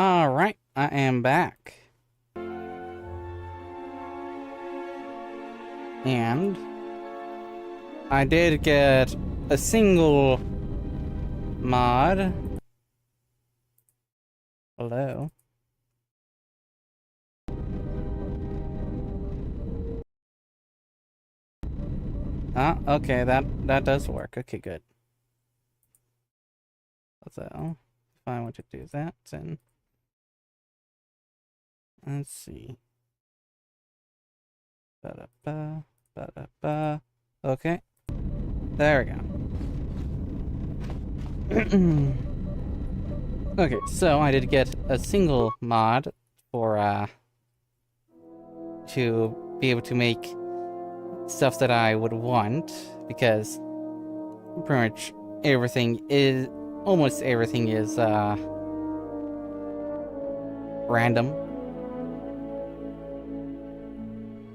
Alright, I am back. And I did get a single mod. Hello. Ah, okay, that does work. Okay, good. So, if I want to do that, then let's see. Ba-da-ba, ba-da-ba. Okay, there we go. Okay, so I did get a single mod for to be able to make stuff that I would want, because pretty much almost everything is random.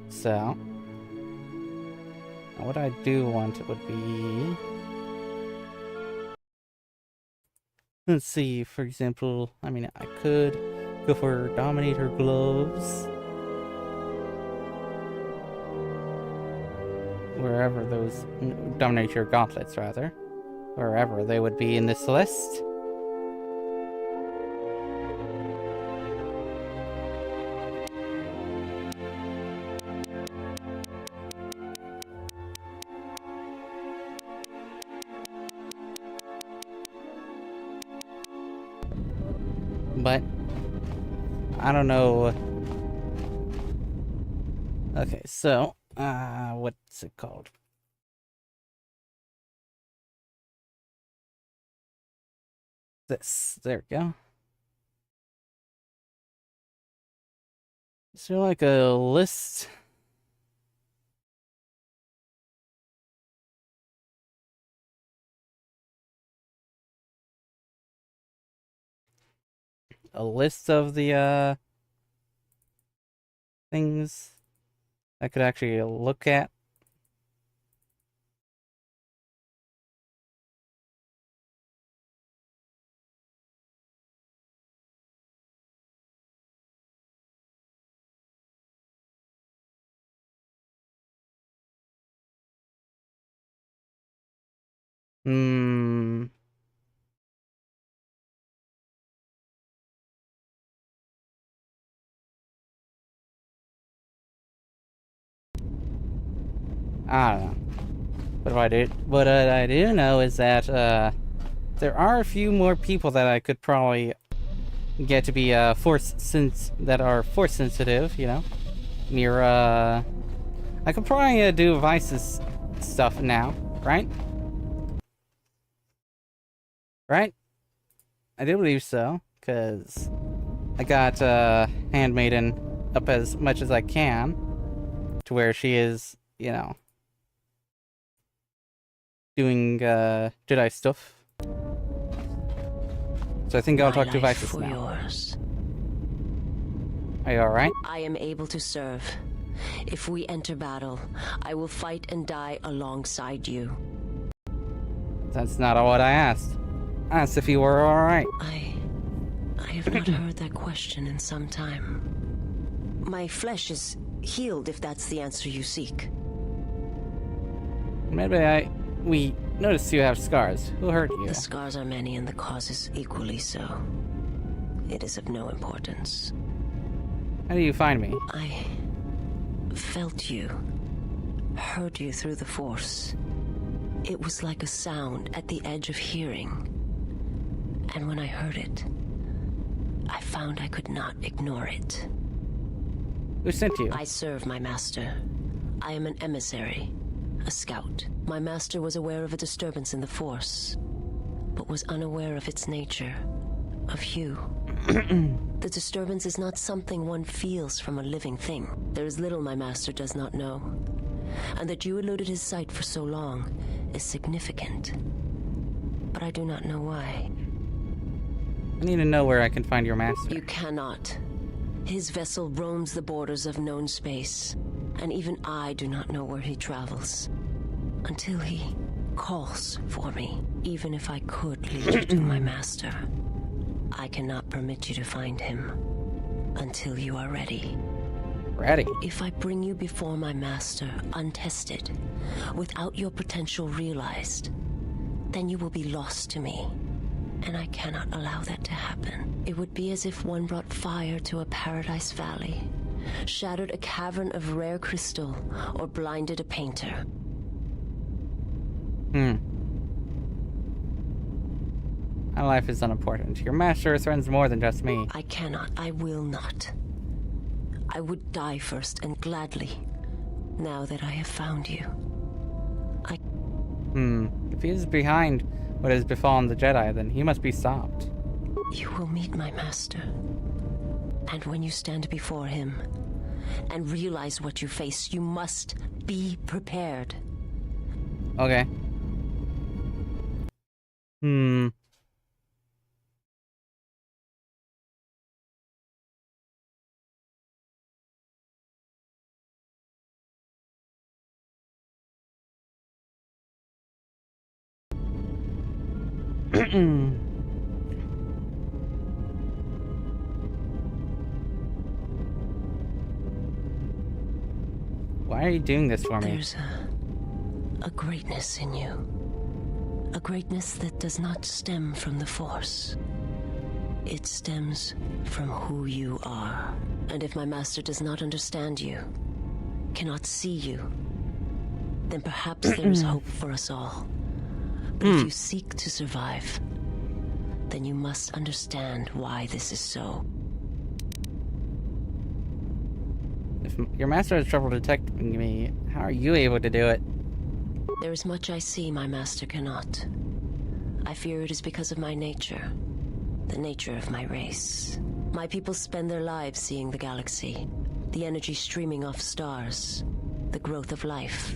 So what I do want would be, let's see, for example, I mean, I could go for Dominator gloves, wherever those Dominator gauntlets, rather, wherever they would be in this list. But I don't know. Okay, so what's it called? This. There we go. Is there like a list? A list of the things I could actually look at? Hmm. I don't know. But what I do know is that there are a few more people that I could probably get to be force sensitive, you know. Near I could probably do Vice's stuff now, right? Right? I do believe so, because I got Handmaiden up as much as I can to where she is, you know, doing Jedi stuff. So I think I'll talk to Vices now. Yours. Are you alright? I am able to serve. If we enter battle, I will fight and die alongside you. That's not what I asked. I asked if you were alright. I have not heard that question in some time. My flesh is healed, if that's the answer you seek. Maybe we noticed you have scars. Who hurt you? The scars are many and the cause is equally so. It is of no importance. How do you find me? I felt you, heard you through the Force. It was like a sound at the edge of hearing. And when I heard it, I found I could not ignore it. Who sent you? I serve my master. I am an emissary, a scout. My master was aware of a disturbance in the Force, but was unaware of its nature, of you. The disturbance is not something one feels from a living thing. There is little my master does not know, and that you eluded his sight for so long is significant. But I do not know why. I need to know where I can find your master. You cannot. His vessel roams the borders of known space, and even I do not know where he travels. Until he calls for me. Even if I could lead you to my master, I cannot permit you to find him until you are ready. Ready. If I bring you before my master untested, without your potential realized, then you will be lost to me. And I cannot allow that to happen. It would be as if one brought fire to a paradise valley, shattered a cavern of rare crystal, or blinded a painter. My life is unimportant. Your master threatens more than just me. I cannot. I will not. I would die first, and gladly, now that I have found you. If he is behind what has befallen the Jedi, then he must be stopped. You will meet my master. And when you stand before him and realize what you face, you must be prepared. Okay. Why are you doing this for me? There's a greatness in you. A greatness that does not stem from the Force. It stems from who you are. And if my master does not understand you, cannot see you, then perhaps there is hope for us all. But if you seek to survive, then you must understand why this is so. If your master has trouble detecting me, how are you able to do it? There is much I see my master cannot. I fear it is because of my nature, the nature of my race. My people spend their lives seeing the galaxy, the energy streaming off stars, the growth of life,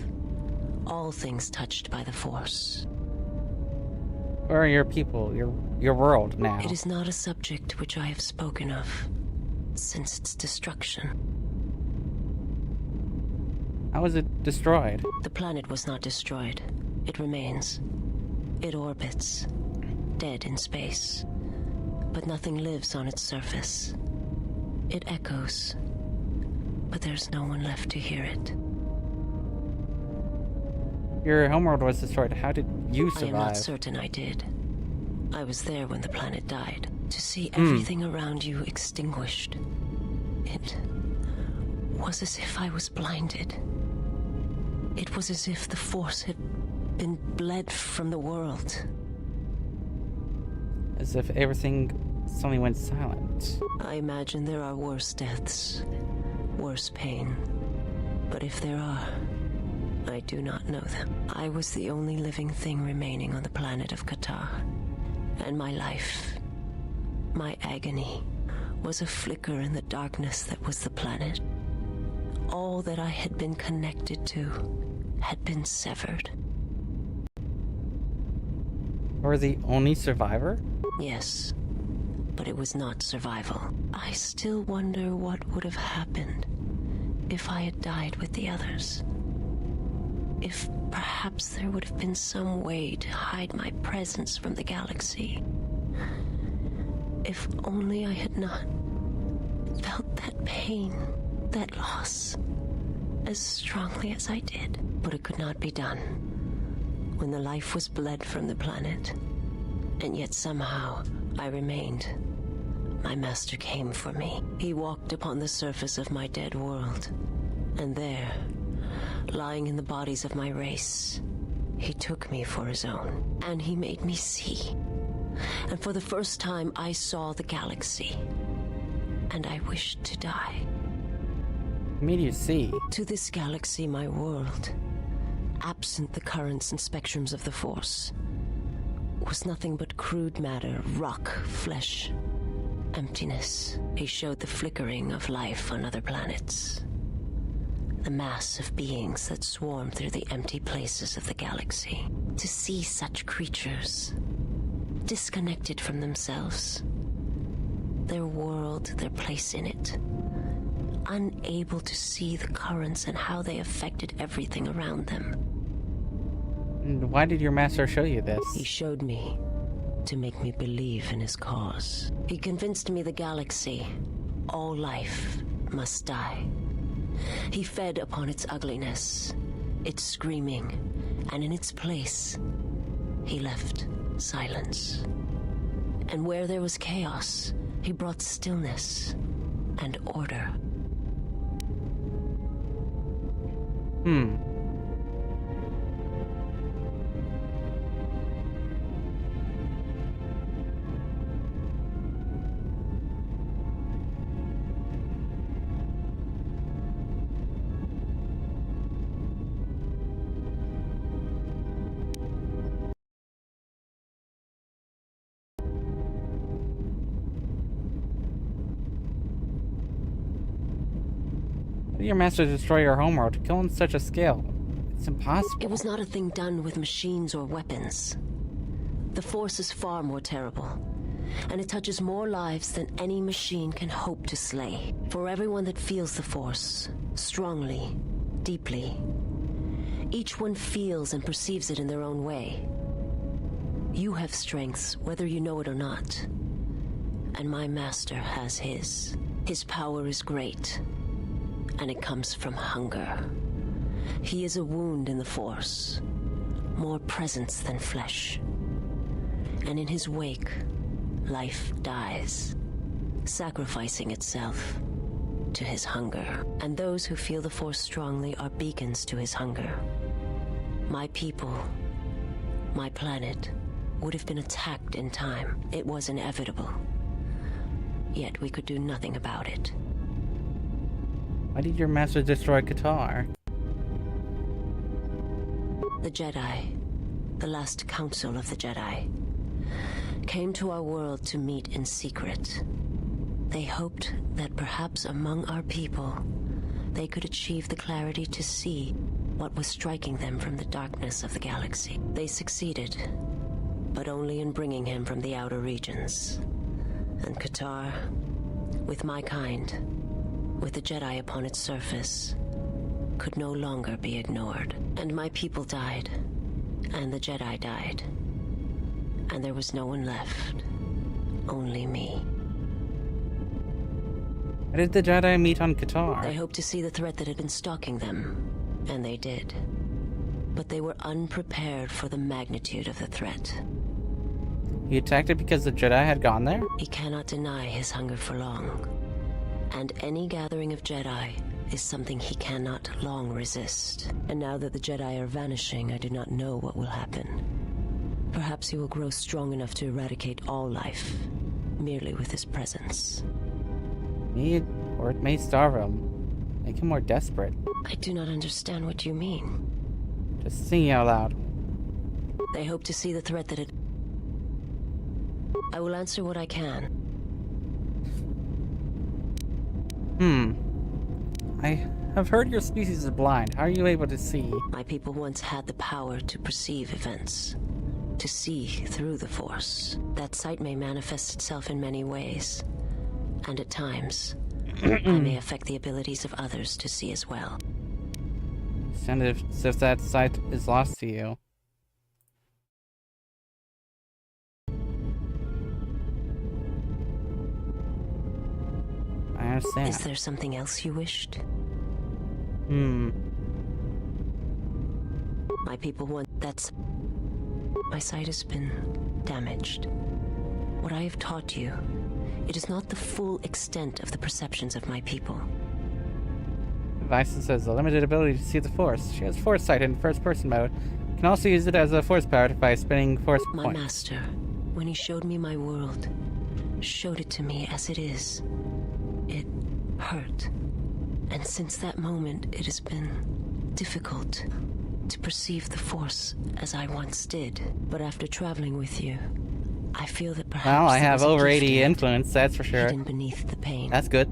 all things touched by the Force. Where are your people, your world now? It is not a subject which I have spoken of since its destruction. How was it destroyed? The planet was not destroyed. It remains. It orbits, dead in space. But nothing lives on its surface. It echoes, but there's no one left to hear it. Your homeworld was destroyed. How did you survive? I am not certain I did. I was there when the planet died. To see everything around you extinguished. It was as if I was blinded. It was as if the Force had been bled from the world. As if everything suddenly went silent. I imagine there are worse deaths, worse pain. But if there are, I do not know them. I was the only living thing remaining on the planet of Qatar. And my life, my agony, was a flicker in the darkness that was the planet. All that I had been connected to had been severed. You were the only survivor? Yes, but it was not survival. I still wonder what would have happened if I had died with the others. If perhaps there would have been some way to hide my presence from the galaxy. If only I had not felt that pain, that loss, as strongly as I did. But it could not be done. When the life was bled from the planet, and yet somehow I remained. My master came for me. He walked upon the surface of my dead world, and there, lying in the bodies of my race, he took me for his own, and he made me see. And for the first time, I saw the galaxy, and I wished to die. What made you see? To this galaxy, my world, absent the currents and spectrums of the Force, was nothing but crude matter, rock, flesh, emptiness. He showed the flickering of life on other planets. The mass of beings that swarm through the empty places of the galaxy. To see such creatures, disconnected from themselves, their world, their place in it, unable to see the currents and how they affected everything around them. And why did your master show you this? He showed me to make me believe in his cause. He convinced me the galaxy, all life, must die. He fed upon its ugliness, its screaming, and in its place, he left silence. And where there was chaos, he brought stillness and order. How did your master destroy your homeworld to kill on such a scale? It's impossible. It was not a thing done with machines or weapons. The Force is far more terrible, and it touches more lives than any machine can hope to slay. For everyone that feels the Force, strongly, deeply, each one feels and perceives it in their own way. You have strengths, whether you know it or not. And my master has his. His power is great, and it comes from hunger. He is a wound in the Force, more presence than flesh. And in his wake, life dies, sacrificing itself to his hunger. And those who feel the Force strongly are beacons to his hunger. My people, my planet, would have been attacked in time. It was inevitable. Yet we could do nothing about it. Why did your master destroy Qatar? The Jedi, the last council of the Jedi, came to our world to meet in secret. They hoped that perhaps among our people, they could achieve the clarity to see what was striking them from the darkness of the galaxy. They succeeded, but only in bringing him from the outer regions. And Qatar, with my kind, with the Jedi upon its surface, could no longer be ignored. And my people died, and the Jedi died. And there was no one left, only me. Why did the Jedi meet on Qatar? They hoped to see the threat that had been stalking them, and they did. But they were unprepared for the magnitude of the threat. He attacked it because the Jedi had gone there? He cannot deny his hunger for long. And any gathering of Jedi is something he cannot long resist. And now that the Jedi are vanishing, I do not know what will happen. Perhaps he will grow strong enough to eradicate all life, merely with his presence. Or it may starve him. Make him more desperate. I do not understand what you mean. Just singing out loud. They hope to see the threat that it... I will answer what I can. I have heard your species is blind. How are you able to see? My people once had the power to perceive events, to see through the Force. That sight may manifest itself in many ways, and at times, I may affect the abilities of others to see as well. Sound as if that sight is lost to you. I understand. Is there something else you wished? My people want... That's... My sight has been damaged. What I have taught you, it is not the full extent of the perceptions of my people. Vysa says a limited ability to see the Force. She has Foresight in first-person mode. Can also use it as a Force power by spinning Force My points. master, when he showed me my world, showed it to me as it is. It hurt. And since that moment, it has been difficult to perceive the Force as I once did. But after traveling with you, I feel that perhaps Well, I there have was a over gift 80 in it, influence, that's for sure. hidden beneath the pain. That's good.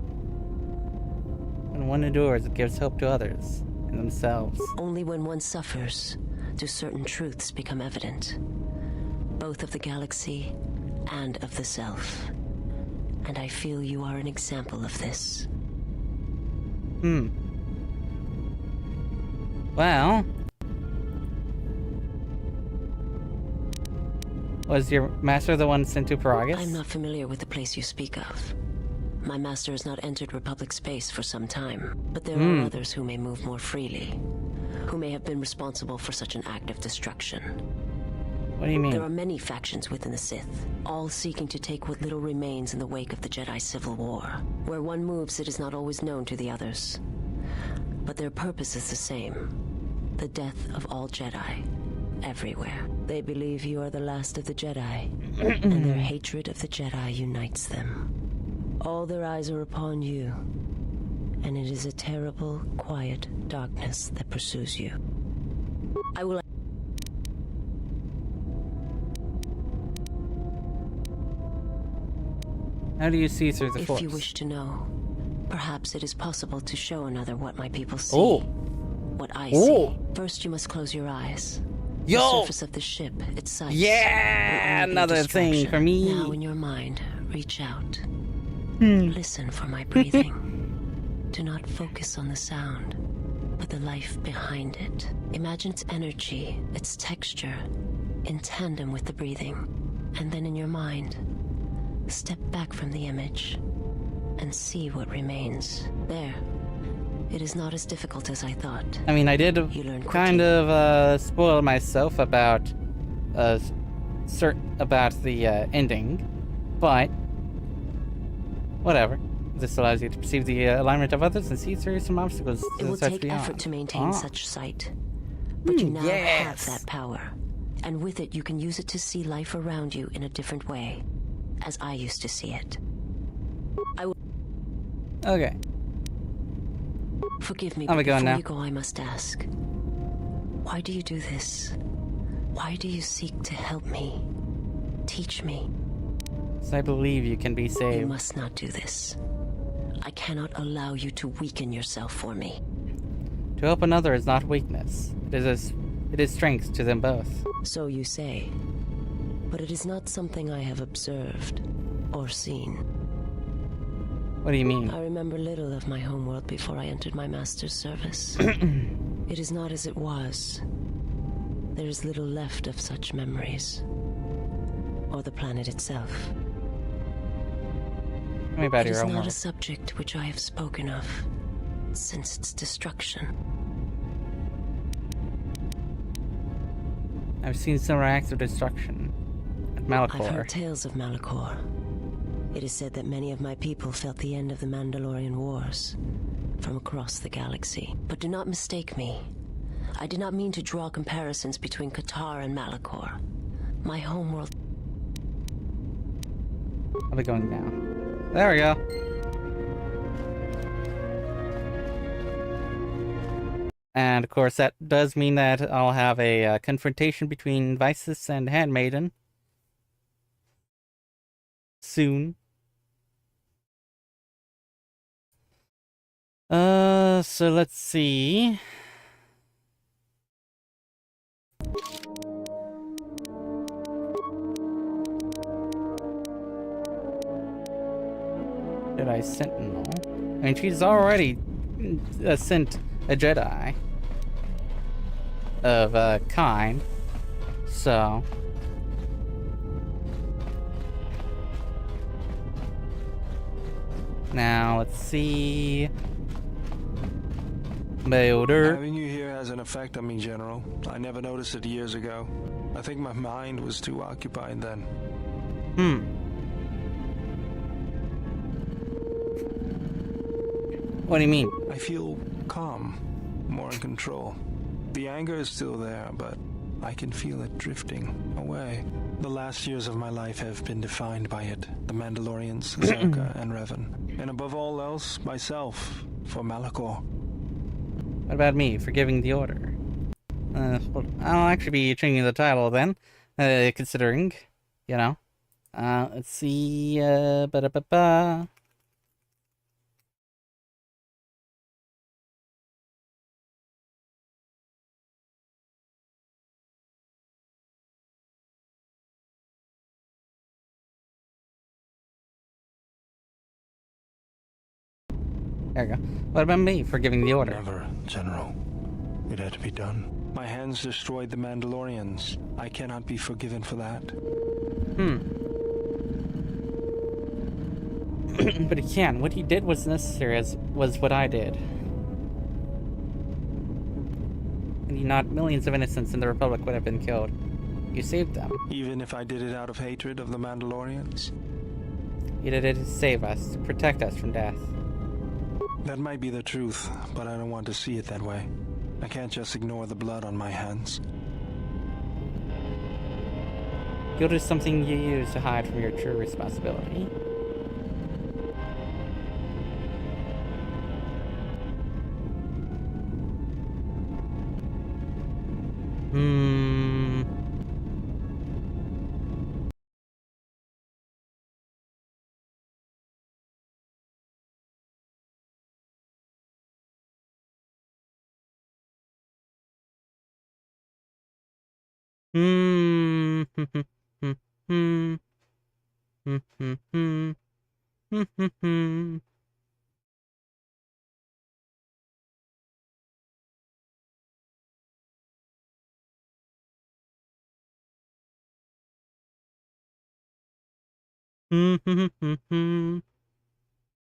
When one endures, it gives hope to others and themselves. Only when one suffers do certain truths become evident, both of the galaxy and of the self. And I feel you are an example of this. Well, Was your master the one sent to Paragus? I'm not familiar with the place you speak of. My master has not entered Republic space for some time, but there are others who may move more freely, who may have been responsible for such an act of destruction. What do you mean? There are many factions within the Sith, all seeking to take what little remains in the wake of the Jedi Civil War. Where one moves, it is not always known to the others. But their purpose is the same. The death of all Jedi, everywhere. They believe you are the last of the Jedi, and their hatred of the Jedi unites them. All their eyes are upon you, and it is a terrible, quiet darkness that pursues you. I will... How do you see through the Force? If you wish to know, perhaps it is possible to show another what my people see. Oh. What I see. First, you must close your eyes. The Yo! surface of the ship, its sights. Yeah! will only be a Another thing distraction. for me. Now, in your mind, reach out. Listen for my breathing. Do not focus on the sound, but the life behind it. Imagine its energy, its texture, in tandem with the breathing. And then in your mind, step back from the image and see what remains. There. It is not as difficult as I thought. I mean, I did You learn kind quickly. of spoil myself about the ending, but whatever. This allows you to perceive the alignment of others and see through some obstacles. It will such take beyond. effort to maintain such sight. But you now yes. have that power. And with it, you can use it to see life around you in a different way. As I used to see it. Okay. Forgive me, I'm but going before now. you go, I must ask. Why do you do this? Why do you seek to help me? Teach me? So I believe you can be You saved. must not do this. I cannot allow you to weaken yourself for me. To help another is not weakness. It is strength to them both. So you say. But it is not something I have observed or seen. What do you mean? I remember little of my homeworld before I entered my master's service. It is not as it was. There is little left of such memories. Or the planet itself. Tell me about It your is own not a world. subject which I have spoken of since its destruction. I've seen similar acts of destruction at I've Malachor. heard tales of Malachor. It is said that many of my people felt the end of the Mandalorian Wars from across the galaxy. But do not mistake me. I did not mean to draw comparisons between Qatar and Malachor. My homeworld... I'll be going now. There we go. And of course, that does mean that I'll have a confrontation between Vices and Handmaiden soon. So let's see. Jedi Sentinel. I mean, she's already sent a Jedi of a kind, so now let's see. Builder. Having you here has an effect on me, General. I never noticed it years ago. I think my mind was too occupied then. What do you mean? I feel calm, more in control. The anger is still there, but I can feel it drifting away. The last years of my life have been defined by it. The Mandalorians, Zerka, and Revan. And above all else, myself, for Malachor. What about me? Forgiving the order. Well, I'll actually be changing the title then, considering, you know. Let's see, ba-da-ba-ba. There we go. What about me? Forgiving the order. Never, General. It had to be done. My hands destroyed the Mandalorians. I cannot be forgiven for that. But he can. What he did was necessary, as was what I did. And not millions of innocents in the Republic would have been killed. You saved them. Even if I did it out of hatred of the Mandalorians? You did it to save us, to protect us from death. That might be the truth, but I don't want to see it that way. I can't just ignore the blood on my hands. Guilt is something you use to hide from your true responsibility. Hmm.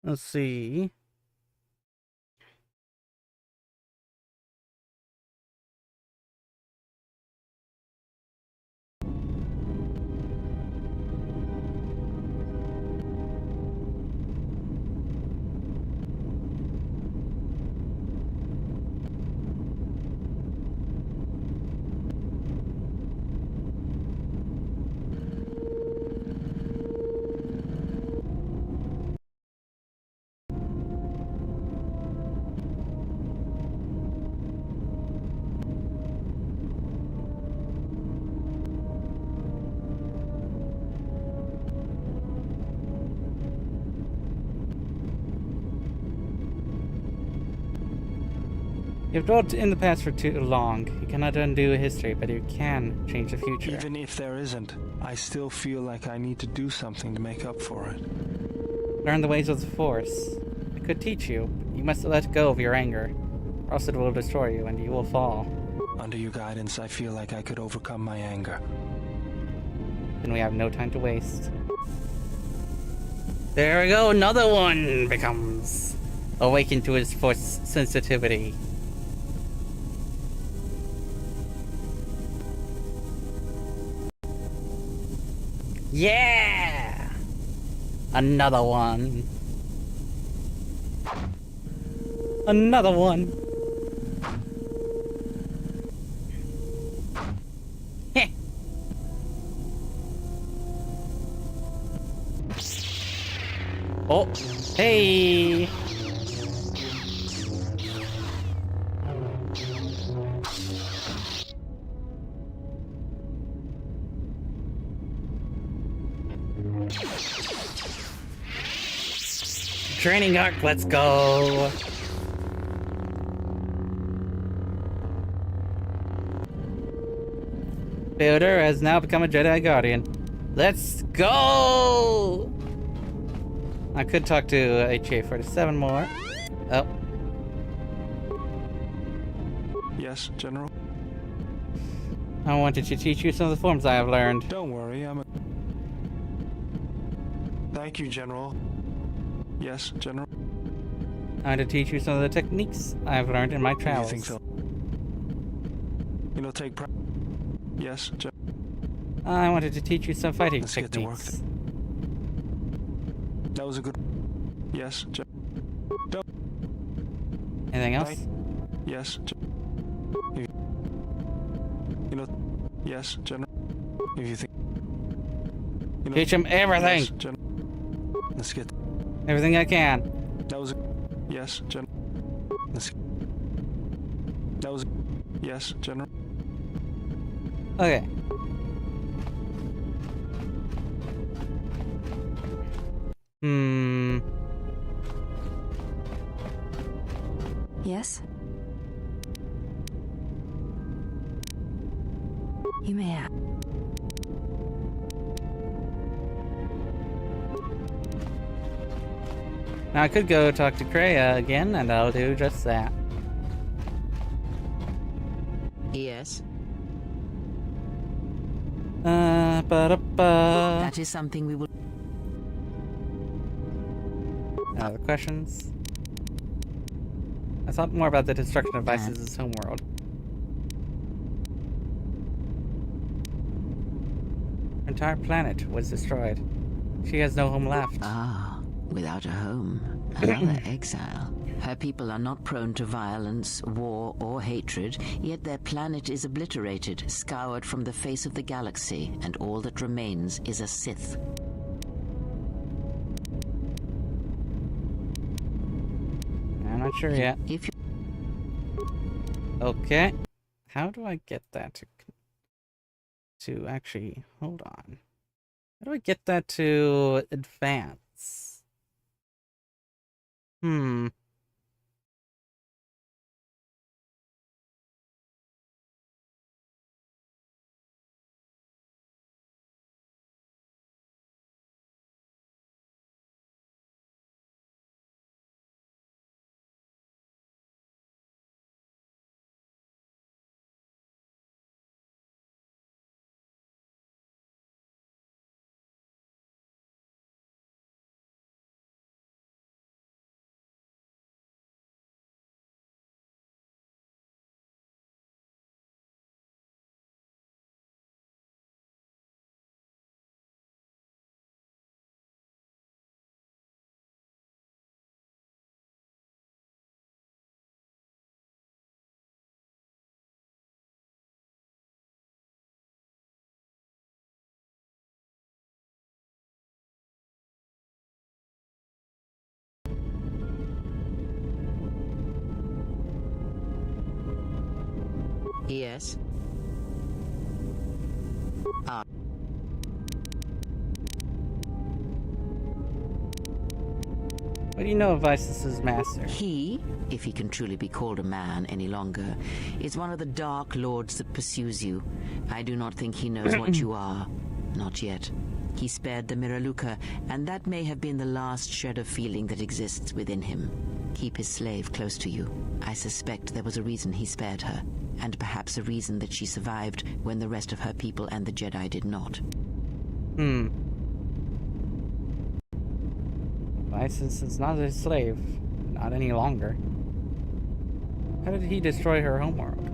Let's see. You've dwelt in the past for too long. You cannot undo history, but you can change the future. Even if there isn't, I still feel like I need to do something to make up for it. Learn the ways of the Force. I could teach you, but you must let go of your anger, or else it will destroy you and you will fall. Under your guidance, I feel like I could overcome my anger. Then we have no time to waste. There we go, another one becomes awakened to his Force sensitivity. Yeah! Another one. Another one. Heh. Oh, hey! Training arc, let's go! Theodore has now become a Jedi Guardian. Let's go! I could talk to HA-47 more. Oh. Yes, General? I wanted to teach you some of the forms I have learned. Don't worry, Thank you, General. Yes, General? I want to teach you some of the techniques I have learned in my travels. You think so? Take practice. Yes, General? I wanted to teach you some fighting Let's get to work techniques. That was a good... Yes, General? Anything else? Yes, General? Yes, General? If you think... Teach him everything! Yes, General? Let's get... Everything I can. That was a... Yes, General? That was... Yes, General? Okay. Yes? You may have. Now I could go talk to Kreia again, and I'll do just that. Yes. Ba-da-ba. That is something we will... Other questions? I thought more about the destruction of Isis' homeworld. Her entire planet was destroyed. She has no home left. Ah, without a home, another exile. Her people are not prone to violence, war, or hatred, yet their planet is obliterated, scoured from the face of the galaxy, and all that remains is a Sith. I'm not sure yet. If you... Okay. How do I get that to actually... Hold on. How do I get that to advance? Yes. What do you know of Isis' master? He, if he can truly be called a man any longer, is one of the Dark Lords that pursues you. I do not think he knows what you are. Not yet. He spared the Miraluka, and that may have been the last shred of feeling that exists within him. Keep his slave close to you. I suspect there was a reason he spared her, and perhaps a reason that she survived when the rest of her people and the Jedi did not. Isis is not a slave. Not any longer. How did he destroy her homeworld?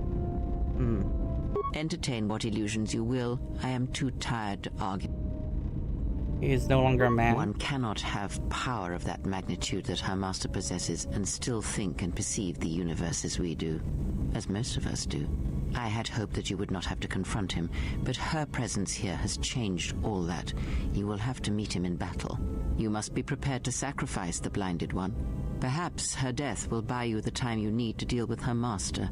Entertain what illusions you will. I am too tired to argue. He is no longer a man. One cannot have power of that magnitude that her master possesses and still think and perceive the universe as we do, as most of us do. I had hoped that you would not have to confront him, but her presence here has changed all that. You will have to meet him in battle. You must be prepared to sacrifice the Blinded One. Perhaps her death will buy you the time you need to deal with her master.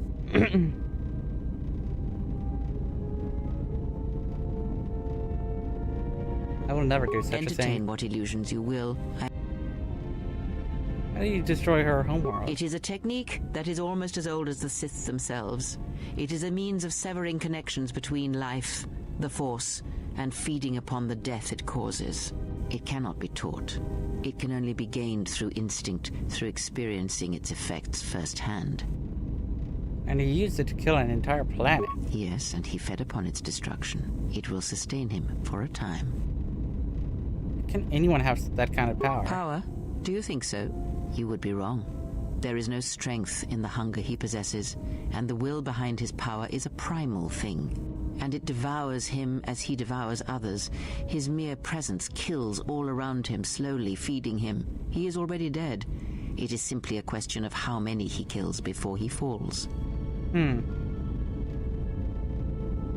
I will never do such a Entertain thing. what illusions you will. How do you destroy her homeworld? It is a technique that is almost as old as the Sith themselves. It is a means of severing connections between life, the Force, and feeding upon the death it causes. It cannot be taught. It can only be gained through instinct, through experiencing its effects firsthand. And he used it to kill an entire planet. Yes, and he fed upon its destruction. It will sustain him for a time. Can anyone have that kind of power? Power? Do you think so? You would be wrong. There is no strength in the hunger he possesses, and the will behind his power is a primal thing. And it devours him as he devours others. His mere presence kills all around him, slowly feeding him. He is already dead. It is simply a question of how many he kills before he falls.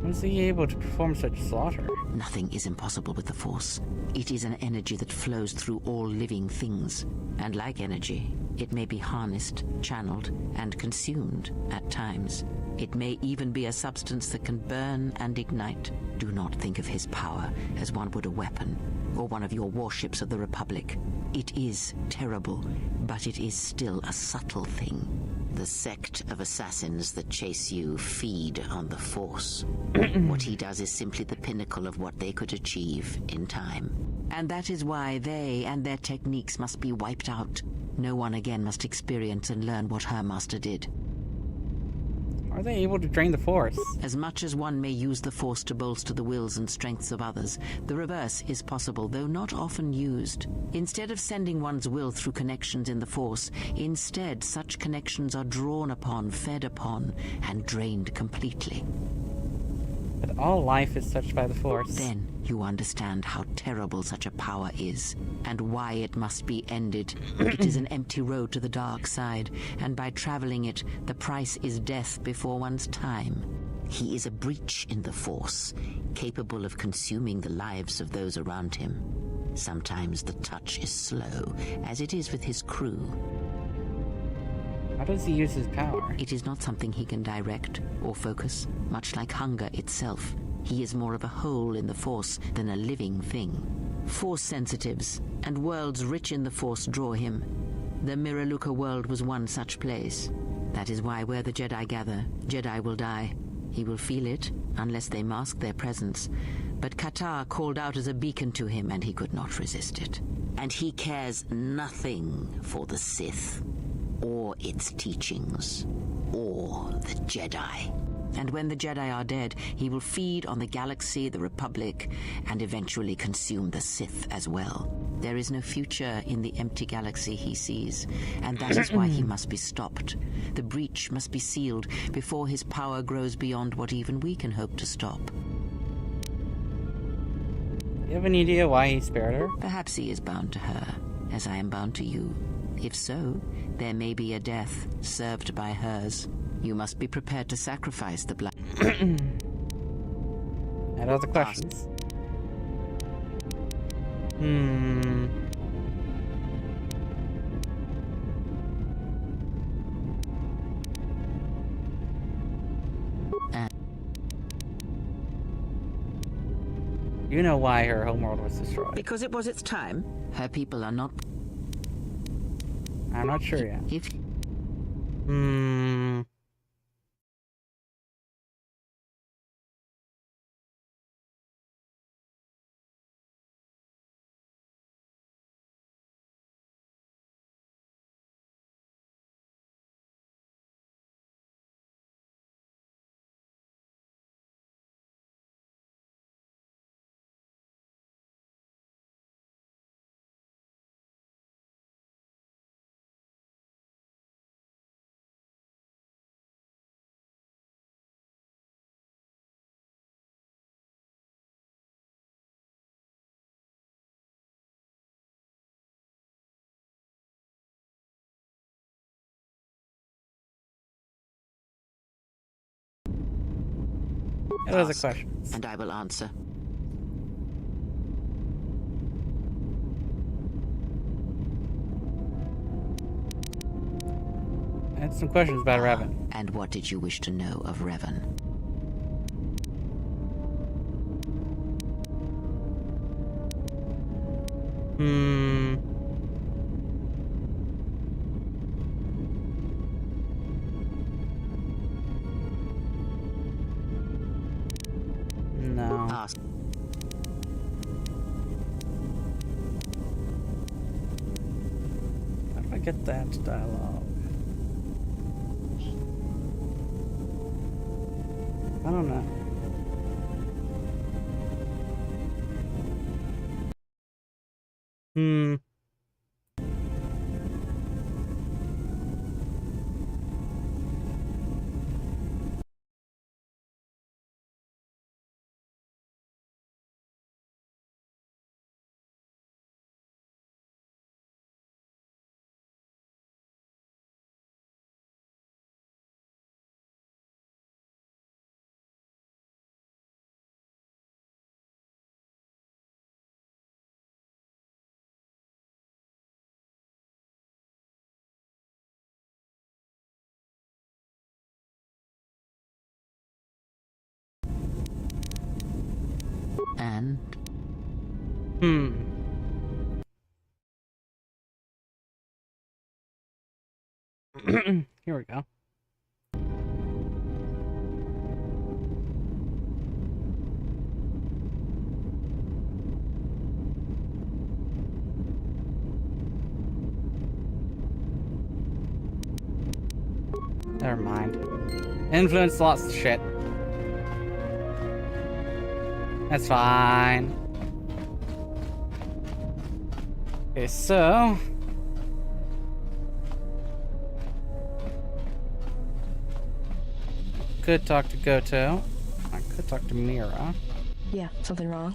Was he able to perform such slaughter? Nothing is impossible with the Force. It is an energy that flows through all living things. And like energy, it may be harnessed, channeled, and consumed at times. It may even be a substance that can burn and ignite. Do not think of his power as one would a weapon, or one of your warships of the Republic. It is terrible, but it is still a subtle thing. The sect of assassins that chase you feed on the Force. What he does is simply the pinnacle of what they could achieve in time. And that is why they and their techniques must be wiped out. No one again must experience and learn what her master did. How Are they able to drain the Force? As much as one may use the Force to bolster the wills and strengths of others, the reverse is possible, though not often used. Instead of sending one's will through connections in the Force, instead such connections are drawn upon, fed upon, and drained completely. But all life is touched by the Force. Then you understand how terrible such a power is, and why it must be ended. It is an empty road to the dark side, and by traveling it, the price is death before one's time. He is a breach in the Force, capable of consuming the lives of those around him. Sometimes the touch is slow, as it is with his crew. How does he use his power? It is not something he can direct or focus, much like hunger itself. He is more of a hole in the Force than a living thing. Force sensitives and worlds rich in the Force draw him. The Miraluka world was one such place. That is why where the Jedi gather, Jedi will die. He will feel it, unless they mask their presence. But Katar called out as a beacon to him, and he could not resist it. And he cares nothing for the Sith, or its teachings, or the Jedi. And when the Jedi are dead, he will feed on the galaxy, the Republic, and eventually consume the Sith as well. There is no future in the empty galaxy he sees, and that is why he must be stopped. The breach must be sealed before his power grows beyond what even we can hope to stop. You have any idea why he spared her? Perhaps he is bound to her, as I am bound to you. If so, there may be a death served by hers. You must be prepared to sacrifice the blood. And other questions? You know why her homeworld was destroyed. Because it was its time. Her people are not... I'm not sure yet. If... What other questions? And I will answer. I had some questions about Revan. And what did you wish to know of Revan? No. Ask. How do I get that dialogue? I don't know. And? Here we go. Never mind. Influence lots of shit. That's fine. Okay, so... Could talk to Goto. I could talk to Mira. Yeah, something wrong?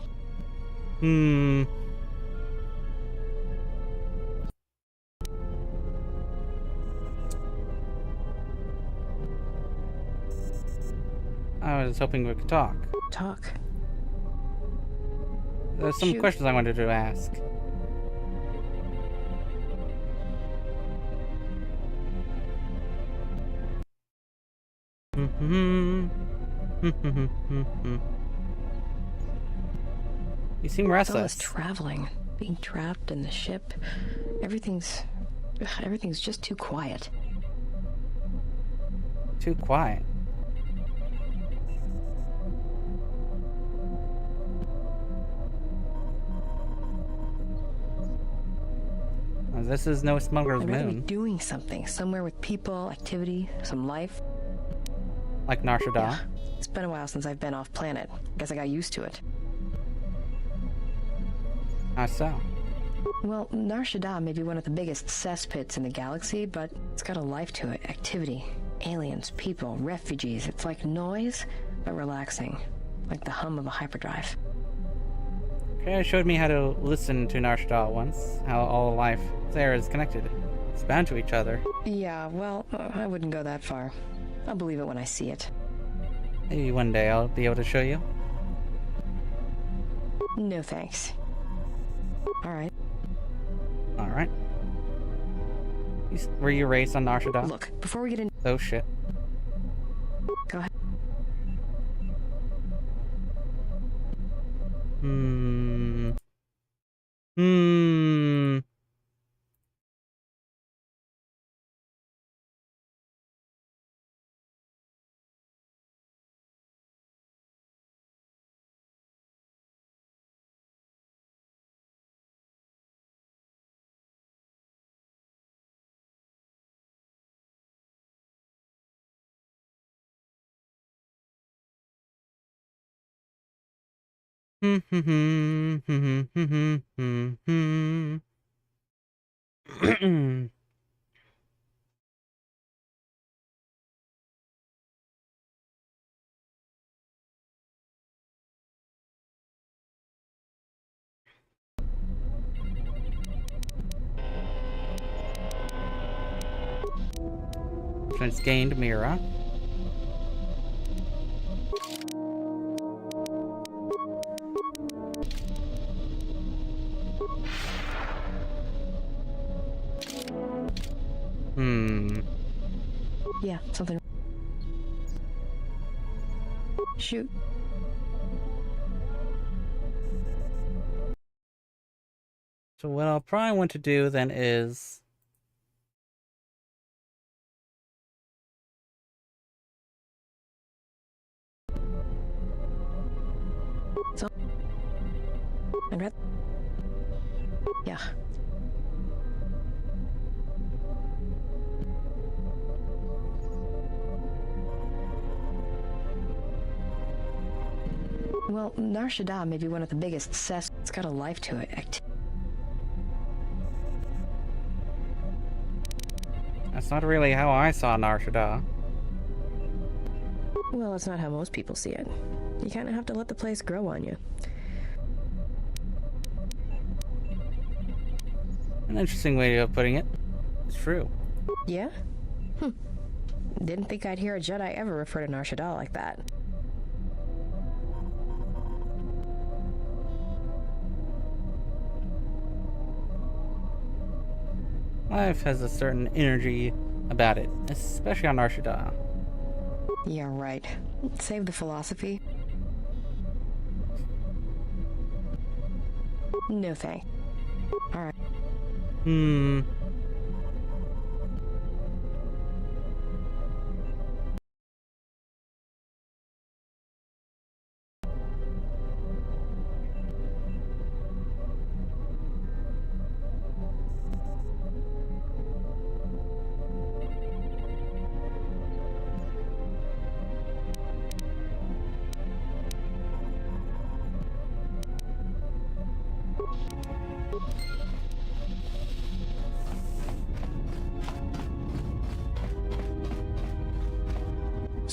I was hoping we could talk. Talk. There's some Shoot. questions I wanted to ask. You seem It's all restless. this traveling, being trapped in the ship. Everything's just too quiet. Too quiet. This is no smuggler's I'd rather be moon. doing something, somewhere with people, activity, some life. Like Nar Shaddaa. Yeah, it's been a while since I've been off planet. Guess I got used to it. How so? Well, Nar Shaddaa may be one of the biggest cesspits in the galaxy, but it's got a life to it. Activity, aliens, people, refugees. It's like noise, but relaxing. Like the hum of a hyperdrive. Kara showed me how to listen to Nar Shaddaa once. How all life there is connected. It's bound to each other. Yeah, well, I wouldn't go that far. I'll believe it when I see it. Maybe one day I'll be able to show you. No thanks. Alright. Alright. Were you raised on Nar Shaddaa? Look, before we get in... Oh shit. Go ahead. Since gained Mira. Yeah, something... Shoot. So what I'll probably want to do then is... So... I'd rather... Yeah. Well, Nar Shaddaa may be one of the biggest cess... It's got a life to it. That's not really how I saw Nar Shaddaa. Well, it's not how most people see it. You kind of have to let the place grow on you. An interesting way of putting it. It's true. Yeah? Didn't think I'd hear a Jedi ever refer to Nar Shaddaa like that. Life has a certain energy about it, especially on Nar Shaddaa. Yeah, right. Save the philosophy. No thanks. Alright.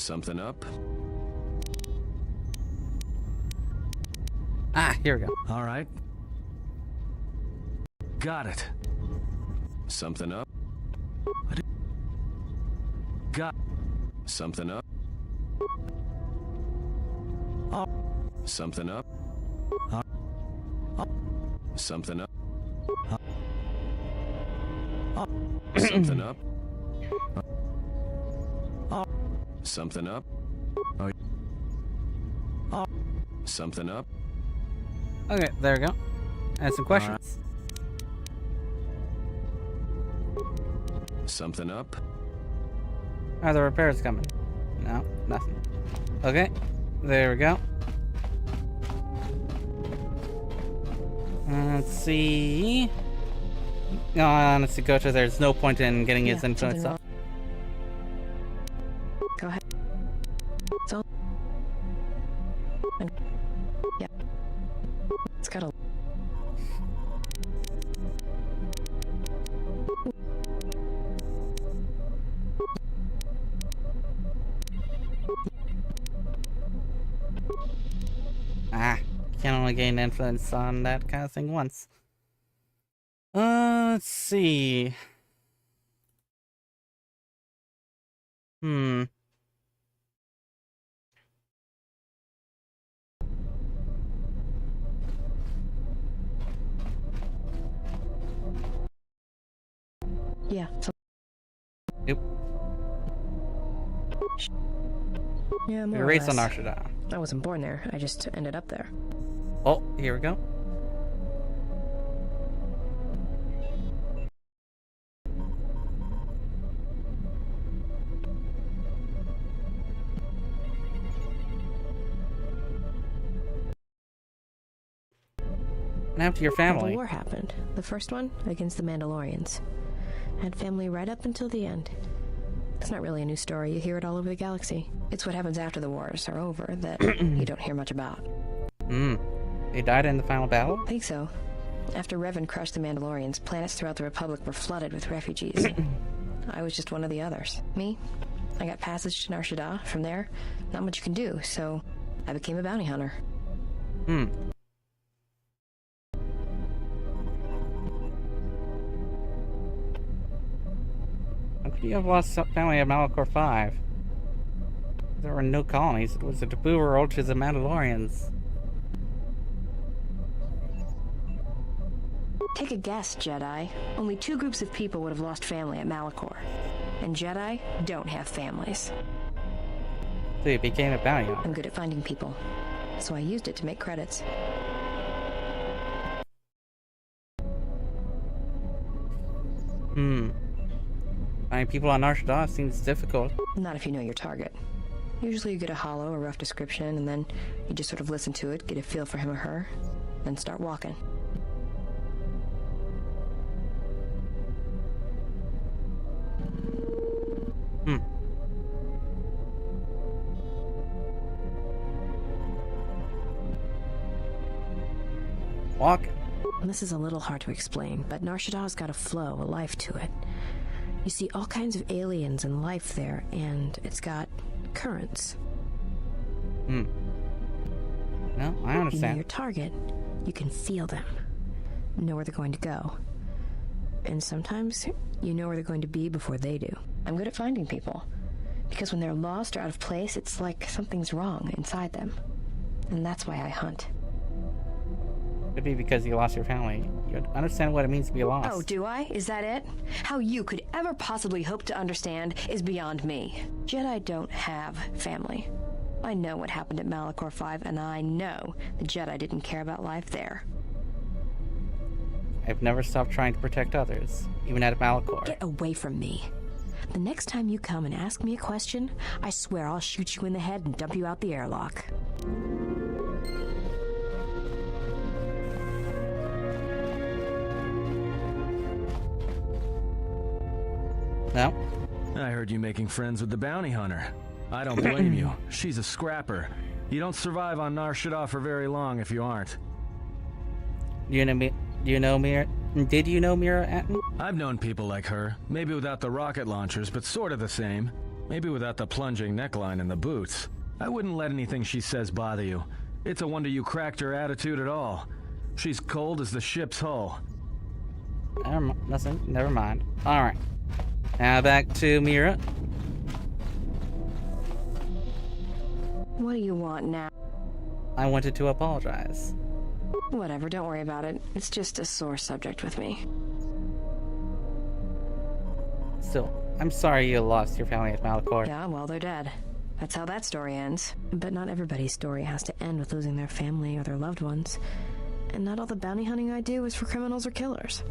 Something up? Ah, here we go. All right. Got it. Something up? Got. Something up? Oh. Something up? Something up? Something up? Something up? Something up? Okay, there we go. And some questions. Something up? Are the repairs coming? No, nothing. Okay, there we go. Let's see. No, honestly, Goto, there's no point in getting his influence up. Go ahead. So. Yeah. It's got a. Ah, can only gain influence on that kind of thing once. Let's see. Yeah. So. Nope. Yeah, more Your or race on less. Arshada. I wasn't born there. I just ended up there. Oh, here we go. And after your The family. war happened. The first one against the Mandalorians. Had family right up until the end. It's not really a new story. You hear it all over the galaxy. It's what happens after the wars are over that you don't hear much about. They died in the final battle? I think so. After Revan crushed the Mandalorians, planets throughout the Republic were flooded with refugees. I was just one of the others. Me? I got passage to Nar Shaddaa. From there, not much you can do, so I became a bounty hunter. How could you have lost family at Malachor 5? There were no colonies. It was a taboo world to the Mandalorians. Take a guess, Jedi. Only 2 groups of people would have lost family at Malachor. And Jedi don't have families. So you became a bounty hunter. I'm good at finding people, so I used it to make credits. Finding people on Nar Shaddaa seems difficult. Not if you know your target. Usually you get a hollow, a rough description, and then you just sort of listen to it, get a feel for him or her, then start walking. Walk. And this is a little hard to explain, but Nar Shaddaa's got a flow, a life to it. You see all kinds of aliens and life there, and it's got currents. No, I You know understand. your target, you can feel them, know where they're going to go. And sometimes you know where they're going to be before they do. I'm good at finding people, because when they're lost or out of place, it's like something's wrong inside them. And that's why I hunt. Could be because you lost your family. You understand what it means to be lost. Oh, do I? Is that it? How you could ever possibly hope to understand is beyond me. Jedi don't have family. I know what happened at Malachor 5, and I know the Jedi didn't care about life there. I've never stopped trying to protect others, even at Malachor. Get away from me. The next time you come and ask me a question, I swear I'll shoot you in the head and dump you out the airlock. No? I heard you making friends with the bounty hunter. I don't blame you. She's a scrapper. You don't survive on Nar Shaddaa for very long if you aren't. You know me? Do you know Mira? Did you know Mira Atten? I've known people like her. Maybe without the rocket launchers, but sort of the same. Maybe without the plunging neckline and the boots. I wouldn't let anything she says bother you. It's a wonder you cracked her attitude at all. She's cold as the ship's hull. Never mind. Alright. Now back to Mira. What do you want now? I wanted to apologize. Whatever, don't worry about it. It's just a sore subject with me. Still, I'm sorry you lost your family at Malachor. Yeah, well, they're dead. That's how that story ends. But not everybody's story has to end with losing their family or their loved ones. And not all the bounty hunting I do is for criminals or killers.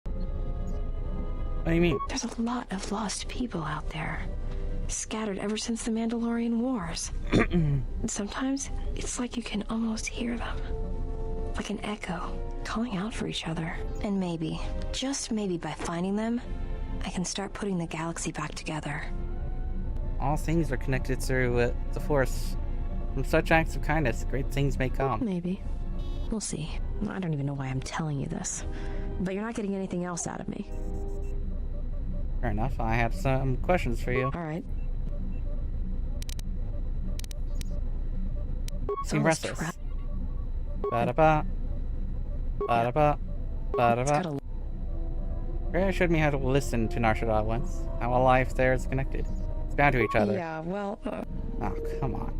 What do you mean? There's a lot of lost people out there. Scattered ever since the Mandalorian Wars. And sometimes, it's like you can almost hear them. Like an echo, calling out for each other. And maybe, just maybe by finding them, I can start putting the galaxy back together. All things are connected through the Force. From such acts of kindness, great things may come. Maybe. We'll see. I don't even know why I'm telling you this. But you're not getting anything else out of me. Fair enough. I have some questions for you. All right. Seem Almost restless. Ba-da-ba. Ba-da-ba. Ba-da-ba. Rhea showed me how to listen to Nar Shaddaa once. How a life there is connected. It's bound to each other. Yeah, well... Oh, come on.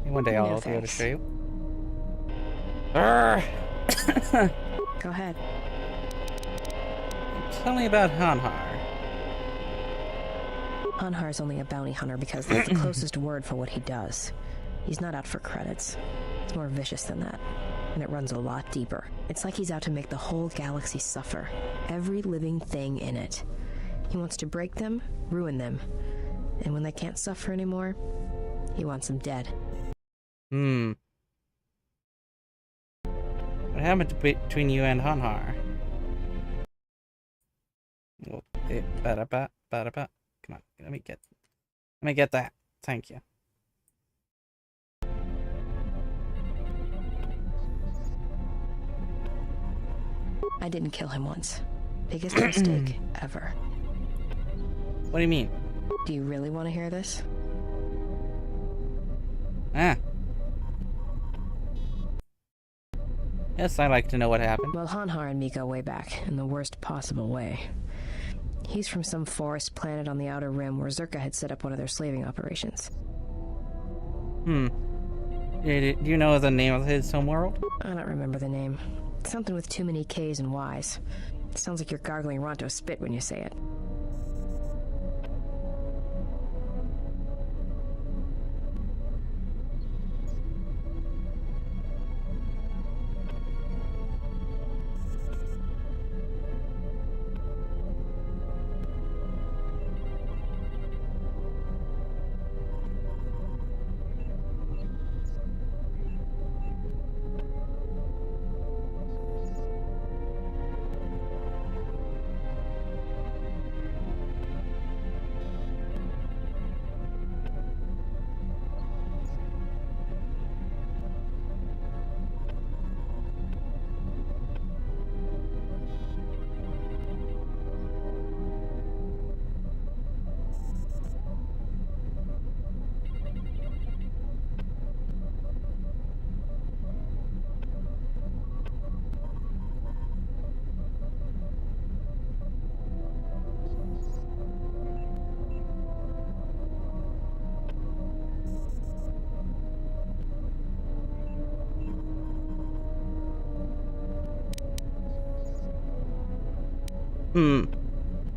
Maybe one day I'll No, be able to thanks. show you. Urgh. Go ahead. Tell me about Hanhar. Hanhar's only a bounty hunter because that's the closest word for what he does. He's not out for credits. It's more vicious than that. And it runs a lot deeper. It's like he's out to make the whole galaxy suffer. Every living thing in it. He wants to break them, ruin them. And when they can't suffer anymore, he wants them dead. What happened between you and Hanhar? Well, ba-da-ba, ba-da-ba. Come on, let me get that. Thank you. I didn't kill him once. Biggest mistake ever. What do you mean? Do you really want to hear this? Yes, I like to know what happened. Well, Hanhar and me go way back, in the worst possible way. He's from some forest planet on the Outer Rim where Zerka had set up one of their slaving operations. Do you know the name of his homeworld? I don't remember the name. Something with too many K's and Y's. It sounds like you're gargling Ronto spit when you say it.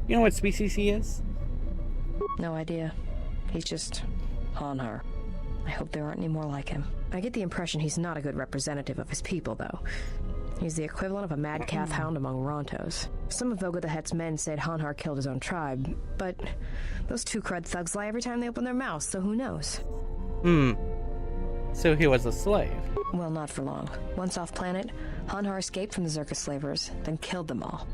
You know what species he is? No idea. He's just Hanhar. I hope there aren't any more like him. I get the impression he's not a good representative of his people, though. He's the equivalent of a mad calf hound among Rontos. Some of Voga the Hutt's men said Hanhar killed his own tribe, but those two crud thugs lie every time they open their mouths, so who knows? So he was a slave. Well, not for long. Once off planet, Hanhar escaped from the Zerka slavers, then killed them all.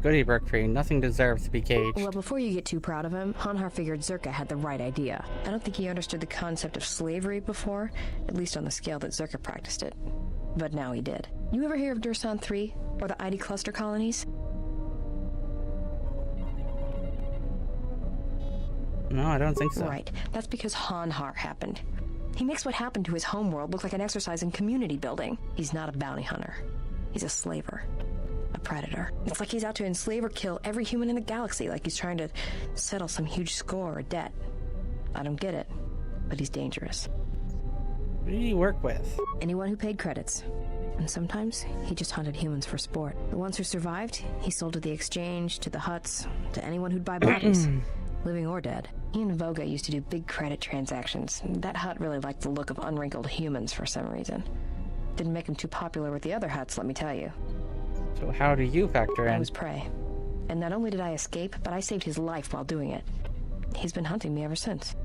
Good he broke free. Nothing deserves to be caged. Well, before you get too proud of him, Hanhar figured Zerka had the right idea. I don't think he understood the concept of slavery before, at least on the scale that Zerka practiced it. But now he did. You ever hear of Dxun 3 or the ID cluster colonies? No, I don't think so. Right. That's because Hanhar happened. He makes what happened to his homeworld look like an exercise in community building. He's not a bounty hunter. He's a slaver. A predator. It's like he's out to enslave or kill every human in the galaxy, like he's trying to settle some huge score or debt. I don't get it, but he's dangerous. Who did he work with? Anyone who paid credits. And sometimes, he just hunted humans for sport. The ones who survived, he sold to the exchange, to the huts, to anyone who'd buy bodies. Living or dead. He and Voga used to do big credit transactions. That hut really liked the look of unwrinkled humans for some reason. Didn't make him too popular with the other huts, let me tell you. So how do you factor I in? was prey. And not only did I escape, but I saved his life while doing it. He's been hunting me ever since.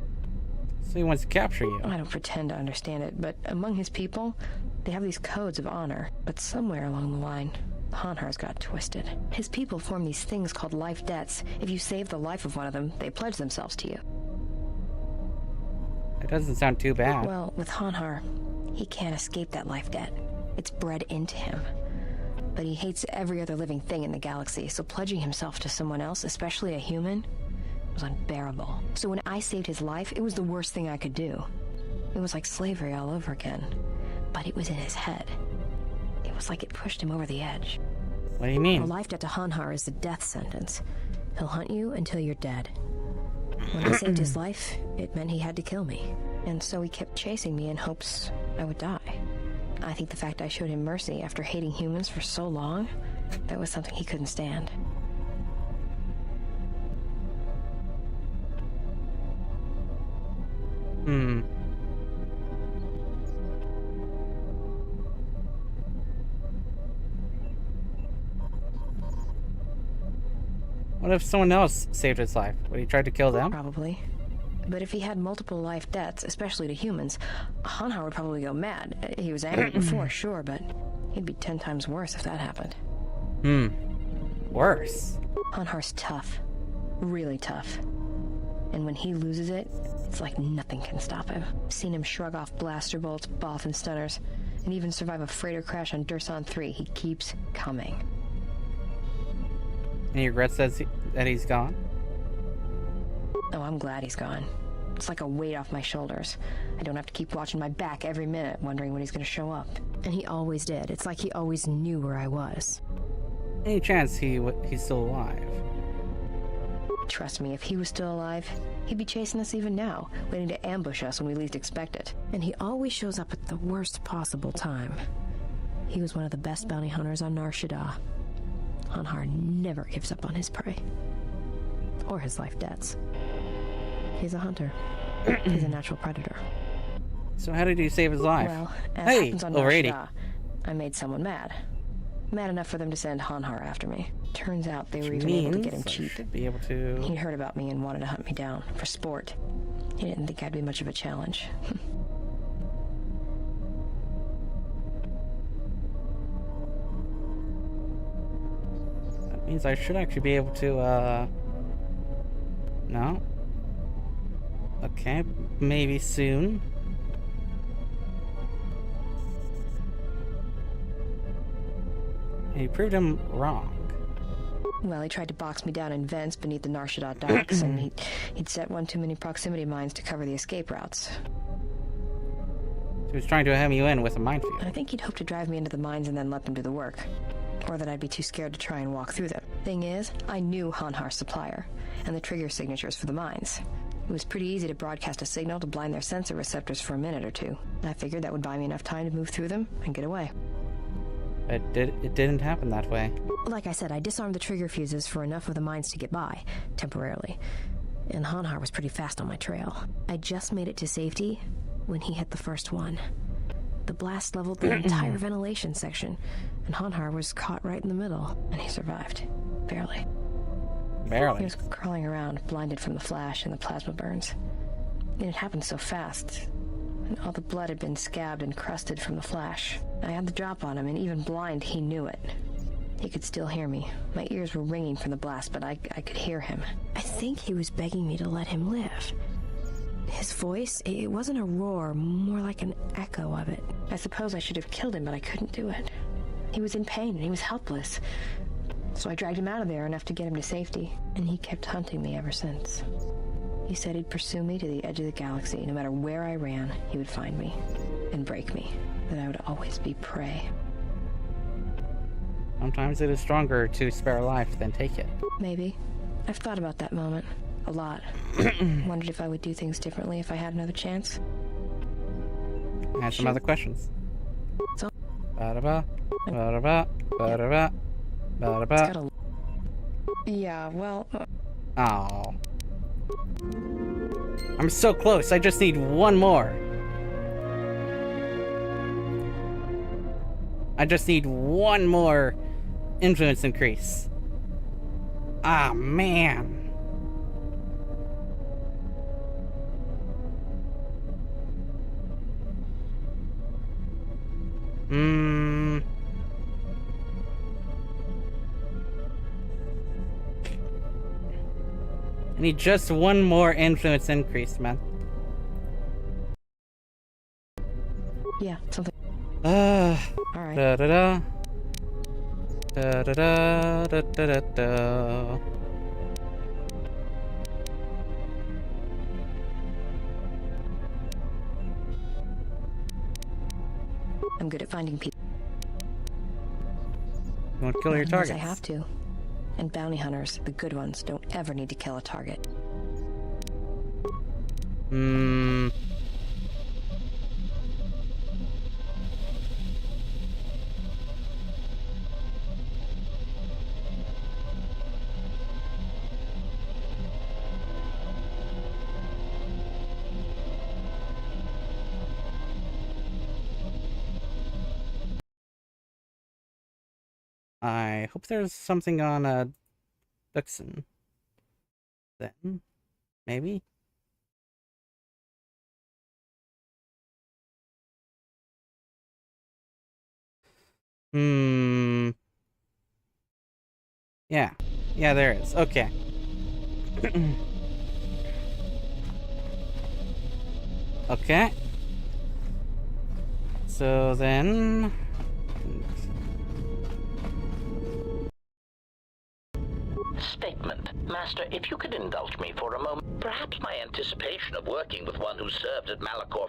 So he wants to capture you. I don't pretend to understand it, but among his people, they have these codes of honor. But somewhere along the line, Hanhar's got twisted. His people form these things called life debts. If you save the life of one of them, they pledge themselves to you. It doesn't sound too bad. Well, with Hanhar, he can't escape that life debt. It's bred into him. But he hates every other living thing in the galaxy, so pledging himself to someone else, especially a human, was unbearable. So when I saved his life, it was the worst thing I could do. It was like slavery all over again. But it was in his head. It was like it pushed him over the edge. What do you A mean? life debt to Hanhar is a death sentence. He'll hunt you until you're dead. When I saved his life, it meant he had to kill me. And so he kept chasing me in hopes I would die. I think the fact I showed him mercy after hating humans for so long, that was something he couldn't stand. What if someone else saved his life? Would he try to kill them? Probably. But if he had multiple life debts, especially to humans, Hanhar would probably go mad. He was angry before, sure, but he'd be 10 times worse if that happened. Worse. Hanhar's tough. Really tough. And when he loses it, it's like nothing can stop him. I've seen him shrug off blaster bolts, boff and stunners, and even survive a freighter crash on Dxun 3. He keeps coming. Any regrets that he's gone? Oh, I'm glad he's gone. It's like a weight off my shoulders. I don't have to keep watching my back every minute, wondering when he's gonna show up. And he always did. It's like he always knew where I was. Any chance he's still alive? Trust me, if he was still alive, he'd be chasing us even now, waiting to ambush us when we least expect it. And he always shows up at the worst possible time. He was one of the best bounty hunters on Nar Shaddaa. Hanhar never gives up on his prey. Or his life debts. He's a hunter. He's a natural predator. So how did you save his life? Well, as Hey, happens on over Nar 80. Shaddaa, I made someone mad. Mad enough for them to send Hanhar after me. Turns out they were even able to get him Means I cheap. should be able to... He'd heard about me and wanted to hunt me down, for sport. He didn't think I'd be much of a challenge. That means I should actually be able to, No? Okay, maybe soon. He proved him wrong. Well, he tried to box me down in vents beneath the Nar Shaddaa docks, and he'd set one too many proximity mines to cover the escape routes. He was trying to hem you in with a minefield. I think he'd hoped to drive me into the mines and then let them do the work. Or that I'd be too scared to try and walk through them. Thing is, I knew Hanhar's supplier, and the trigger signatures for the mines. It was pretty easy to broadcast a signal to blind their sensor receptors for a minute or two. I figured that would buy me enough time to move through them and get away. It didn't happen that way. Like I said, I disarmed the trigger fuses for enough of the mines to get by, temporarily. And Hanhar was pretty fast on my trail. I just made it to safety when he hit the first one. The blast leveled the entire ventilation section, and Hanhar was caught right in the middle, and he survived. Barely. He Barely. was crawling around, blinded from the flash and the plasma burns. And it happened so fast, and all the blood had been scabbed and crusted from the flash. I had the drop on him, and even blind, he knew it. He could still hear me. My ears were ringing from the blast, but I could hear him. I think he was begging me to let him live. His voice, it wasn't a roar, more like an echo of it. I suppose I should have killed him, but I couldn't do it. He was in pain, and he was helpless. So I dragged him out of there enough to get him to safety, and he kept hunting me ever since. He said he'd pursue me to the edge of the galaxy. No matter where I ran, he would find me and break me, that I would always be prey. Sometimes it is stronger to spare a life than take it. Maybe. I've thought about that moment a lot. Wondered if I would do things differently if I had another chance. I have some other questions. So- Ba-da-ba, ba-da-ba, ba-da-ba, ba-da-ba. It's got a... Yeah, well... Oh. I'm so close. I just need one more. I just need one more influence increase. Ah, man. I need just one more influence increase, man. Yeah, something... Alright. Alright. Da-da-da. Da-da-da. Da-da-da-da. I'm good at finding people. You won't kill your Not unless targets. I have to. And bounty hunters, the good ones, don't ever need to kill a target. I hope there's something on Dxun. Then, maybe. Yeah. Yeah, there is. Okay. Okay. So then... Statement. Master, if you could indulge me for a moment, perhaps my anticipation of working with one who served at Malachor...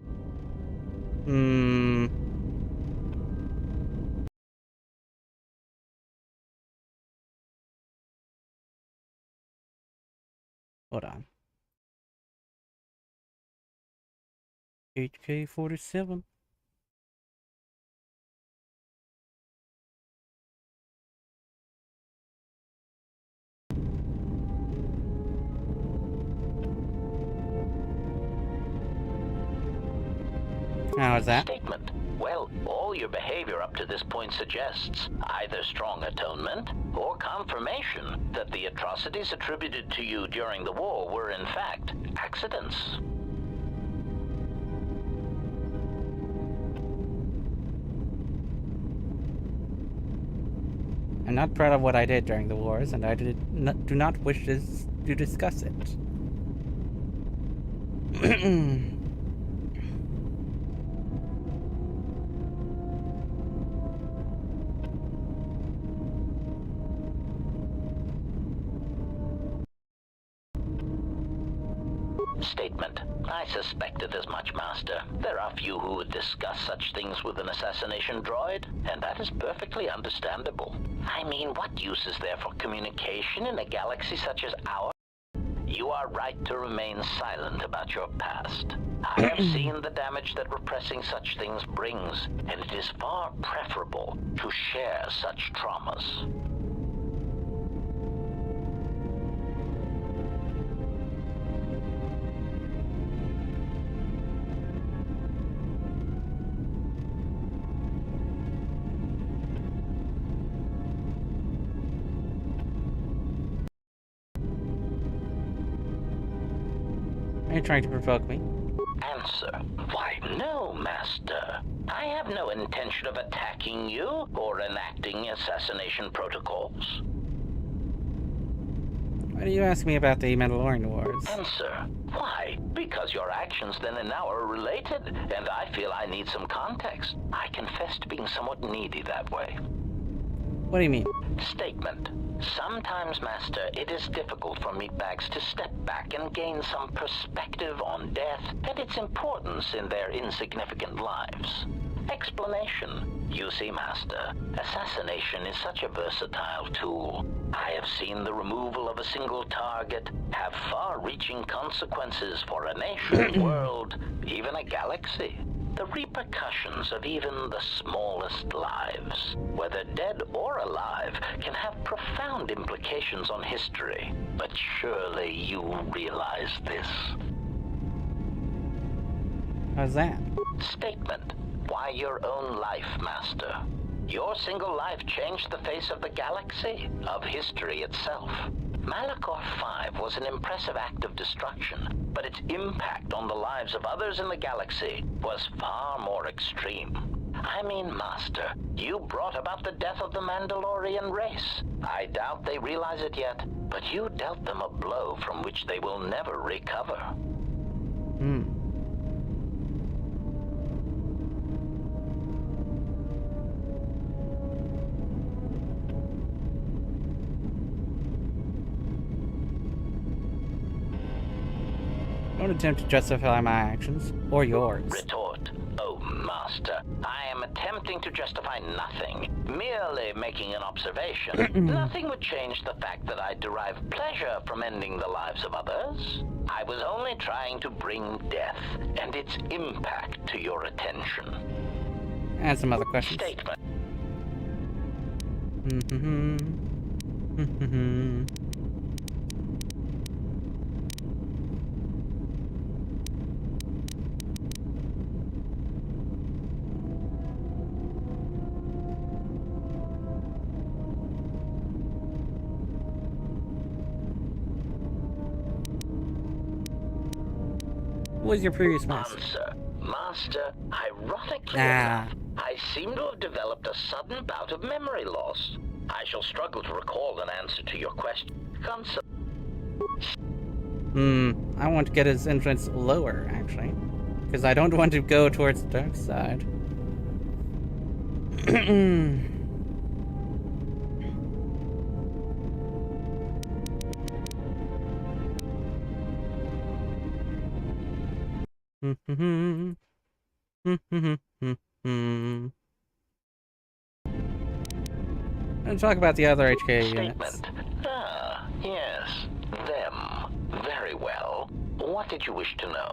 Hold on. HK-47. How is that? Statement. Well, all your behavior up to this point suggests either strong atonement or confirmation that the atrocities attributed to you during the war were in fact accidents. I'm not proud of what I did during the wars, and I do not wish to discuss it. Statement. I suspected as much, Master. There are few who would discuss such things with an assassination droid, and that is perfectly understandable. I mean, what use is there for communication in a galaxy such as ours? You are right to remain silent about your past. I have seen the damage that repressing such things brings, and it is far preferable to share such traumas. Are you trying to provoke me? Answer. Why, no, Master. I have no intention of attacking you or enacting assassination protocols. Why do you ask me about the Mandalorian Wars? Answer. Why? Because your actions then and now are related, and I feel I need some context. I confess to being somewhat needy that way. What do you mean? Statement. Sometimes, Master, it is difficult for meatbags to step back and gain some perspective on death and its importance in their insignificant lives. Explanation. You see, Master, assassination is such a versatile tool. I have seen the removal of a single target have far-reaching consequences for a nation, a world, even a galaxy. The repercussions of even the smallest lives, whether dead or alive, can have profound implications on history. But surely you realize this. How's that? Statement. Why your own life, Master? Your single life changed the face of the galaxy, of history itself. Malachor 5 was an impressive act of destruction, but its impact on the lives of others in the galaxy was far more extreme. I mean, Master, you brought about the death of the Mandalorian race. I doubt they realize it yet, but you dealt them a blow from which they will never recover. Don't attempt to justify my actions, or yours. Retort. Oh, Master, I am attempting to justify nothing, merely making an observation. Nothing would change the fact that I derive pleasure from ending the lives of others. I was only trying to bring death and its impact to your attention. And some other questions. Statement. What was your previous master? Answer. Master, ironically enough, I seem to have developed a sudden bout of memory loss. I shall struggle to recall an answer to your question. I want to get his influence lower, actually. Because I don't want to go towards the dark side. Let's talk about the other HK units. Statement. Ah, yes. Them. Very well. What did you wish to know?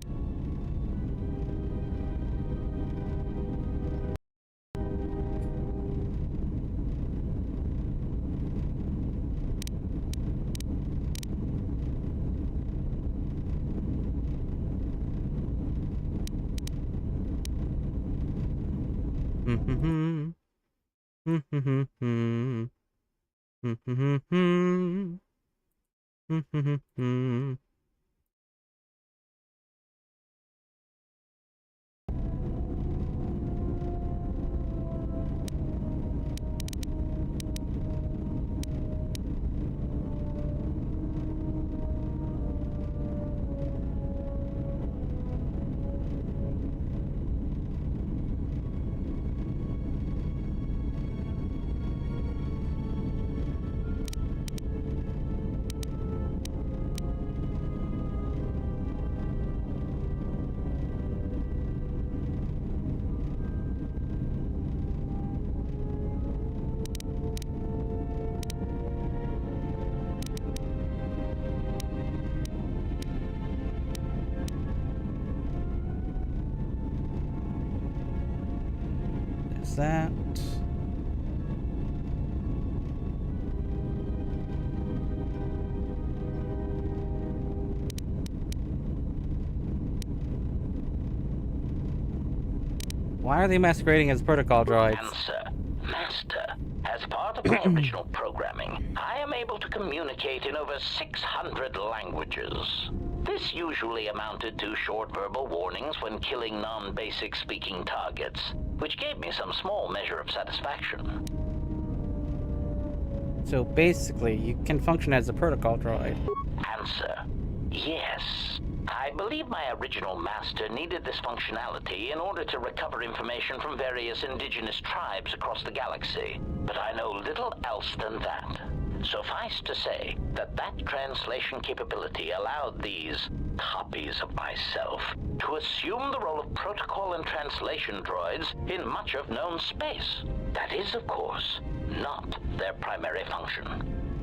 That. Why are they masquerading as protocol droids? Answer. Master, as part of my original programming, I am able to communicate in over 600 languages. This usually amounted to short verbal warnings when killing non-basic speaking targets, which gave me some small measure of satisfaction. So basically, you can function as a protocol droid. Answer: yes. I believe my original master needed this functionality in order to recover information from various indigenous tribes across the galaxy, but I know little else than that. Suffice to say that translation capability allowed these copies of myself to assume the role of protocol and translation droids in much of known space. That is, of course, not their primary function.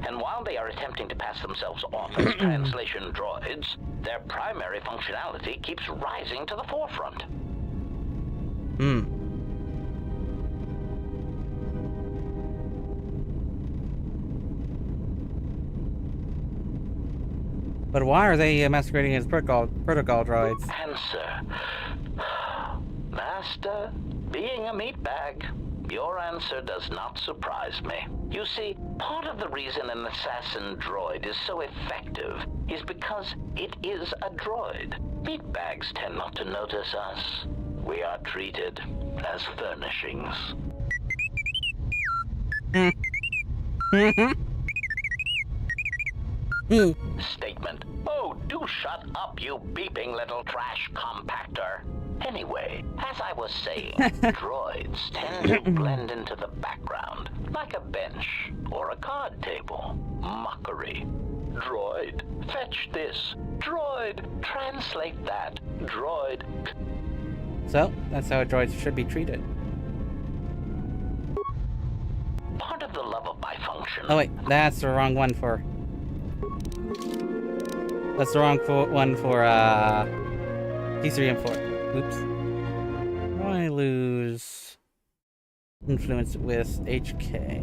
And while they are attempting to pass themselves off as translation droids, their primary functionality keeps rising to the forefront. But why are they masquerading as protocol droids? Answer: Master, being a meatbag, your answer does not surprise me. You see, part of the reason an assassin droid is so effective is because it is a droid. Meatbags tend not to notice us. We are treated as furnishings. Statement: oh, do shut up, you beeping little trash compactor. Anyway, as I was saying, droids tend to blend into the background, like a bench or a card table. Mockery. Droid, fetch this. Droid, translate that. Droid. So, that's how droids should be treated. Part of the love of my function. Oh wait, that's the wrong one for... That's the wrong one for, P3 and 4. Oops. How do I lose influence with HK?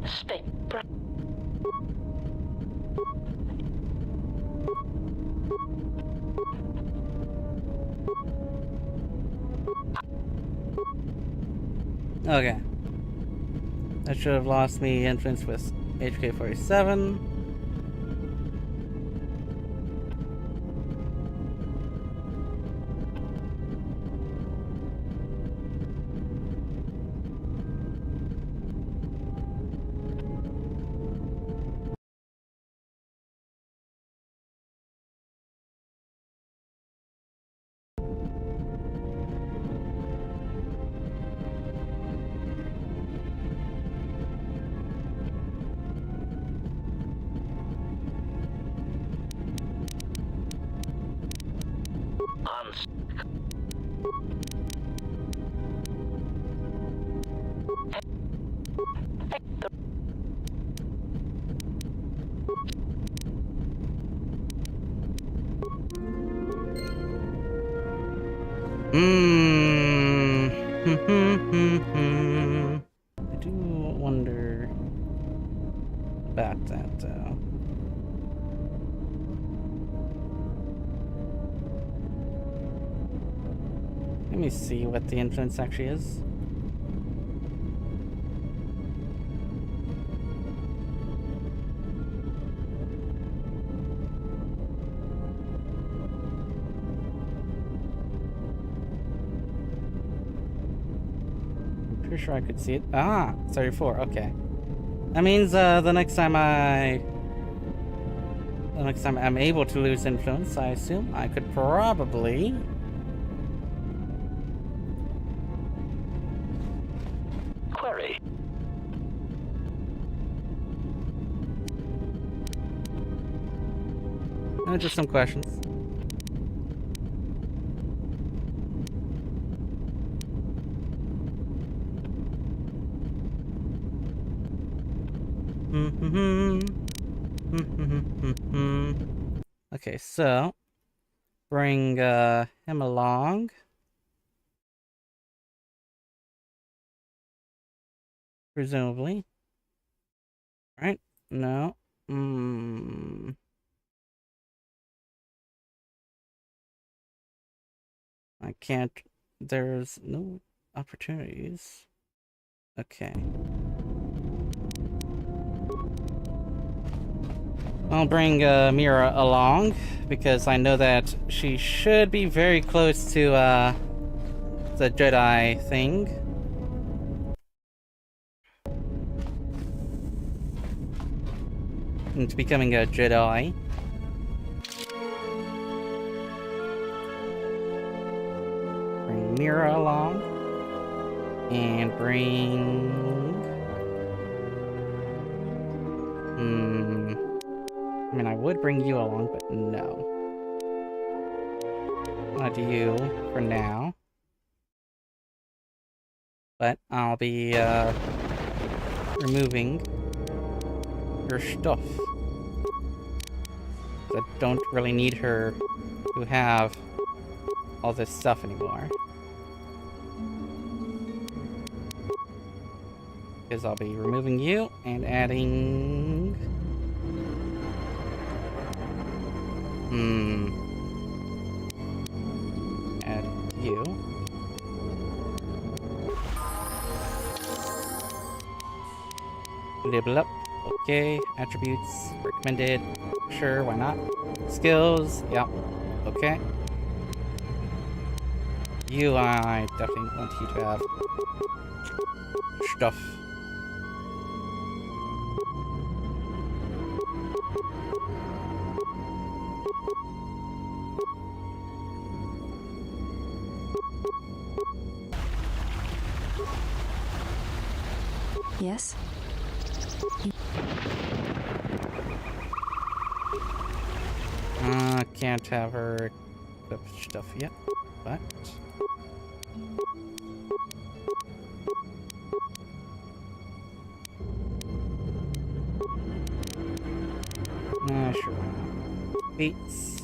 Stay. Okay. That should have lost me influence with HK47. I do wonder about that, though. Let me see what the influence actually is. Pretty sure I could see it. Ah, 34. Okay. That means the next time I'm able to lose influence, I assume I could probably Just some questions. Okay, so bring him along. Presumably. Right? No. I can't. There's no opportunities. Okay. I'll bring Mira along because I know that she should be very close to the Jedi thing. And to becoming a Jedi. Bring Mira along. And bring... I mean, I would bring you along, but no. Not you for now. But I'll be removing her stuff. I don't really need her to have all this stuff anymore. Because I'll be removing you and adding... Add you. Label up. Okay. Attributes. Recommended. Sure, why not? Skills. Yep. Okay. You, I definitely want you to have stuff. Yes? Can't have her equip stuff yet, but... sure. Beats.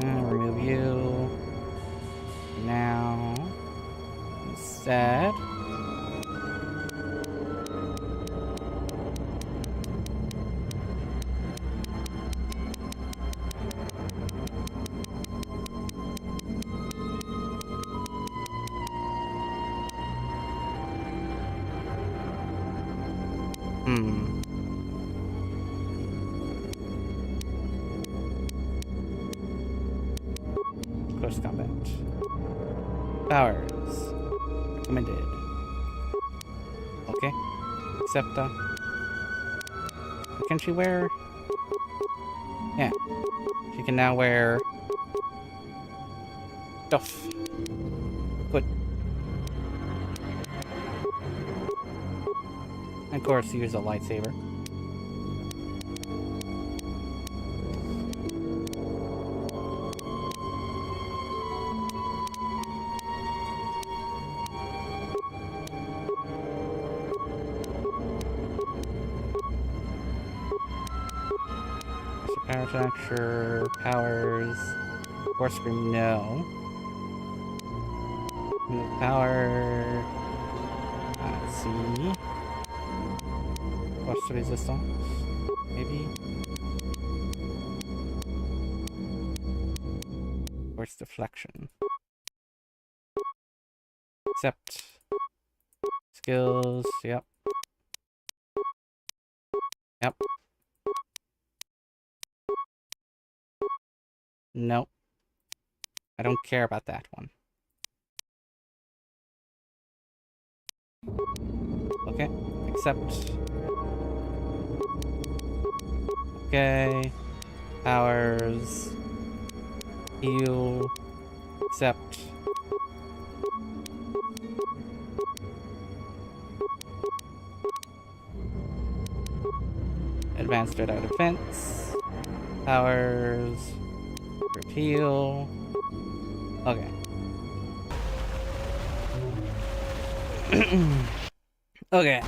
Remove you. Now... Instead... Close combat. Powers. Recommended. Okay. Except, can she wear... Yeah. She can now wear... stuff. Good. And of course, use a lightsaber. Power fracture, powers, force scream, no. Power, let's see. Force resistance, maybe. Force deflection. Accept. Skills, yep. Yep. Nope. I don't care about that one. Okay. Accept. Okay. Powers. Heal. Accept. Advanced Jedi Defense. Powers. Repeal. Okay. Okay.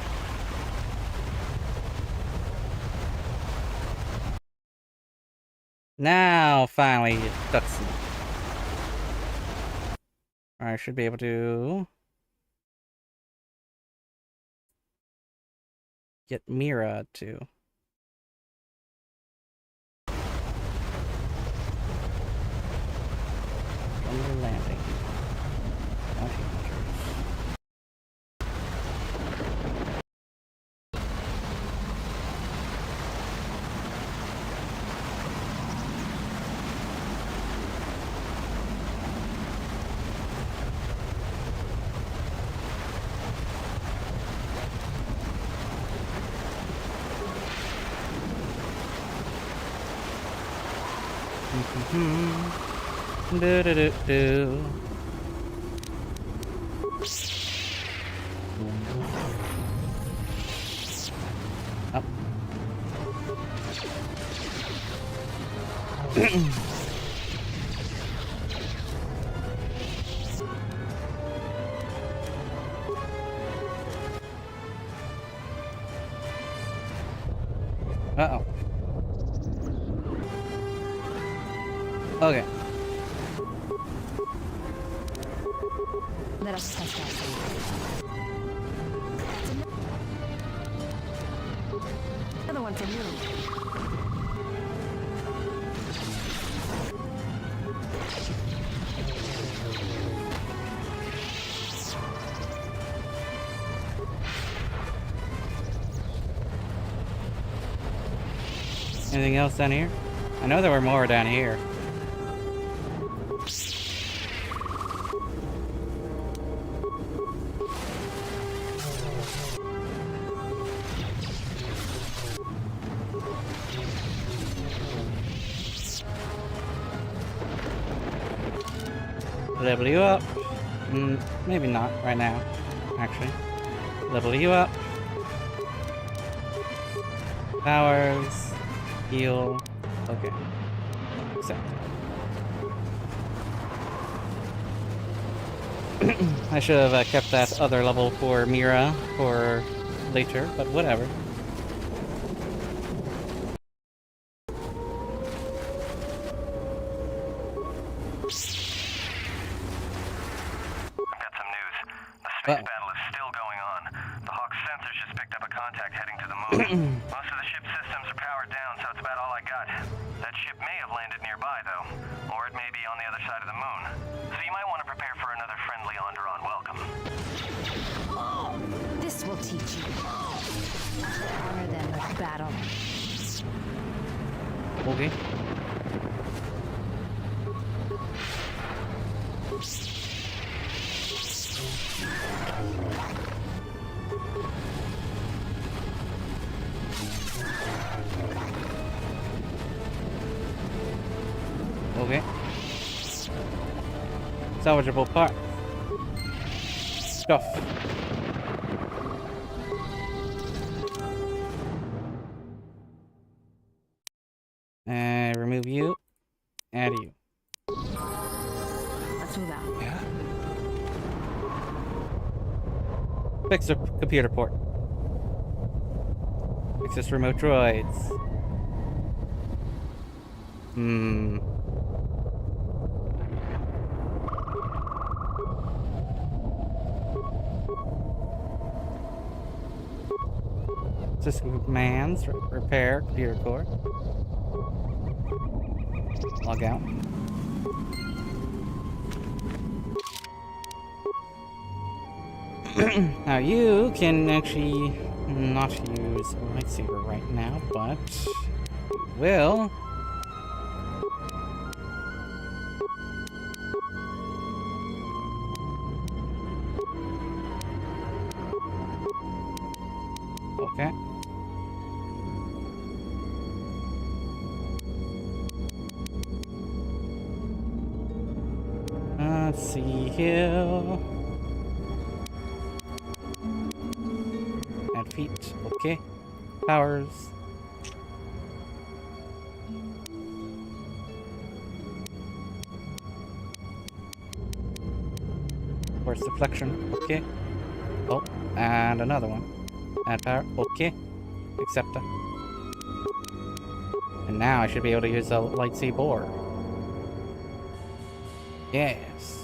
Now, finally, Dxun. I should be able to get Mira to. Thunder landing. Bounty hunters. Do do do do. Up. Uh-oh. Okay. Let us test that. Another one from you. Anything else down here? I know there were more down here. Level you up. Maybe not right now, actually. Level you up. Powers. Heal. Okay. Accept. I should have kept that other level for Mira for later, but whatever. Space battle is still going on. The Hawk's sensors just picked up a contact heading to the moon. Most of the ship's systems are powered down, so it's about all I got. That ship may have landed nearby, though. Or it may be on the other side of the moon. So you might want to prepare for another friendly Onderon welcome. This will teach you. Harder than the battle. Okay. Okay. Salvageable part. Stuff. Remove you. Add you. Let's move out. Yeah? Fix the computer port. Access remote droids. System commands, repair, computer core. Log out. Now you can actually not use a lightsaber right now, but you will. Okay. Let's see here. Add feet. Okay. Powers. Force deflection. Okay. Oh, and another one. Add power. Okay. Acceptor. And now I should be able to use the light sea bore. Yes.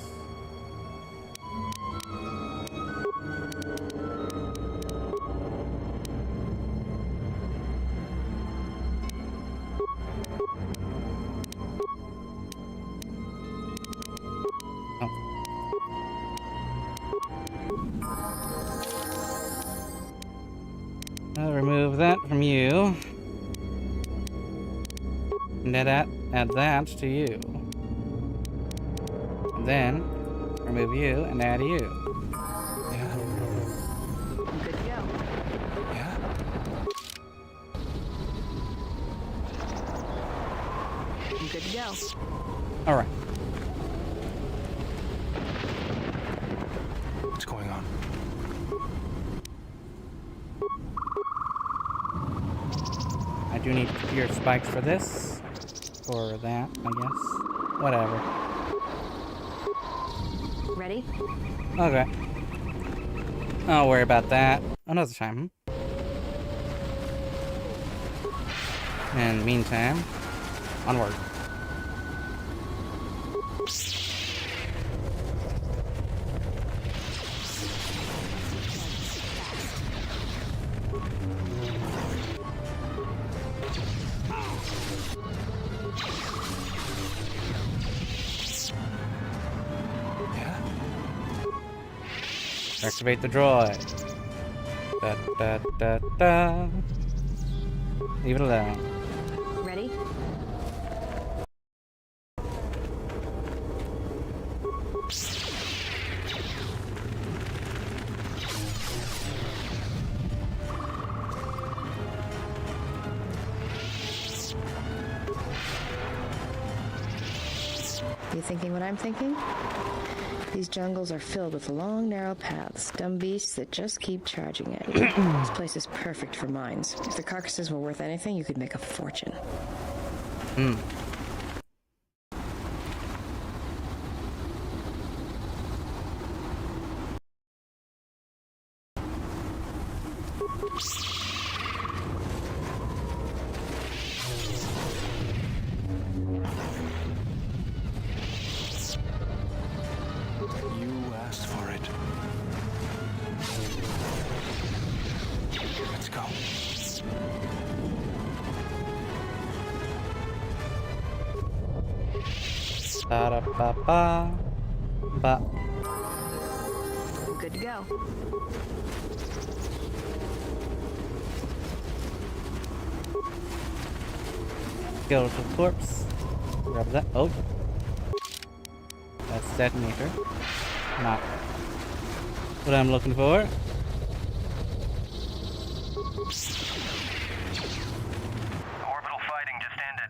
I'll remove that from you. And add that to you. And then remove you and add you. Yeah. Good to go. Yeah. Good to go. Alright. What's going on? I do need computer spikes for this. Or that, I guess. Whatever. Ready? Okay. I'll worry about that another time. In the meantime, onward. Yeah. Activate the droid. Da da da da. Leave it alone. Ready? You thinking what I'm thinking? These jungles are filled with long, narrow paths, dumb beasts that just keep charging at you. This place is perfect for mines. If the carcasses were worth anything, you could make a fortune. Hmm. You asked for it. Let's go. Ba da ba ba. Ba. Good to go. Skeletal corpse. Grab that. Oh. That's detonator. Not what I'm looking for. Orbital fighting just ended.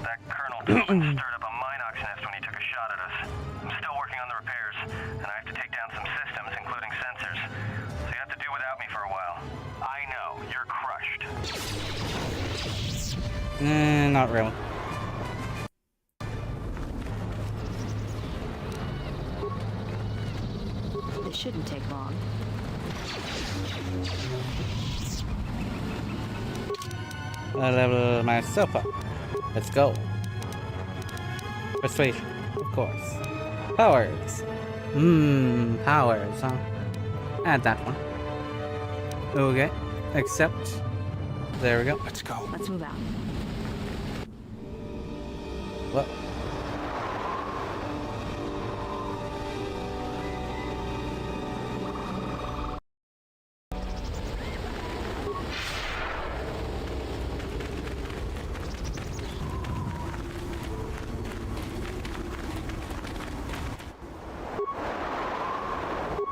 That Colonel Dxun stirred up a Minox nest when he took a shot at us. I'm still working on the repairs, and I have to take down some systems, including sensors. So you have to do without me for a while. I know, you're crushed. Not really. This shouldn't take long. I'll level myself up. Let's go. Persuasion, of course. Powers. Powers, huh? Add that one. Okay. Accept. There we go. Let's go. Let's move out. What?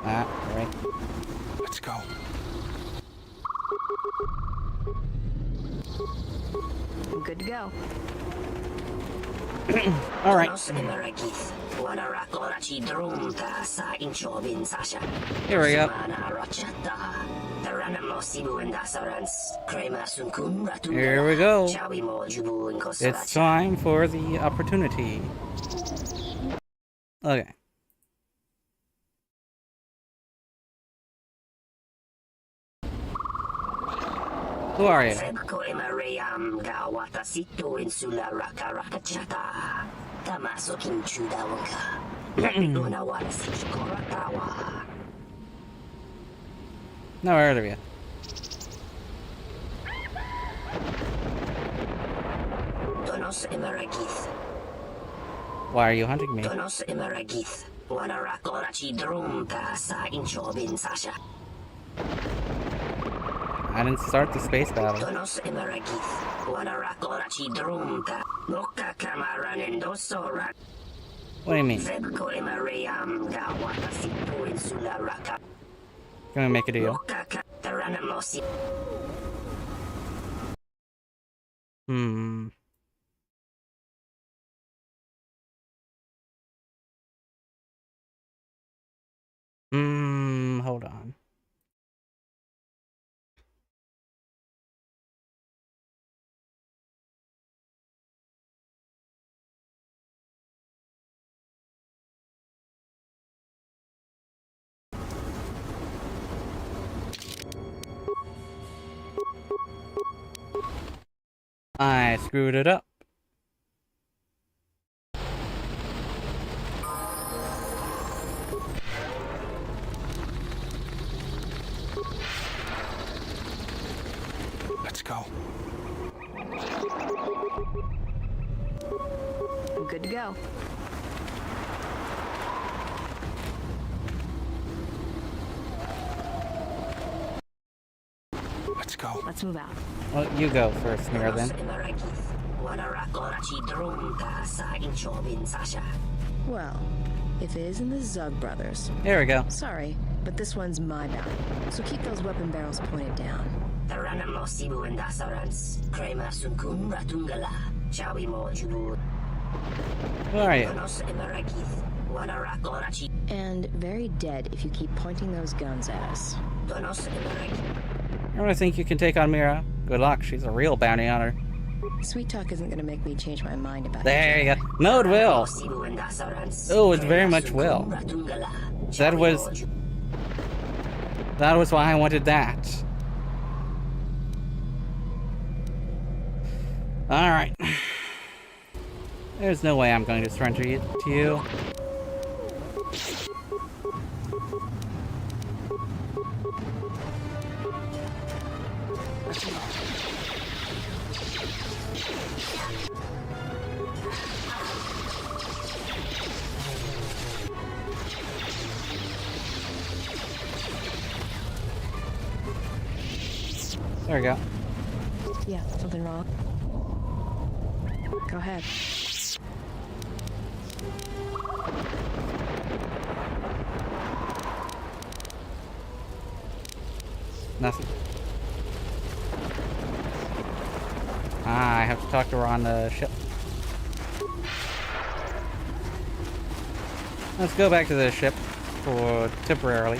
Ah, right. Let's go. Good to go. All right. Here we go. Here we go. It's time for the opportunity. Okay. Who are you? Never heard of you. Why are you hunting me? I didn't start the space battle. What do you mean? Can we make a deal? Hmm. Hold on. I screwed it up. Let's go. I'm good to go. Let's go. Let's move out. Well, you go first, Mira, then. Well, if it isn't the Zug brothers. Here we go. Sorry, but this one's my bounty. So keep those weapon barrels pointed down. Who are you? And very dead if you keep pointing those guns at us. I really think you can take on Mira. Good luck, she's a real bounty hunter. Sweet talk isn't gonna make me change my mind about There you go. No, it will. Oh, it very much will. That was why I wanted that. Alright. There's no way I'm going to surrender to you. There we go. Yeah, something wrong? Go ahead. Nothing. I have to talk to her on the ship. Let's go back to the ship for temporarily.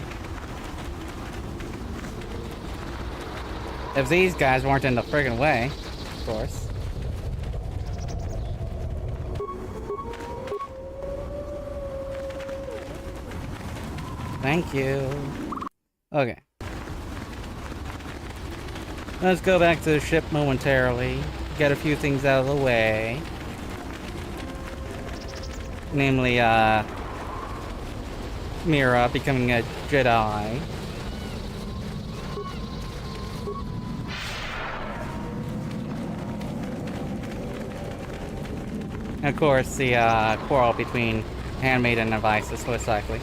If these guys weren't in the friggin' way, of course. Thank you. Okay. Let's go back to the ship momentarily. Get a few things out of the way. Namely, Mira becoming a Jedi. And of course, the quarrel between Handmaiden and Isis, most likely.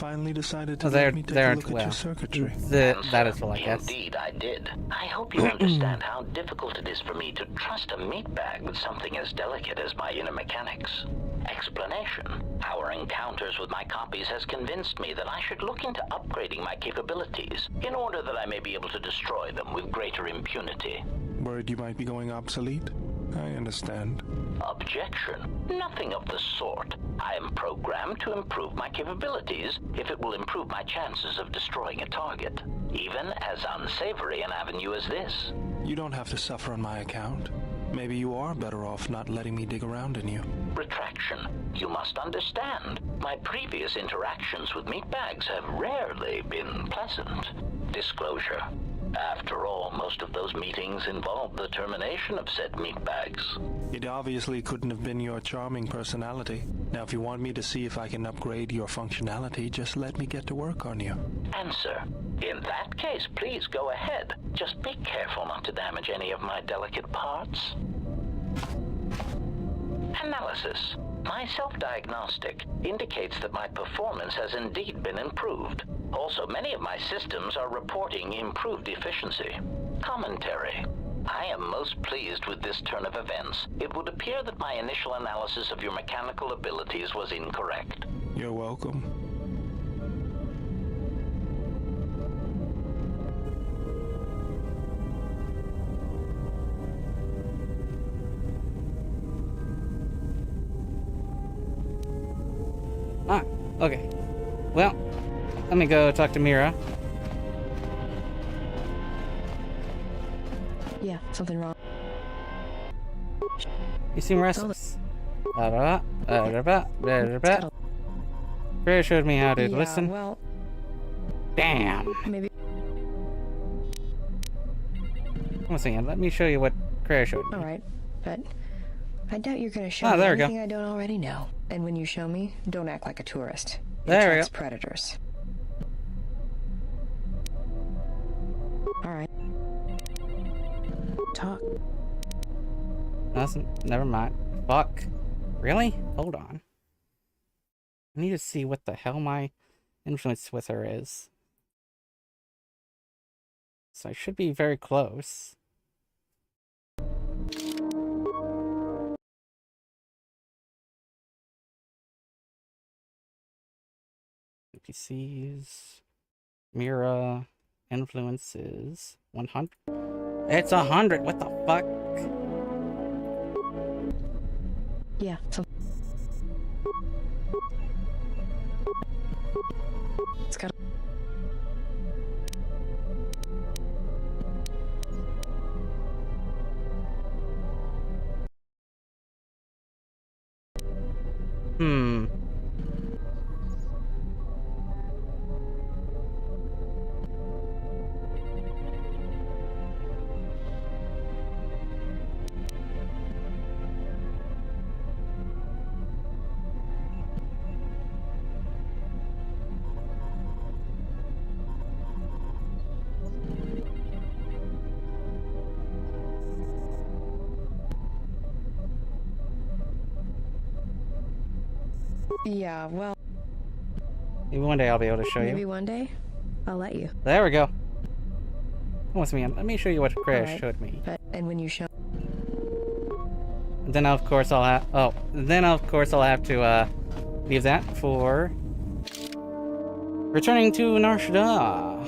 finally decided to Well, let me take a look at well, your circuitry. that is full, I guess. Indeed, I did. I hope you understand how difficult it is for me to trust a meat bag with something as delicate as my inner mechanics. Explanation. Our encounters with my copies has convinced me that I should look into upgrading my capabilities in order that I may be able to destroy them with greater impunity. Worried you might be going obsolete? I understand. Objection. Nothing of the sort. I am programmed to improve my capabilities if it will improve my chances of destroying a target, even as unsavory an avenue as this. You don't have to suffer on my account. Maybe you are better off not letting me dig around in you. Retraction. You must understand, my previous interactions with meat bags have rarely been pleasant. Disclosure. After all, most of those meetings involved the termination of said meat bags. It obviously couldn't have been your charming personality. Now, if you want me to see if I can upgrade your functionality, just let me get to work on you. Answer. In that case, please go ahead. Just be careful not to damage any of my delicate parts. Analysis. My self-diagnostic indicates that my performance has indeed been improved. Also, many of my systems are reporting improved efficiency. Commentary. I am most pleased with this turn of events. It would appear that my initial analysis of your mechanical abilities was incorrect. You're welcome. Ah, okay. Well, let me go talk to Mira. Yeah, something wrong. You seem restless. Freya showed me how to listen. Well, Damn. maybe. One second, let me show you what Freya showed me. All right, but I doubt you're going to show Oh, me there we go. anything I don't already know. And when you show me, don't act like a tourist. It There we attracts go. predators. All right. Talk. Nothing. Never mind. Fuck. Really? Hold on. I need to see what the hell my influence with her is. So I should be very close. NPCs. Mira. Influences. 100. It's 100. What the fuck? Yeah, it's got. Hmm. Yeah, well, Maybe one day I'll be able to show maybe you. one day I'll let you. There we go. Once again, let me show you what Freya Alright. showed me. But and when you show. And then of course I'll have. Oh, then of course I'll have to leave that for returning to Narshada.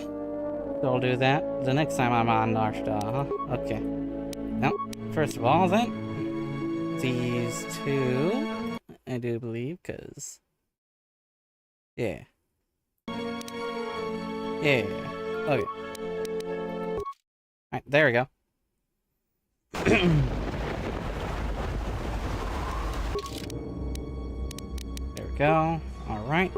So I'll do that the next time I'm on Narshada. Huh? Okay. Now, first of all, then these two, I do believe, because yeah. Okay. Alright, there we go. There we go. Alright.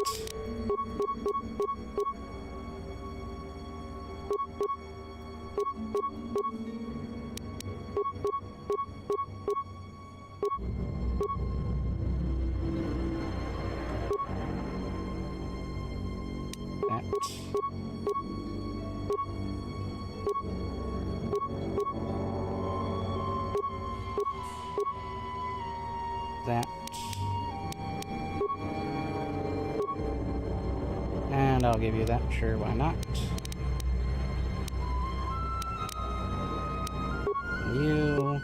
That. And I'll give you that. Sure, why not? You.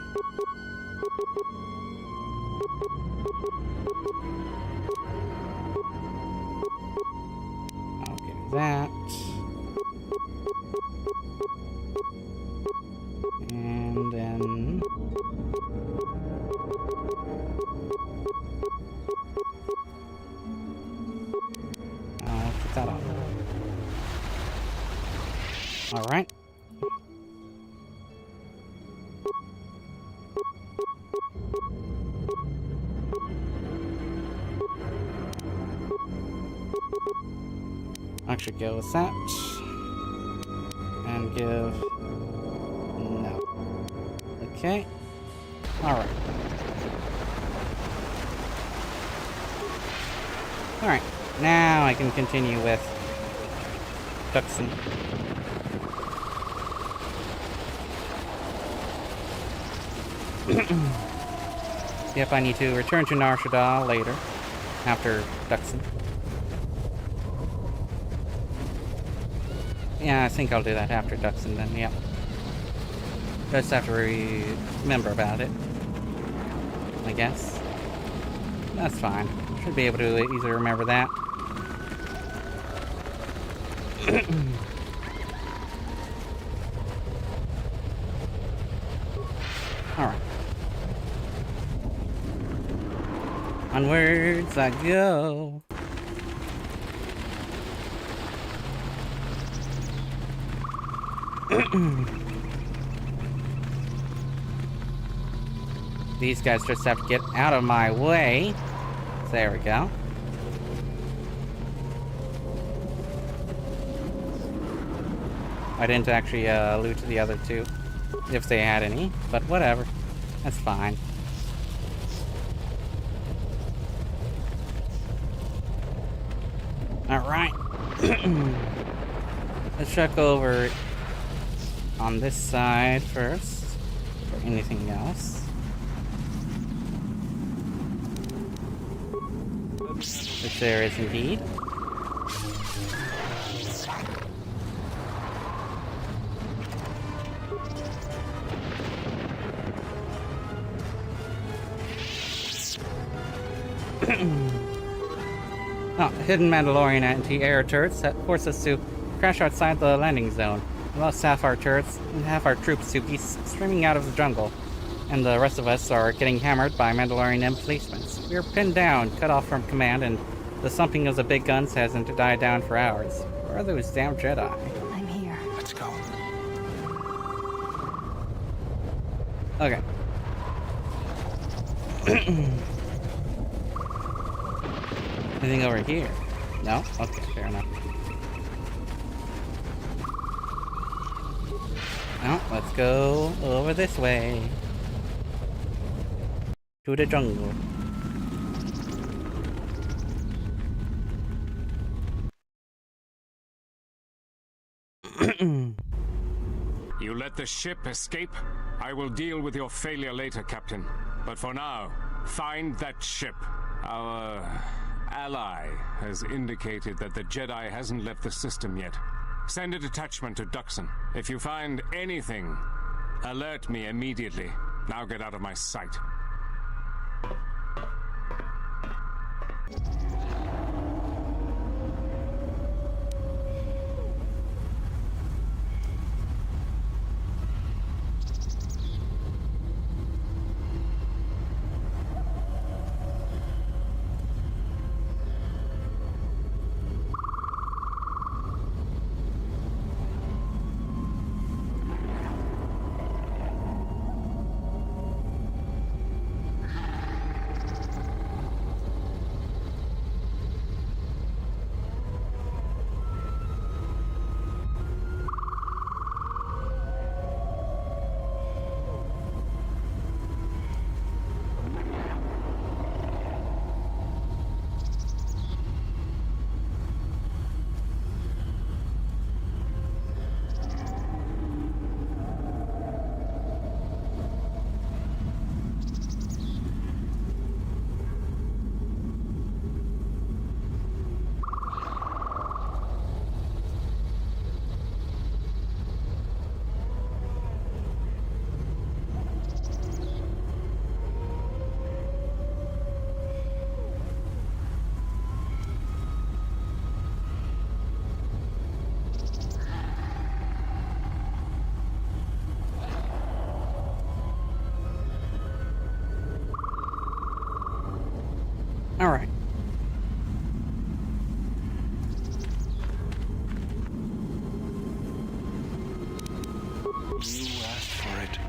I'll give you that. And then... I'll put that on. Alright. I should go with that. And give... No. Okay. Alright. Alright. Now I can continue with Dxun. Yep, I need to return to Nar Shaddaa later, after Dxun. Yeah, I think I'll do that after Dxun then, yep. Just have to remember about it, I guess. That's fine. Should be able to easily remember that. Alright. Onwards I go. These guys just have to get out of my way. There we go. I didn't actually loot the other two, if they had any, but whatever. That's fine. Alright. Let's check over on this side first, for anything else. Which there is indeed. Oh, hidden Mandalorian anti-air turrets that force us to crash outside the landing zone. We lost half our turrets and half our troops to be streaming out of the jungle. And the rest of us are getting hammered by Mandalorian emplacements. We are pinned down, cut off from command, and the thumping of the big guns hasn't died down for hours. Where are those damn Jedi? I'm here. Let's go. Okay. Anything over here? No? Okay, fair enough. Now, let's go over this way. To the jungle. You let the ship escape? I will deal with your failure later, Captain. But for now, find that ship. Our ally has indicated that the Jedi hasn't left the system yet. Send a detachment to Dxun. If you find anything, alert me immediately. Now get out of my sight. You asked for it.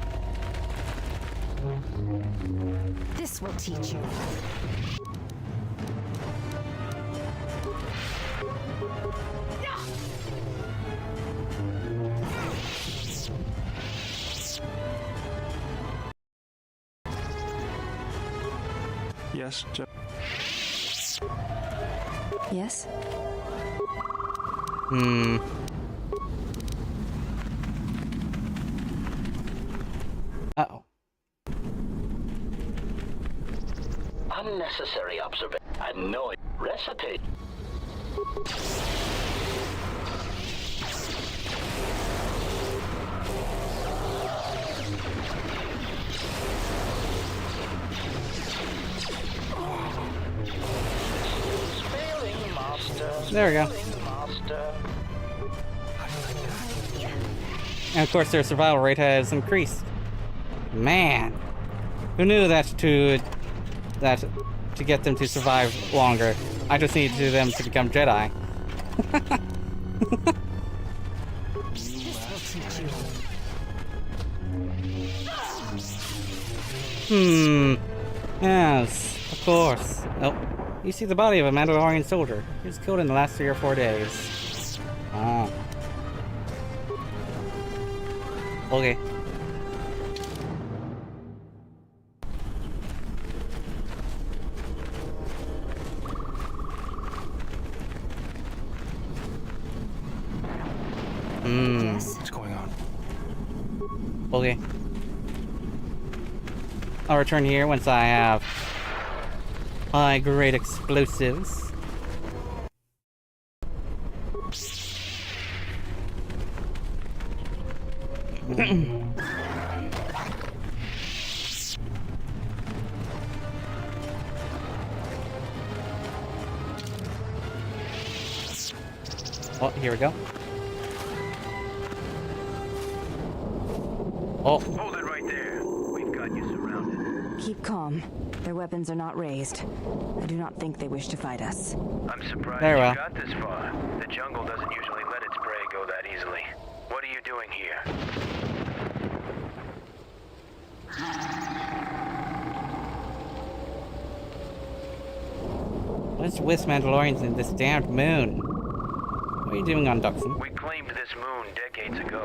This will teach you. Yes, Yes? Uh-oh. Unnecessary observation. Annoyed. Recipe. Failing master. There we go. Failing master. And of course their survival rate has increased. Man. Who knew that to get them to survive longer? I just need them to become Jedi. Yes, of course. Nope. You see the body of a Mandalorian soldier. He was killed in the last 3 or 4 days. Ah. Okay. Yes? what's going on? Okay. I'll return here once I have high-grade explosives. Oh, here we go. Oh. Hold it right there. We've got you surrounded. Keep calm. Their weapons are not raised. I do not think they wish to fight us. I'm surprised Very well. you got this far. The jungle doesn't usually let its prey go that easily. What are you doing here? What's with Mandalorians in this damned moon? What are you doing on Dxun? We claimed this moon decades ago,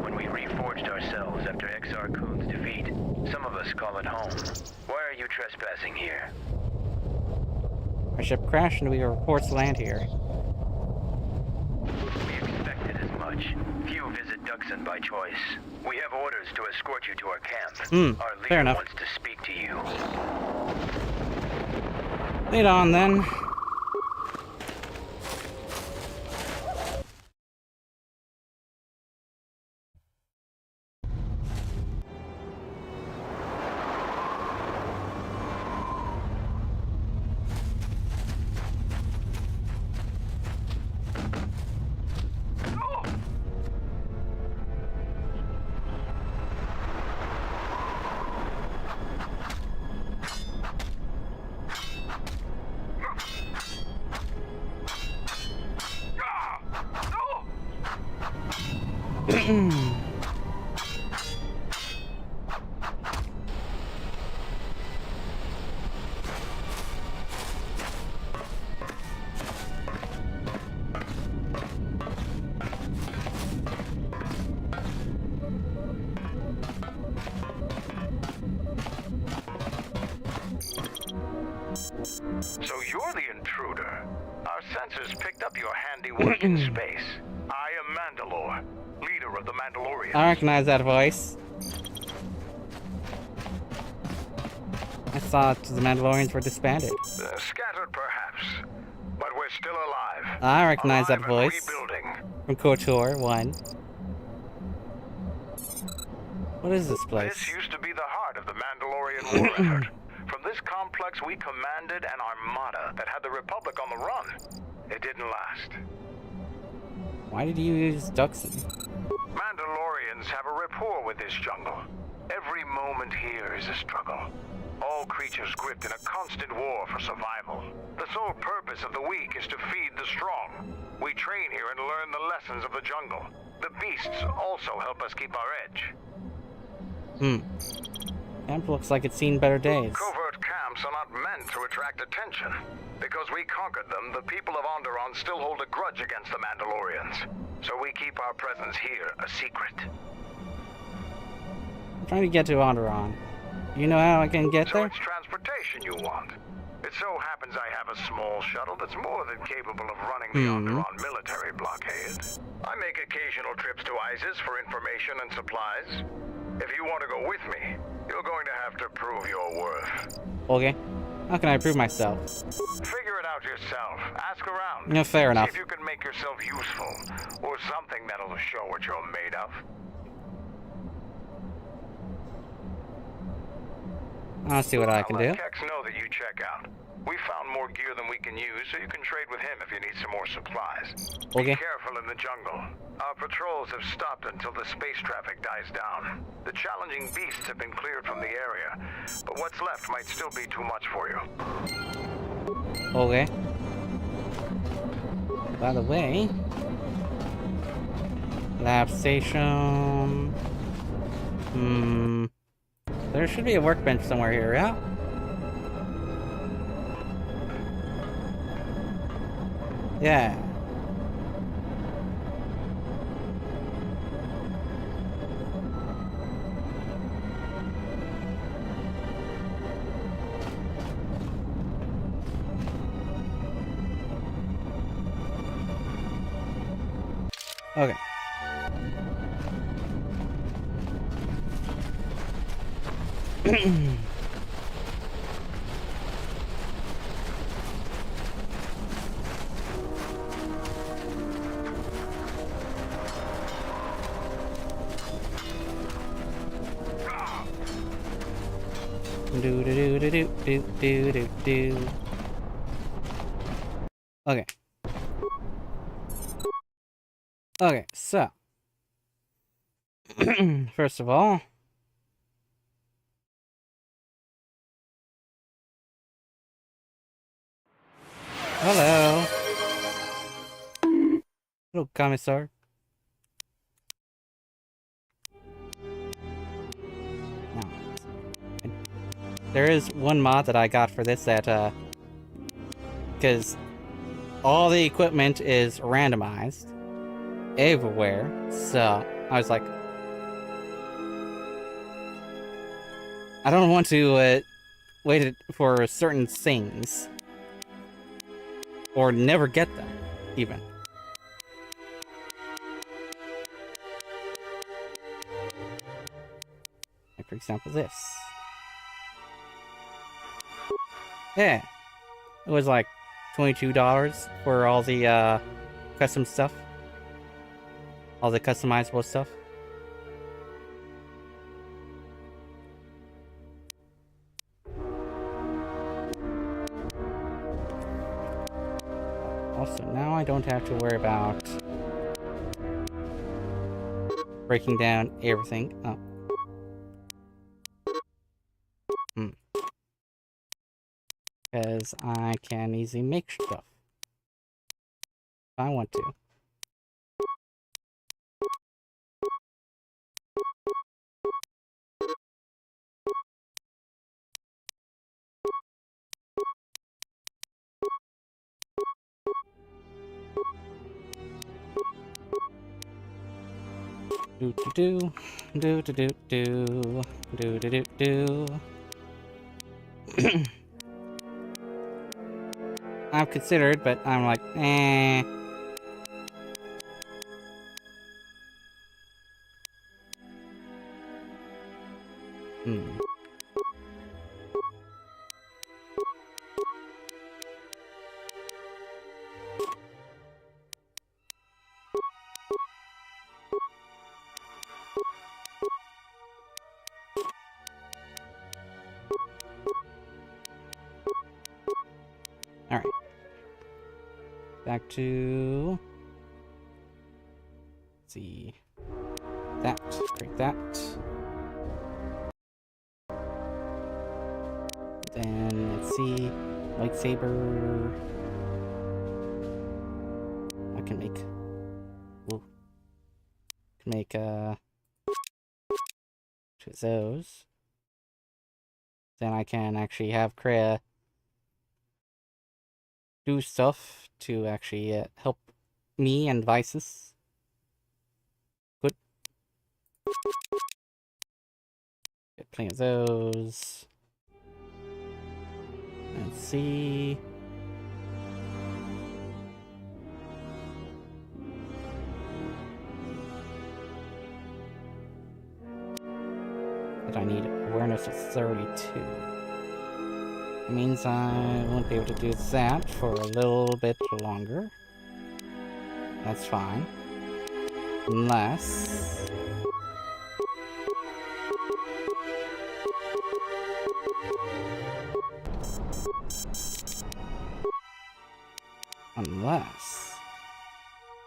when we reforged ourselves after Exar Kun's defeat. Some of us call it home. Why are you trespassing here? Our ship crashed and we were forced to land here. We expected as much. Few visit Dxun by choice. We have orders to escort you to our camp. Our leader fair enough. wants to speak to you. Lead on then. So you're the intruder. Our sensors picked up your handiwork in space. I am Mandalore, leader of the Mandalorians. I recognize that voice. I thought the Mandalorians were disbanded. Scattered perhaps, but we're still alive. I recognize that Alive and voice rebuilding. from KOTOR 1. What is this place? This used to be the heart of the Mandalorian war effort. From this complex, we commanded an armada that had the Republic on the run. It didn't last. Why did you use Dxun? Mandalorians have a rapport with this jungle. Every moment here is a struggle. All creatures gripped in a constant war for survival. The sole purpose of the weak is to feed the strong. We train here and learn the lessons of the jungle. The beasts also help us keep our edge. Camp looks like it's seen better days. Covert camps are not meant to attract attention. Because we conquered them, the people of Onderon still hold a grudge against the Mandalorians. So we keep our presence here a secret. I'm trying to get to Onderon. You know how I can get So there? it's transportation you want. It so happens I have a small shuttle that's more than capable of running the Onderon military blockade. I make occasional trips to ISIS for information and supplies. If you want to go with me, you're going to have to prove your worth. Okay. How can I prove myself? Figure it out yourself. Ask around. No, fair enough. See if you can make yourself useful, or something that'll show what you're made of. I'll see what I can I'll do. let Kex know that you check out. We found more gear than we can use, so you can trade with him if you need some more supplies. Okay. Be careful in the jungle. Our patrols have stopped until the space traffic dies down. The challenging beasts have been cleared from the area, but what's left might still be too much for you. Okay. By the way, lab station. There should be a workbench somewhere here, yeah? Yeah. Okay. Do do do do do do do do. Okay. Okay, so first of all, hello. Hello, Commissar. Now, there is one mod that I got for this that, because all the equipment is randomized everywhere, so I was like, I don't want to wait for certain things, or never get them, even. Like, for example, this. Yeah, it was like $22 for all the custom stuff. All the customizable stuff. Also, now I don't have to worry about breaking down everything. Oh. Because I can easily make stuff if I want to. Do do do do do do do do do do. I've considered, but I'm like, eh. Alright. Back to... Let's see. That. Break that. Then, let's see. Lightsaber. I can make... Whoa. make choose those. Then I can actually have Kreia do stuff to actually help me and Vices. Good. Get plenty of those. Let's see. But I need awareness of 32. That means I won't be able to do that for a little bit longer. That's fine. Unless...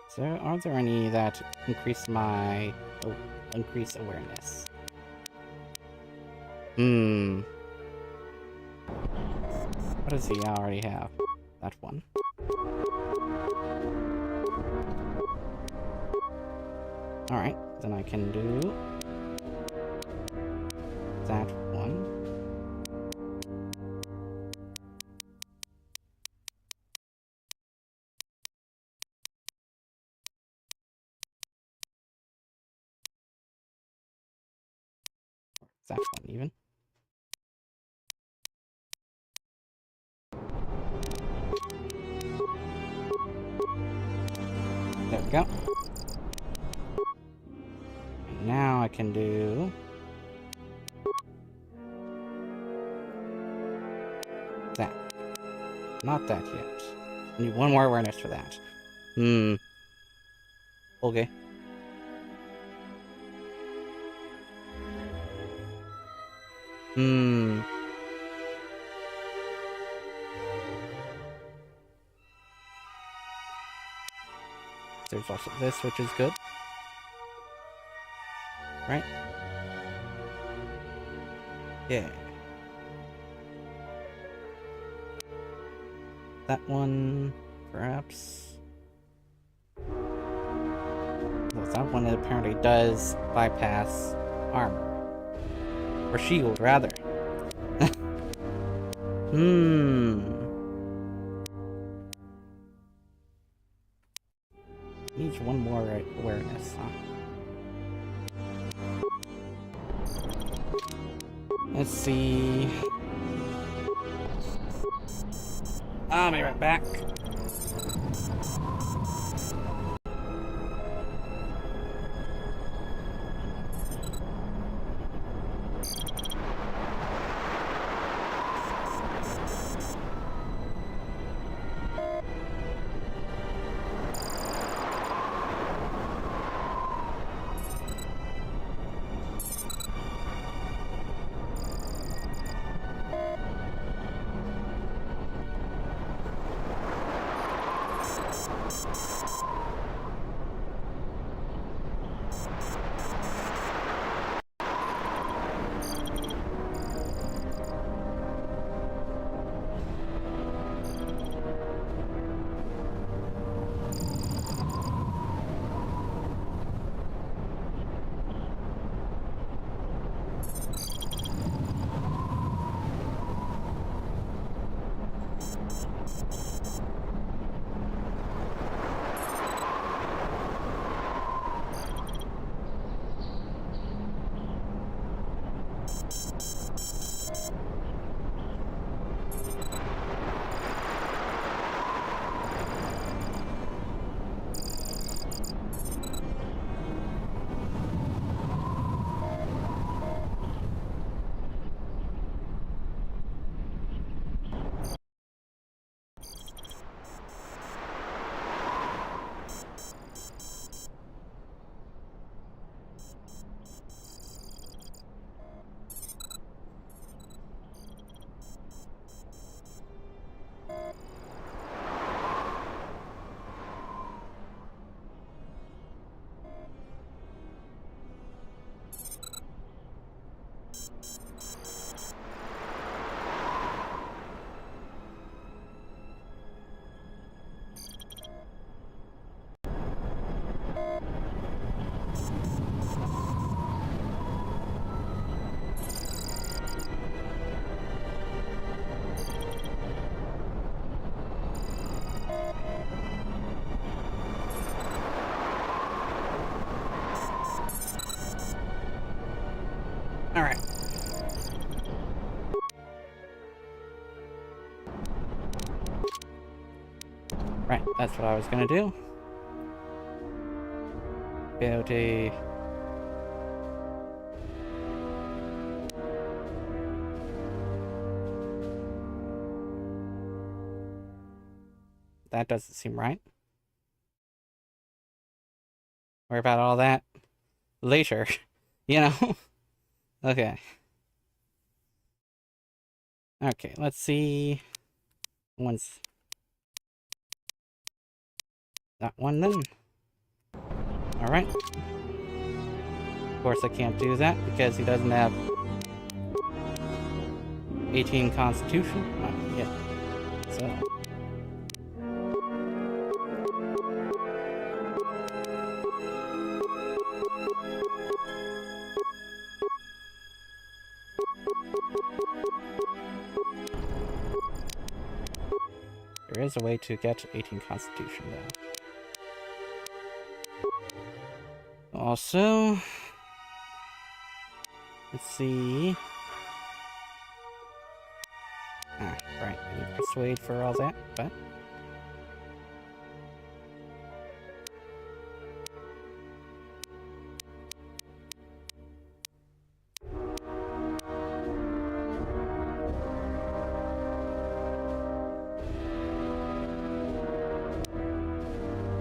So, are there any that increase my... increase awareness? What does he already have? That one. Alright, then I can do... that one. That one, even. There we go. And now I can do... that. Not that yet. I need one more awareness for that. Okay. There's also this, which is good. Right? Yeah. That one, perhaps. Well, that one apparently does bypass armor. Or shield, rather. Needs one more awareness, huh? Let's see. I'll be right back. Right, that's what I was gonna do. Beauty. That doesn't seem right. Worry about all that later, you know? Okay. Okay, let's see. Once that one then. Alright. Of course I can't do that because he doesn't have 18 Constitution. Not yet. So. There is a way to get 18 Constitution, though. Also, let's see. Ah, right. I need Persuade for all that, but.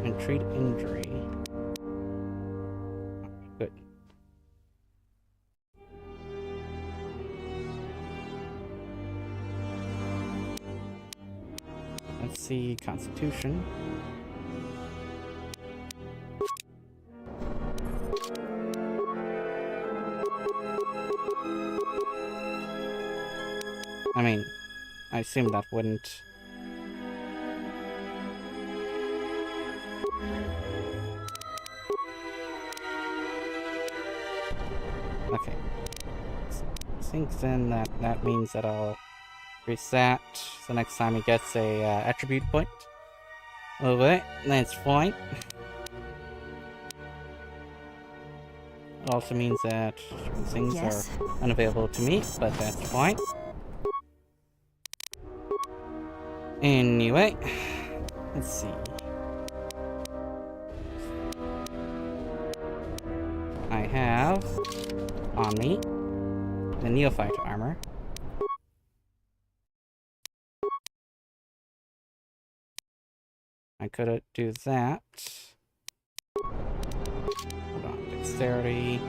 And treat injury. Good. Let's see, Constitution. I mean, I assume that wouldn't. Okay. I think then that means that I'll reset the next time he gets a attribute point. Okay, that's fine. It also means that certain things are unavailable to me, but that's fine. Anyway, let's see. I have on me the Neophyte armor. I could do that. Hold on, dexterity.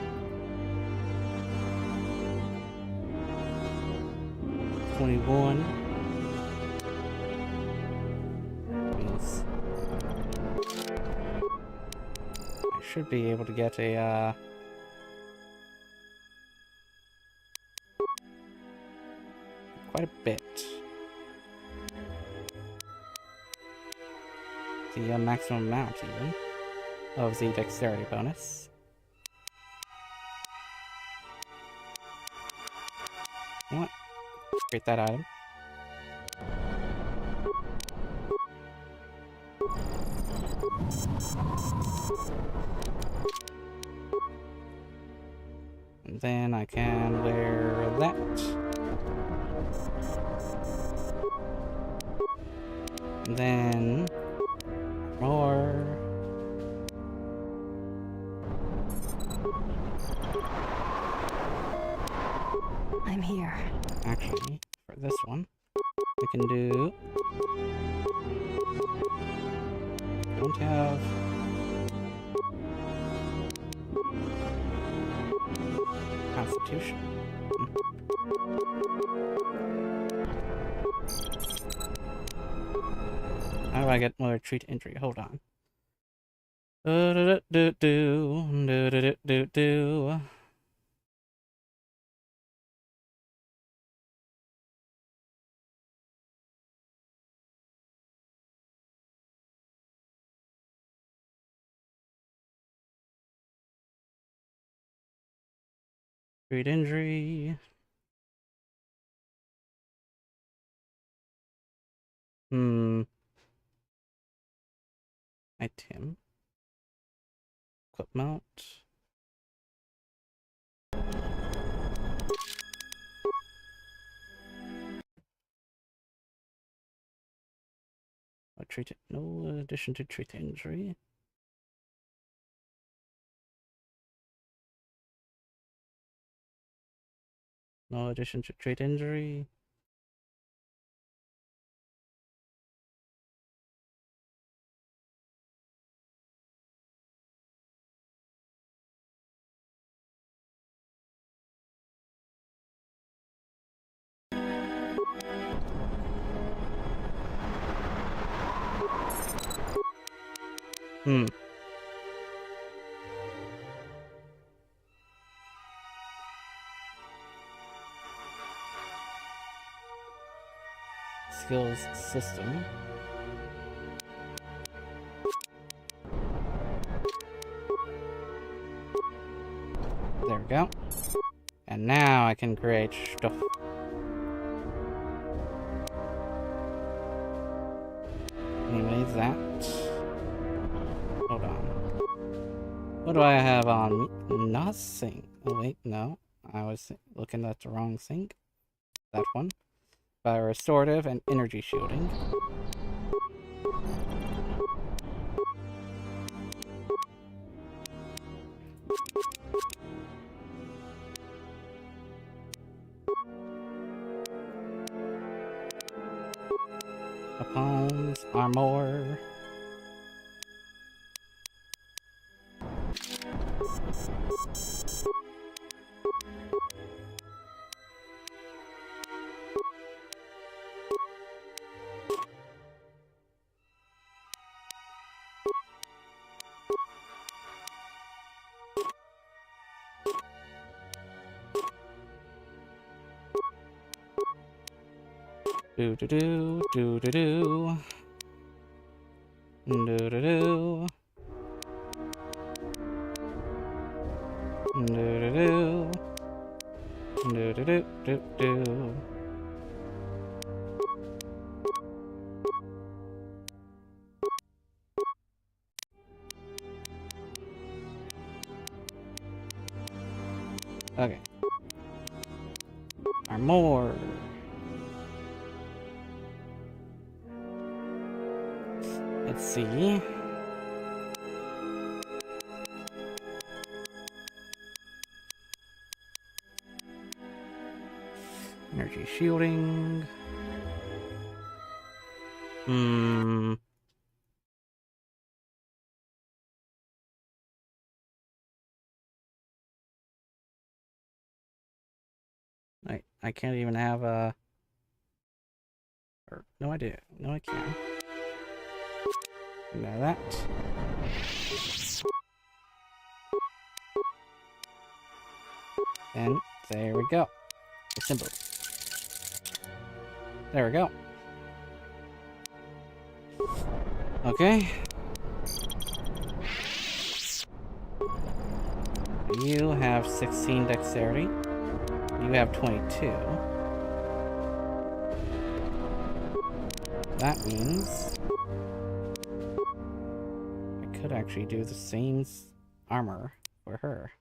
21. Means I should be able to get a quite a bit. The maximum amount, even, of the dexterity bonus. You know what? Create that item. And then I can wear that. And then more. I'm here. Actually, for this one, we can do. Don't have. Constitution. How do I get more treat injury? Hold on. Do. Treat injury. Item. Equip mount. treat it. No addition to treat injury. No addition to treat injury. Hmm. Skills system. There we go. And now I can create stuff. Anyways, that. Hold on. What do I have on me? Nothing. Oh wait, no. I was looking at the wrong thing. That one. By restorative and energy shielding. Palms, armor. Do do do do do do do do do do do do do do do. Okay. Armor. Let's see. Energy shielding. I can't even have a... Or, no, I do. No, I can. Know that. And there we go. The symbol. There we go. Okay. You have 16 dexterity. You have 22. That means I could actually do the same armor for her.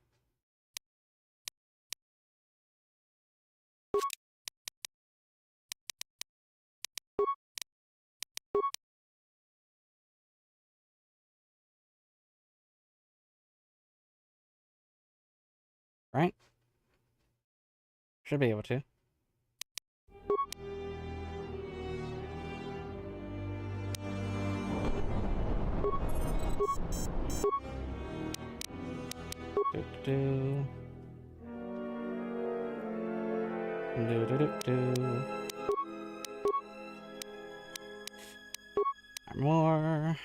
Right? Should be able to. Do do do do do. Armor.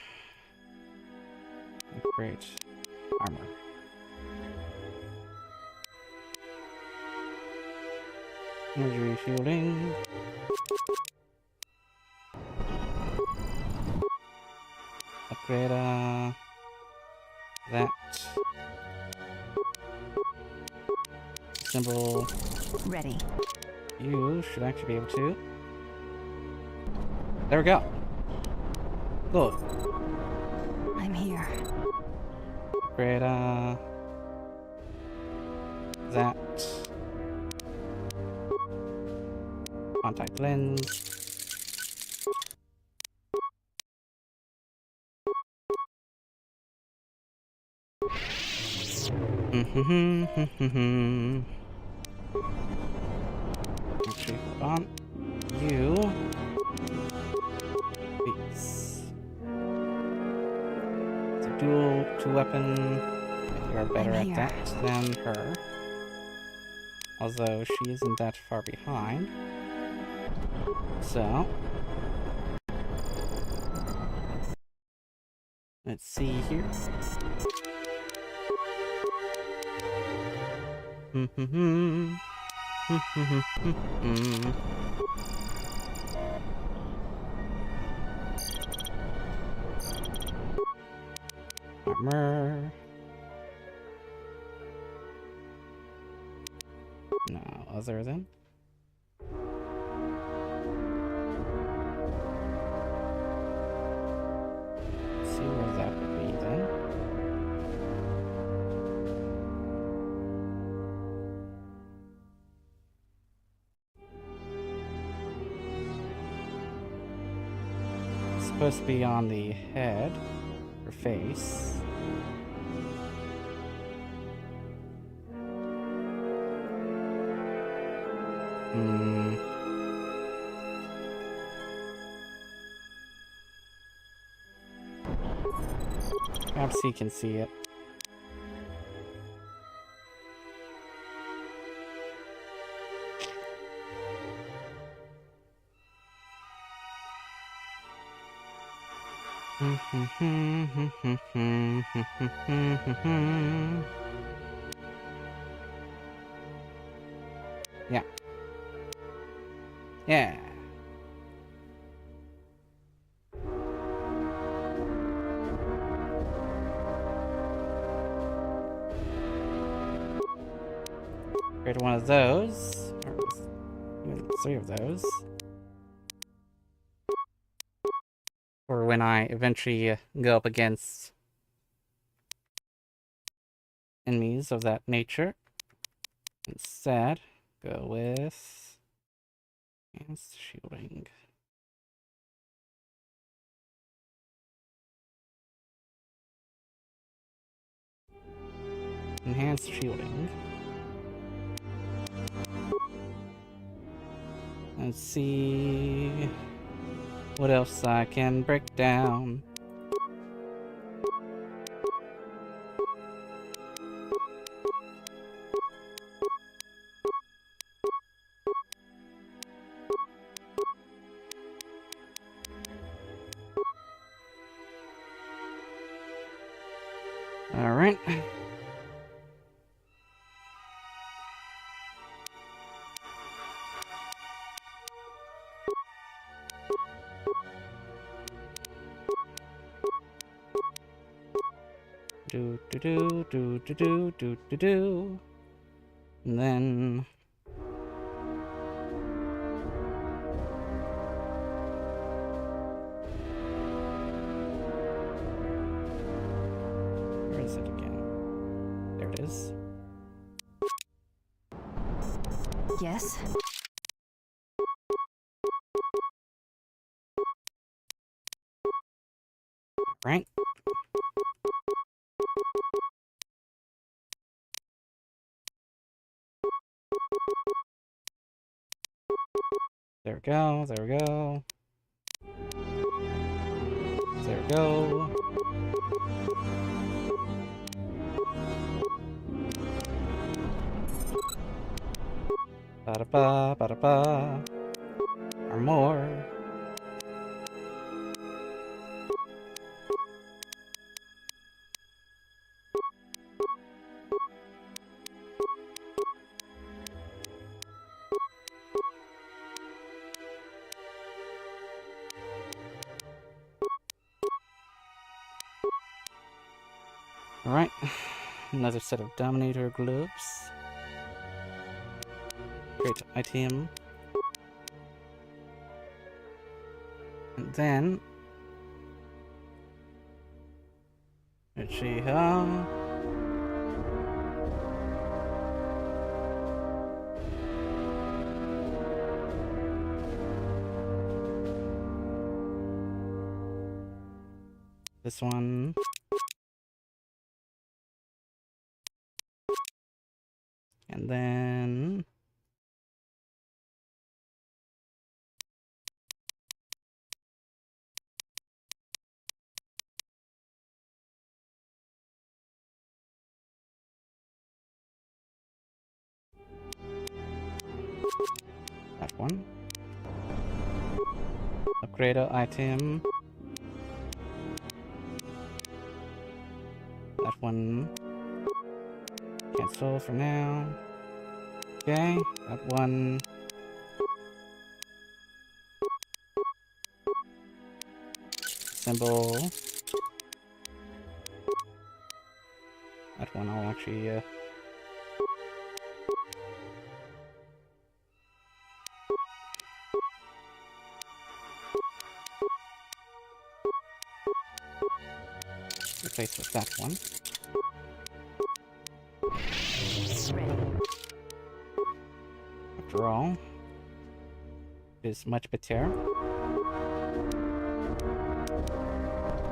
Great armor. Energy shielding. Upgrade that. Symbol. Ready. You should actually be able to. There we go. Good. I'm here. Upgrade that. Contact lens. Actually, hold on. You. It's a dual two-weapon. You're better at that than her. Although she isn't that far behind. So. Let's see here. Armor. No, other than. Let's see where that would be then. It's supposed to be on the head or face. Perhaps he can see it. Yeah. Yeah. Create one of those. Or even 3 of those. For when I eventually go up against enemies of that nature. Instead, go with enhanced shielding. Enhanced shielding. Let's see what else I can break down. All right. Do do do do do do do do do. And then where is it again? There it is. Yes? Right. There we go, there we go. There we go. Ba-da-ba, ba-da-ba. Or more. Alright, another set of Dominator gloves. Great item. And then let's see how. This one. And then... that one. Upgrader item. That one. Cancel for now. Okay, that one. Symbol. That one I'll actually, replace with that one. After all, it is much better.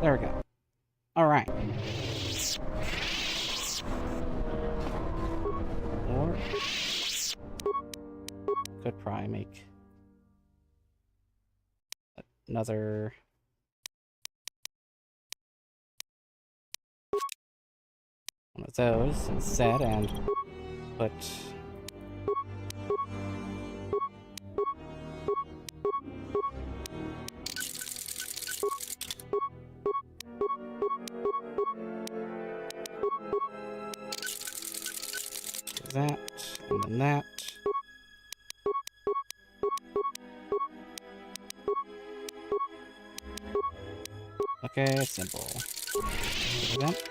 There we go. Alright. Or could probably make another one of those instead and put that and then that. Okay, simple. That.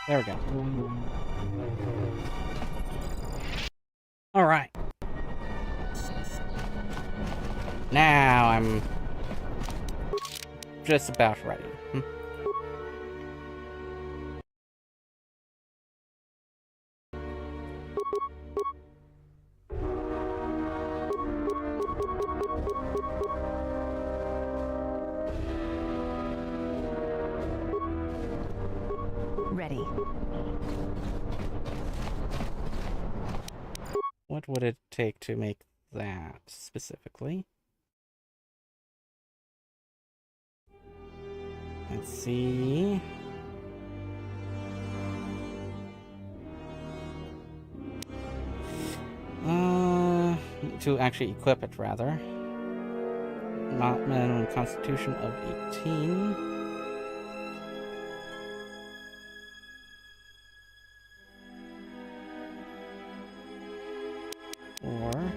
There we go. Alright. Now I'm just about ready. Ready. What would it take to make that specifically? Let's see. To actually equip it, rather. Not minimum constitution of 18. Or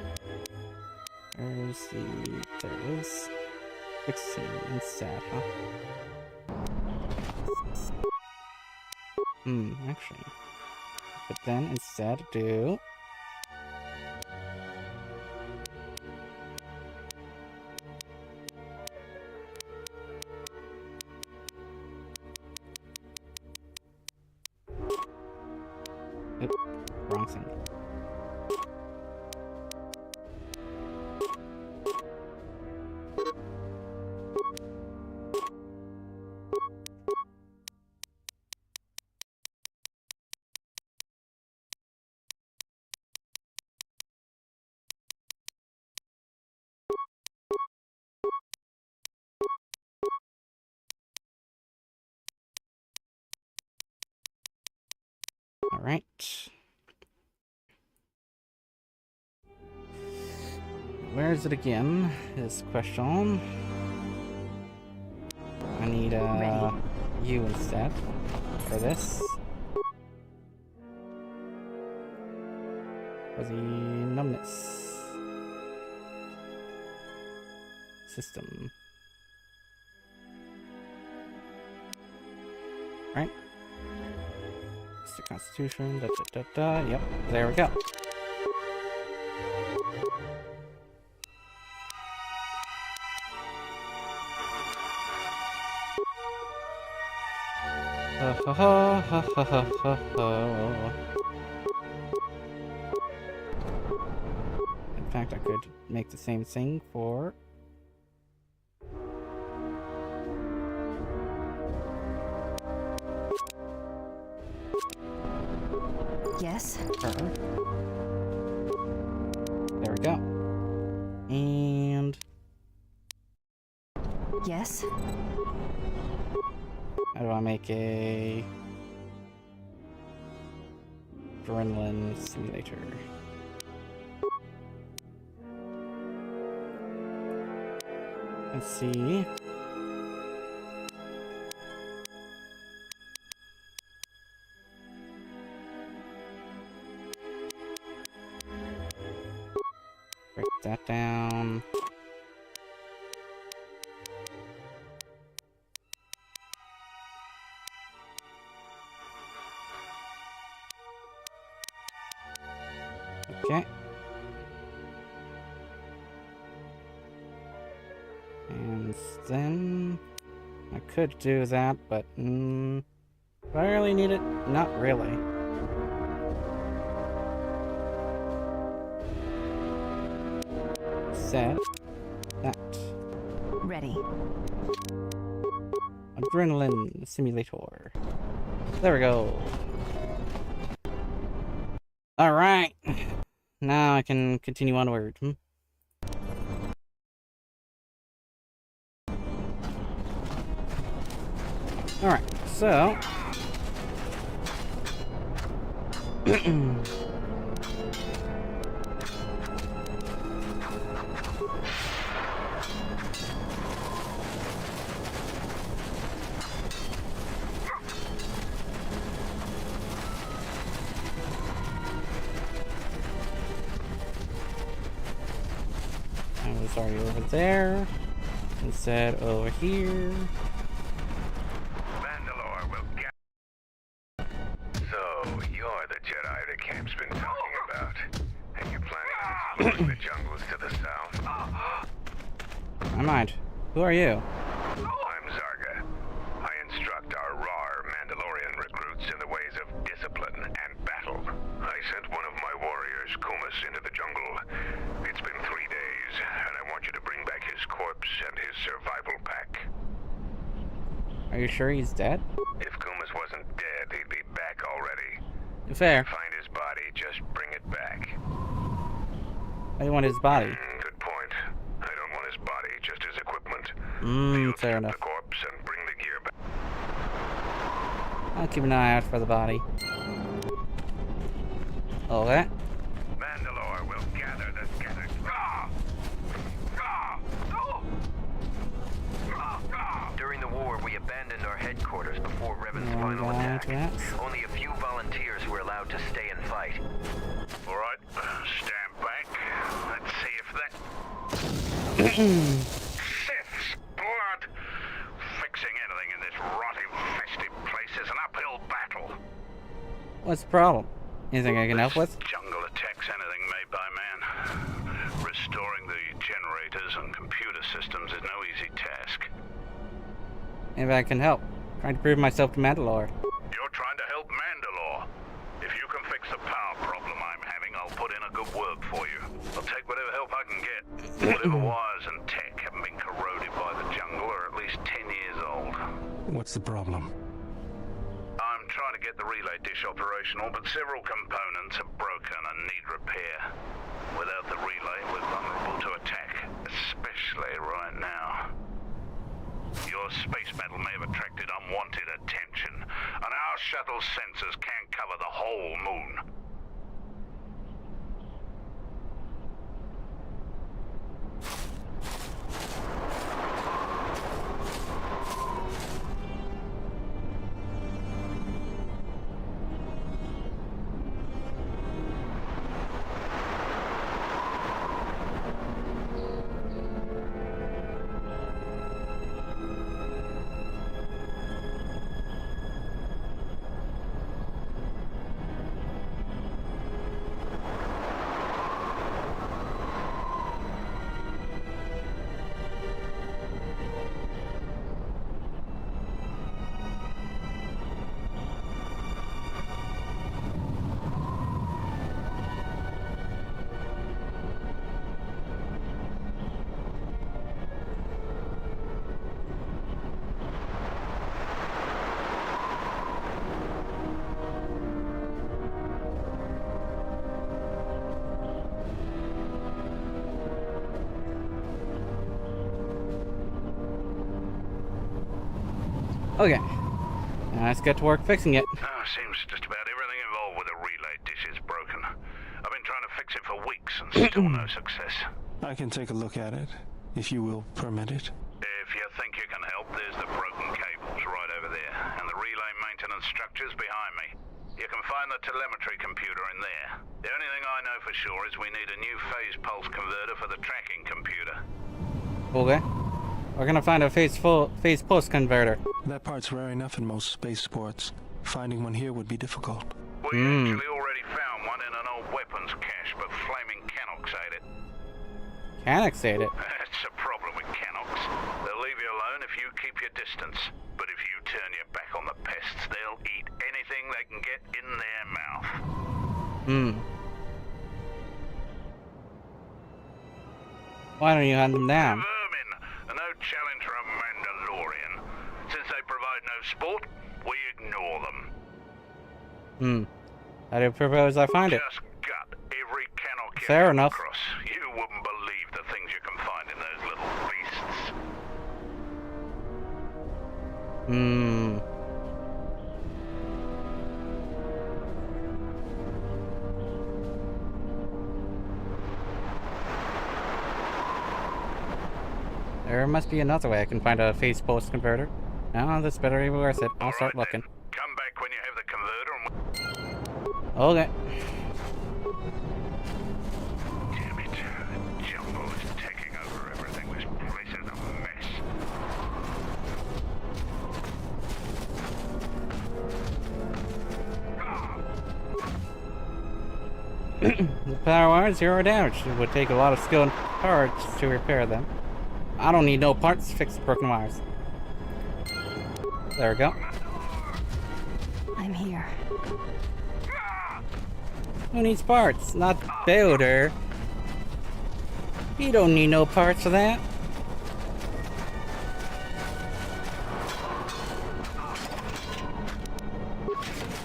there's there it is. 16 instead, huh? Actually. But then instead do oop, wrong thing. All right. Where is it again? Is question. I need you instead for this. For the numbness system. Right? It's the Constitution. Da, da, da, da. Yep, there we go. Ha ha ha ha ha ha ha. In fact, I could make the same thing for Yes? her. There we go. And Yes? how do I make a adrenaline simulator? Let's see. Break that down. Okay. And then I could do that, but do I really need it? Not really. Set that. Ready. Adrenaline simulator. There we go. Alright. Now I can continue onward. Alright, so... I was already over there. Instead, over here. Mandalore will get. So, you're the Jedi that Camp's been talking about. And you're planning on exploring the jungles to the south? I mind. Who are you? I'm Zarga. I instruct our raw Mandalorian recruits in the ways of discipline and battle. I sent one of my warriors, Kumas, into the jungle. It's been 3 days, and I want you to bring back his corpse and his survival pack. Are you sure he's dead? If Kumas wasn't dead, he'd be back already. Fair. Find his body, just bring it back. I want his body. Good point. I don't want his body, just his equipment. Fair enough. The corpse and bring the gear back. I'll keep an eye out for the body. Okay. Mandalore will gather the scattered. During the war, we abandoned our headquarters before Revan's No final one attack. got that. Only a few volunteers were allowed to stay and fight. All right, stand back. Let's see if that Sith's blood. Fixing anything in this rotting, infested place is an uphill battle. What's the problem? Anything I can help with? Jungle attacks anything made by man. Restoring the generators and computer systems is no easy task. Maybe I can help. Trying to prove myself to Mandalore. You're trying to help Mandalore. If you can fix the power problem I'm having, I'll put in a good word for you. I'll take whatever help I can get. Whatever wires and tech haven't been corroded by the jungle are at least 10 years old. What's the problem? I'm trying to get the relay dish operational, but several components are broken and need repair. Without the relay, we're vulnerable to attack, especially right now. Your space battle may have attracted unwanted attention, and our shuttle sensors can't cover the whole moon. Okay. Now let's get to work fixing it. Seems just about everything involved with the relay dish is broken. I've been trying to fix it for weeks and still no success. I can take a look at it, if you will permit it. If you think you can help, there's the broken cables right over there, and the relay maintenance structures behind me. You can find the telemetry computer in there. The only thing I know for sure is we need a new phase pulse converter for the tracking computer. Okay. We're gonna find a phase pulse converter. That part's rare enough in most spaceports. Finding one here would be difficult. We actually already found one in an old weapons cache, but flaming Canox ate it. Canox ate it? That's a problem with Canox. They'll leave you alone if you keep your distance. But if you turn your back on the pests, they'll eat anything they can get in their mouth. Why don't you hunt them down? Vermin, no challenge for a Mandalorian. Since they provide no sport, we ignore them. How do you propose I find it? Just gut every Canox you Fair come enough. across. You wouldn't believe the things you can find in those little beasts. There must be another way I can find a phase pulse converter. No, this better be worth it. I'll start looking. Come back when you have the converter and Okay. Damn it. The jumbo is taking over everything. This place is a mess. The power wires, 0 damage. It would take a lot of skill and parts to repair them. I don't need no parts to fix the broken wires. There we go. I'm here. Who needs parts? Not Builder. You don't need no parts for that.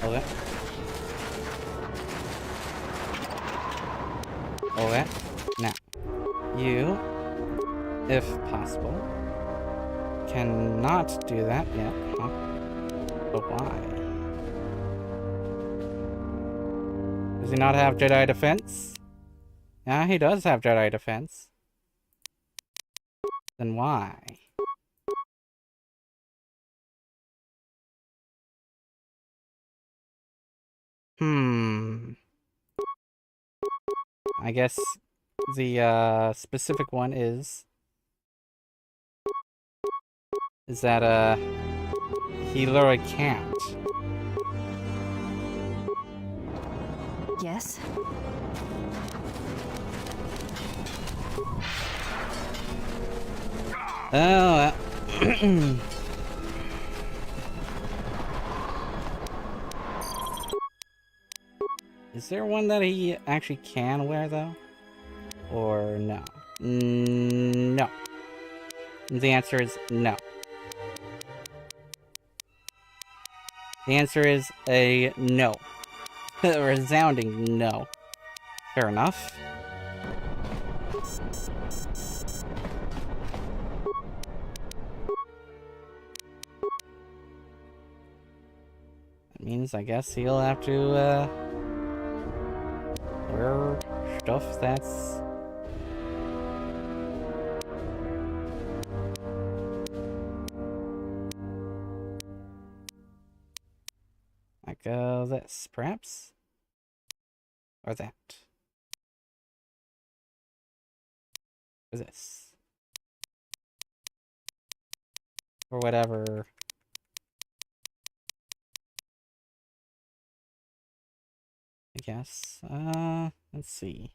Okay. Okay. Now, you, if possible, cannot do that yet, huh? But why? Does he not have Jedi defense? Yeah, he does have Jedi defense. Then why? I guess the specific one is that he literally can't. Yes? Oh, is there one that he actually can wear, though? Or no? No. The answer is no. The answer is a no. A resounding no. Fair enough. That means I guess he'll have to, wear stuff that's... like, this, perhaps? Or that. Or this. Or whatever. I guess. Let's see.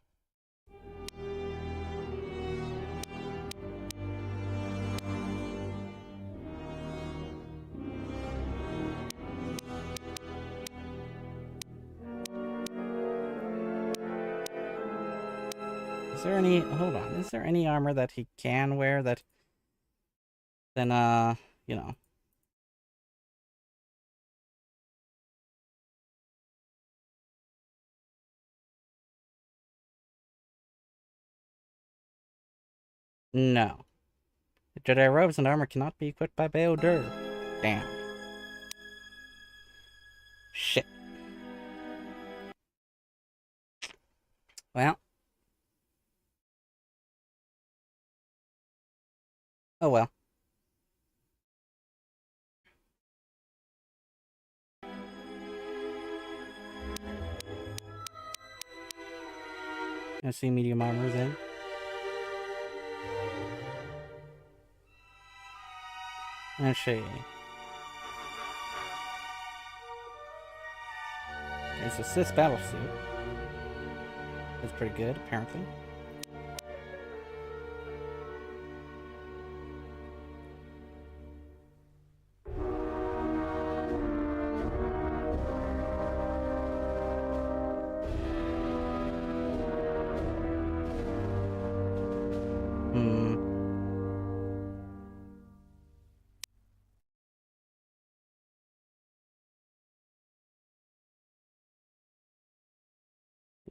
Is there any, hold on, is there any armor that he can wear that, then, you know. No. The Jedi robes and armor cannot be equipped by Bail Dur. Damn. Shit. Well. Oh well. I see medium armor then. Let's see. It's a Sith battle suit. It's pretty good, apparently.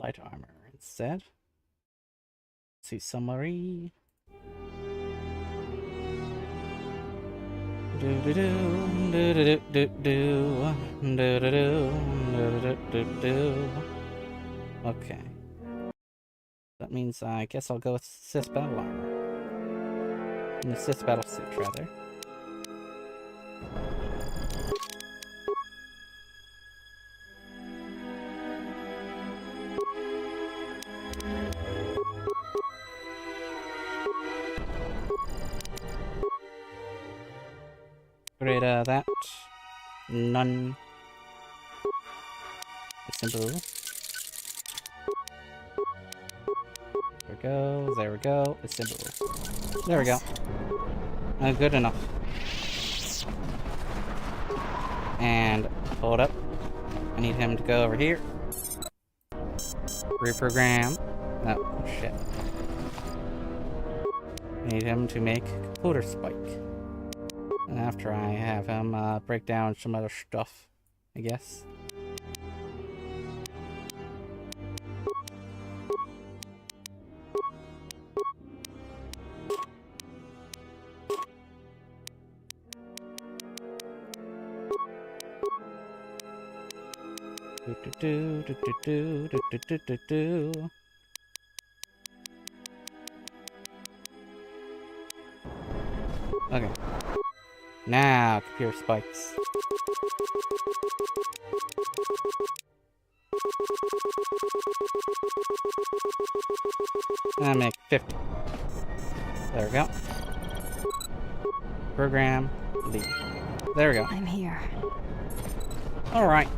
Light armor instead. See summary. Okay. That means I guess I'll go with Sith battle armor. In the Sith battle suit, rather. Rid of that. None. Simple. There we go. There we go. It's simple. There we go. Good enough. And hold up. I need him to go over here. Reprogram. Oh, shit. I need him to make computer spike. And after I have him break down some other stuff, I guess. Okay. Now, computer spikes. And make 50. There we go. Program, leave. There we go. I'm here. Alright.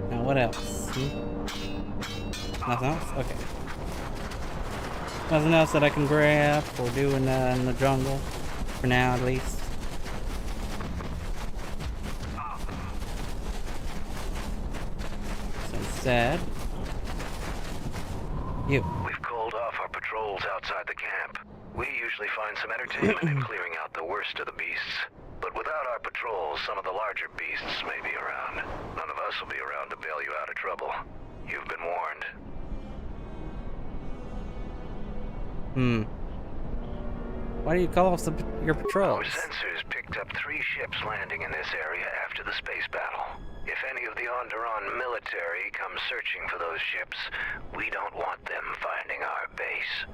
Now what else? Nothing else? Okay. Nothing else that I can grab for doing in the jungle. For now, at least. So instead... You. We've called off our patrols outside the camp. We usually find some entertainment in clearing out the worst of the beasts. But without our patrols, some of the larger beasts may be around. None of us will be around to bail you out of trouble. You've been warned. Why do you call us your patrols? Our sensors picked up 3 ships landing in this area after the space battle. If any of the Onderon military come searching for those ships, we don't want them finding our base.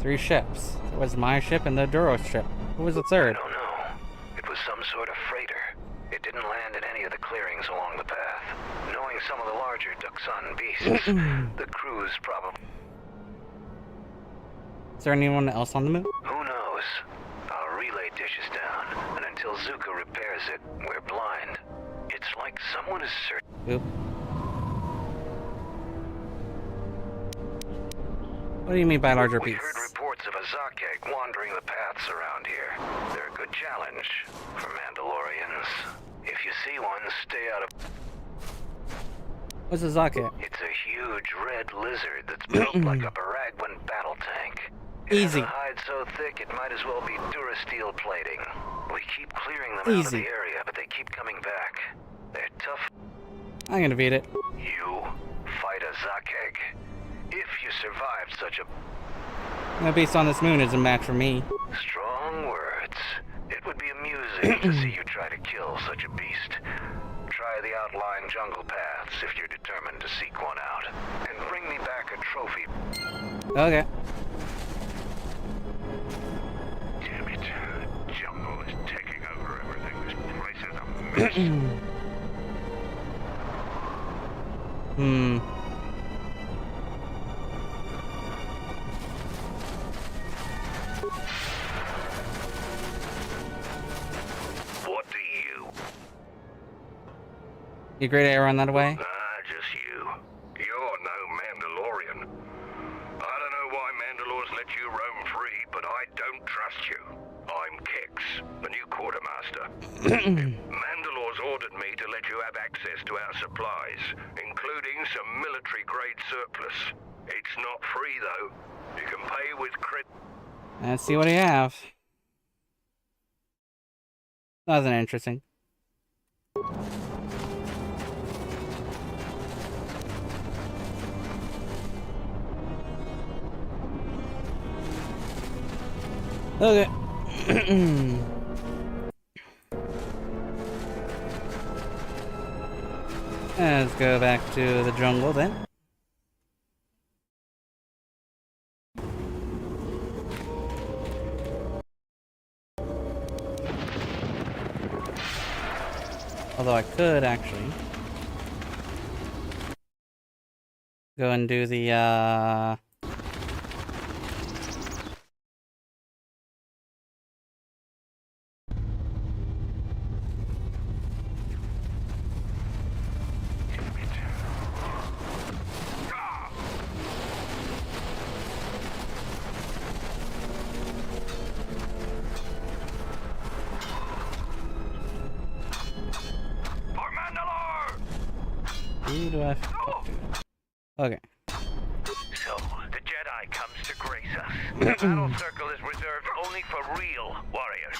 Three ships. It was my ship and the Duro ship. Who was the third? I don't know. It was some sort of freighter. It didn't land in any of the clearings along the path. Knowing some of the larger Dxun beasts, the crew's probably... Is there anyone else on the moon? Who knows? Our relay dish is down, and until Zuko repairs it, we're blind. It's like someone is searching... Oop. What do you mean by larger beasts? We heard reports reports of a Zakek wandering the paths around here. They're a good challenge for Mandalorians. If you see one, stay out of... What's a Zakek? It's a huge red lizard that's built like a Baragwan battle tank. Easy. It has a hide so thick it might as well be Durasteel plating. We keep clearing them out of the area, but they keep coming back. They're tough. I'm gonna beat it. You fight a Zakek. If you survived such a... No beast on this moon is a match for me. Strong words. It would be amusing to see you try to kill such a beast. Try the outlying jungle paths if you're determined to seek one out. And bring me back a trophy. Okay. Damn it. The jungle is taking over everything. This place is a mess. What do you? You great air on that away? Just you. You're no Mandalorian. I don't know why Mandalores let you roam free, but I don't trust you. I'm Kix, the new quartermaster. Mandalores ordered me to let you have access to our supplies, including some military-grade surplus. It's not free, though. You can pay with credit. Let's see what I have. Nothing interesting. Okay. Let's go back to the jungle then. Although I could actually go and do the who do I have to talk to? Okay. So, the Jedi comes to grace us. The battle circle is reserved only for real warriors.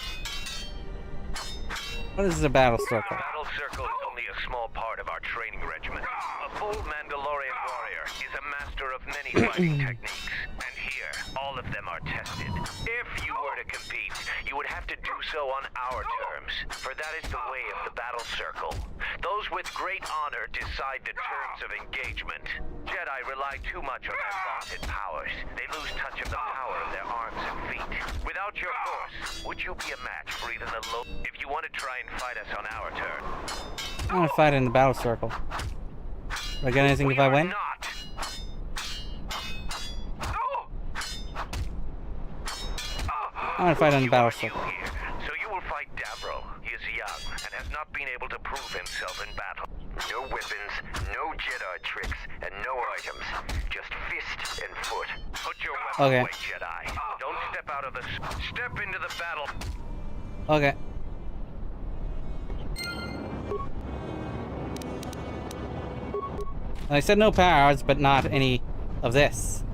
What is the battle circle? The battle circle is only a small part of our training regimen. A full Mandalorian warrior is a master of many fighting techniques, and here, all of them are tested. If you were to compete, you would have to do so on our terms, for that is the way of the battle circle. Those with great honor decide the terms of engagement. Jedi rely too much on their vaunted powers. They lose touch of the power of their arms and feet. Without your force, would you be a match for even the low... If you want to try and fight us on our turn? I want to fight in the battle circle. Do I get anything if I win? I want to fight on the battle circle. So you will fight Davro. He is young and has not been able to prove himself in battle. No weapons, no Jedi tricks, and no items. Just fist and foot. Put your weapon away, Jedi. Don't step out of the... Step into the battle. Okay. I said no powers, but not any of this.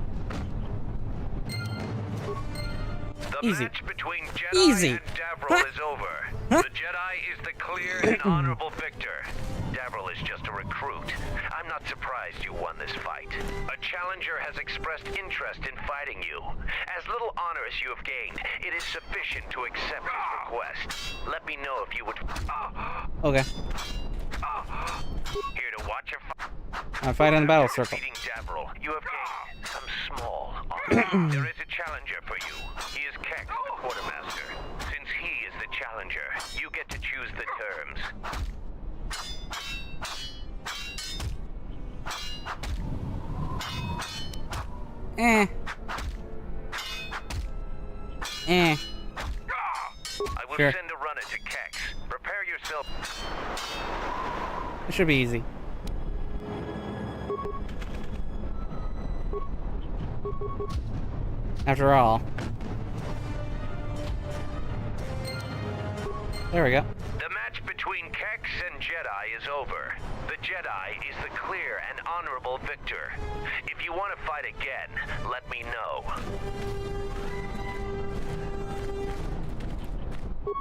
The Easy. match between Jedi Easy. and Davro is over. The Jedi is the clear and honorable victor. Davro is just a recruit. I'm not surprised you won this fight. A challenger has expressed interest in fighting you. As little honor as you have gained, it is sufficient to accept his request. Let me know if you would... Okay. Here to watch your fight. I'll fight in the battle circle. Defeating Davro, you have gained some small honor. There is a challenger for you. He is Keck, the quartermaster. Since he is the challenger, you get to choose the terms. I will send a runner to Kex. Prepare yourself. It should be easy. After all. There we go. The match between Kex and Jedi is over. The Jedi is the clear and honorable victor. If you want to fight again, let me know.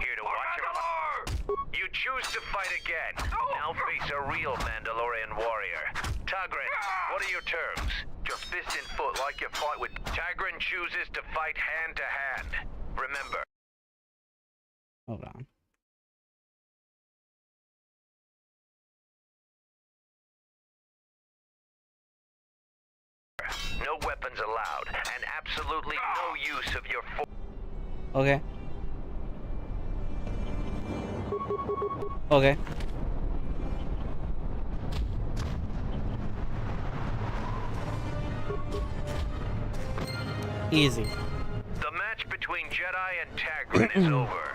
Here to watch him. You choose to fight again. Now face a real Mandalorian warrior. Tagrin, what are your terms? Just fist and foot like you fight with... Tagrin chooses to fight hand to hand. Remember. Hold on. No weapons allowed, and absolutely no use of your force. Okay. Okay. Easy. The match between Jedi and Tagrin is over.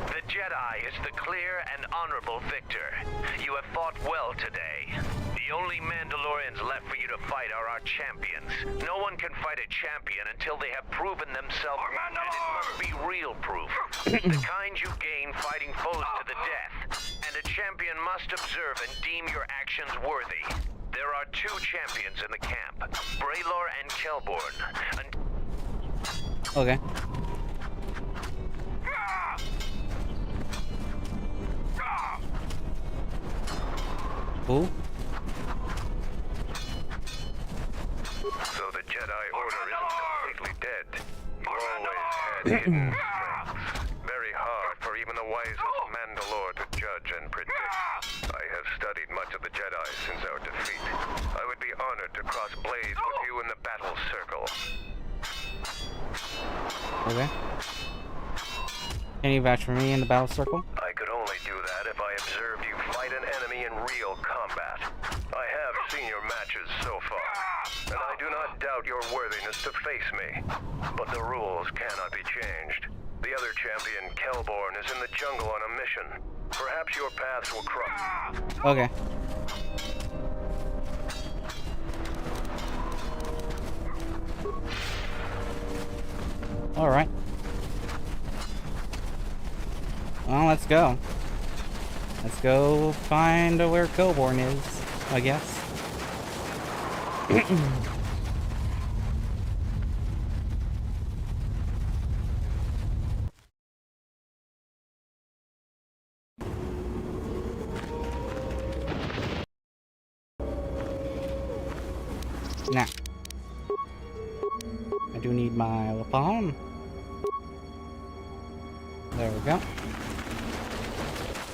The Jedi is the clear and honorable victor. You have fought well today. The only Mandalorians left for you to fight are our champions. No one can fight a champion until they have proven themselves, and it must be real proof. The kind you gain fighting foes to the death. And a champion must observe and deem your actions worthy. There are two champions in the camp, Braylor and Kelborn. Okay. Ooh. So the Jedi Order isn't completely dead. You always had hidden strengths. Very hard for even the wisest Mandalore to judge and predict. I have studied much of the Jedi since our defeat. I would be honored to cross blades with you in the battle circle. Okay. Can you vouch for me in the battle circle? I could only do that if I observed you fight an enemy in real combat. I have seen your matches so far, and I do not doubt your worthiness to face me. But the rules cannot be changed. The other champion, Kelborn, is in the jungle on a mission. Perhaps your paths will cross. Okay. Alright. Well, let's go. Let's go find where Kelborn is, I guess. Now, I do need my weapon. There we go.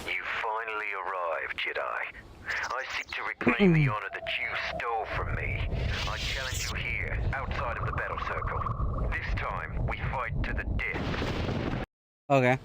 You finally arrived, Jedi. I seek to reclaim the honor that you stole from me. I challenge you here, outside of the battle circle. This time, we fight to the death. Okay.